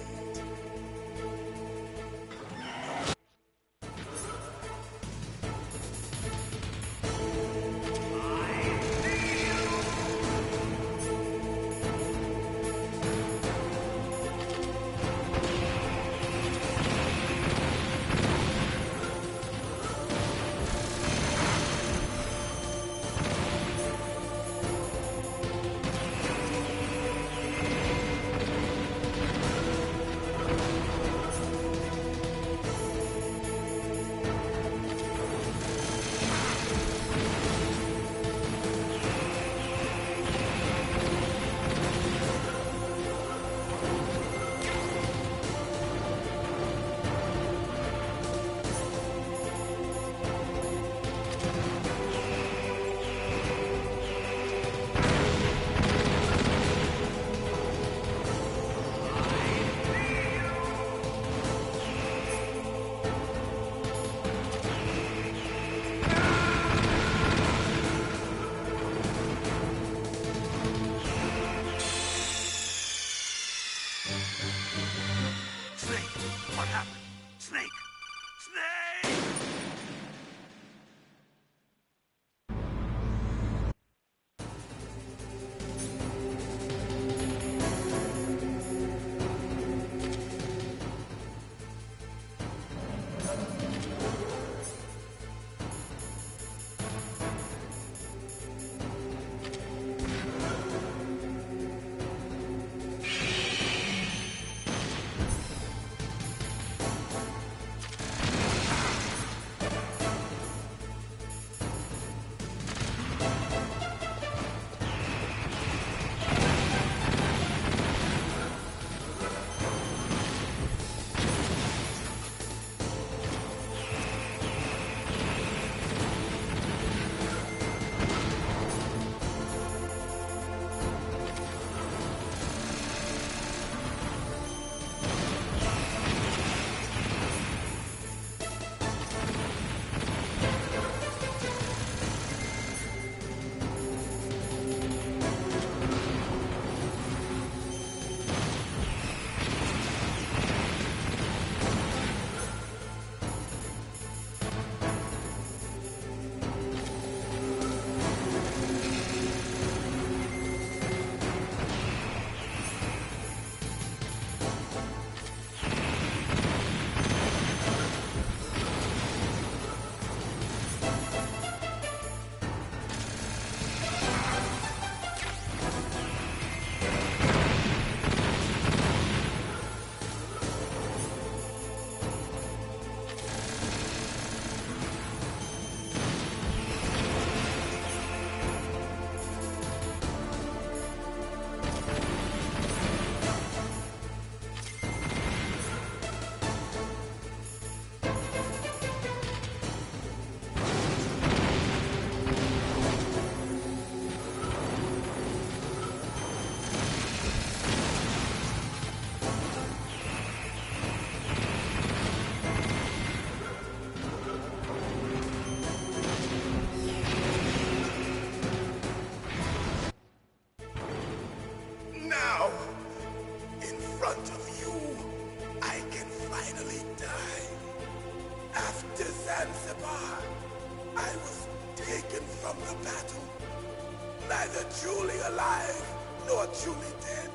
S10: Neither truly alive nor truly dead.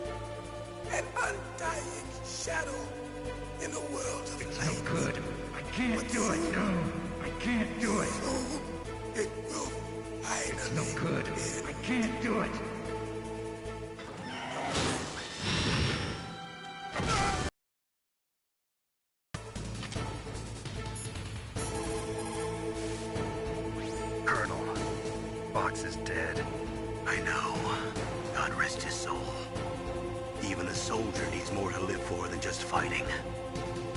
S10: An undying shadow in a world of light.
S13: It's no good. I can't do it. No, I can't do it.
S10: It will finally
S13: It's no good. I can't do it.
S2: Colonel, Fox is dead.
S1: I know. God rest his soul. Even a soldier needs more to live for than just fighting.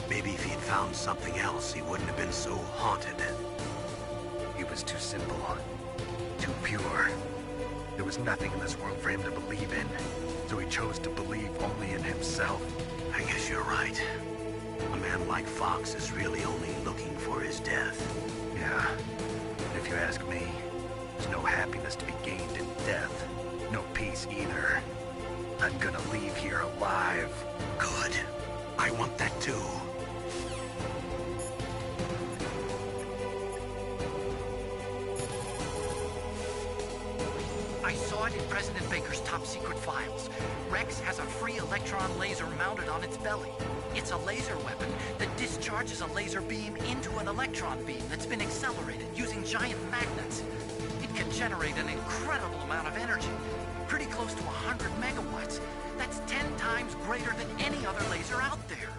S1: Maybe if he'd found something else, he wouldn't have been so haunted.
S2: He was too simple, too pure. There was nothing in this world for him to believe in, so he chose to believe only in himself.
S1: I guess you're right. A man like Fox is really only looking for his death.
S2: Yeah. And if you ask me, there's no happiness to be gained in death. No peace either. I'm gonna leave here alive.
S1: Good. I want that too.
S3: I saw it in President Baker's top secret files. Rex has a free electron laser mounted on its belly. It's a laser weapon that discharges a laser beam into an electron beam that's been accelerated using giant magnets. It can generate an incredible amount of energy, pretty close to 100 megawatts. That's 10 times greater than any other laser out there.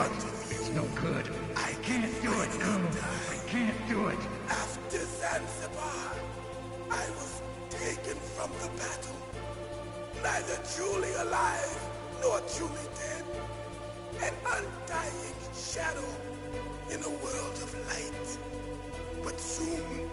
S13: It's no good. I can't do it, no. I can't do it.
S10: After Zanzibar, I was taken from the battle. Neither truly alive, nor truly dead. An undying shadow in a world of light. But soon,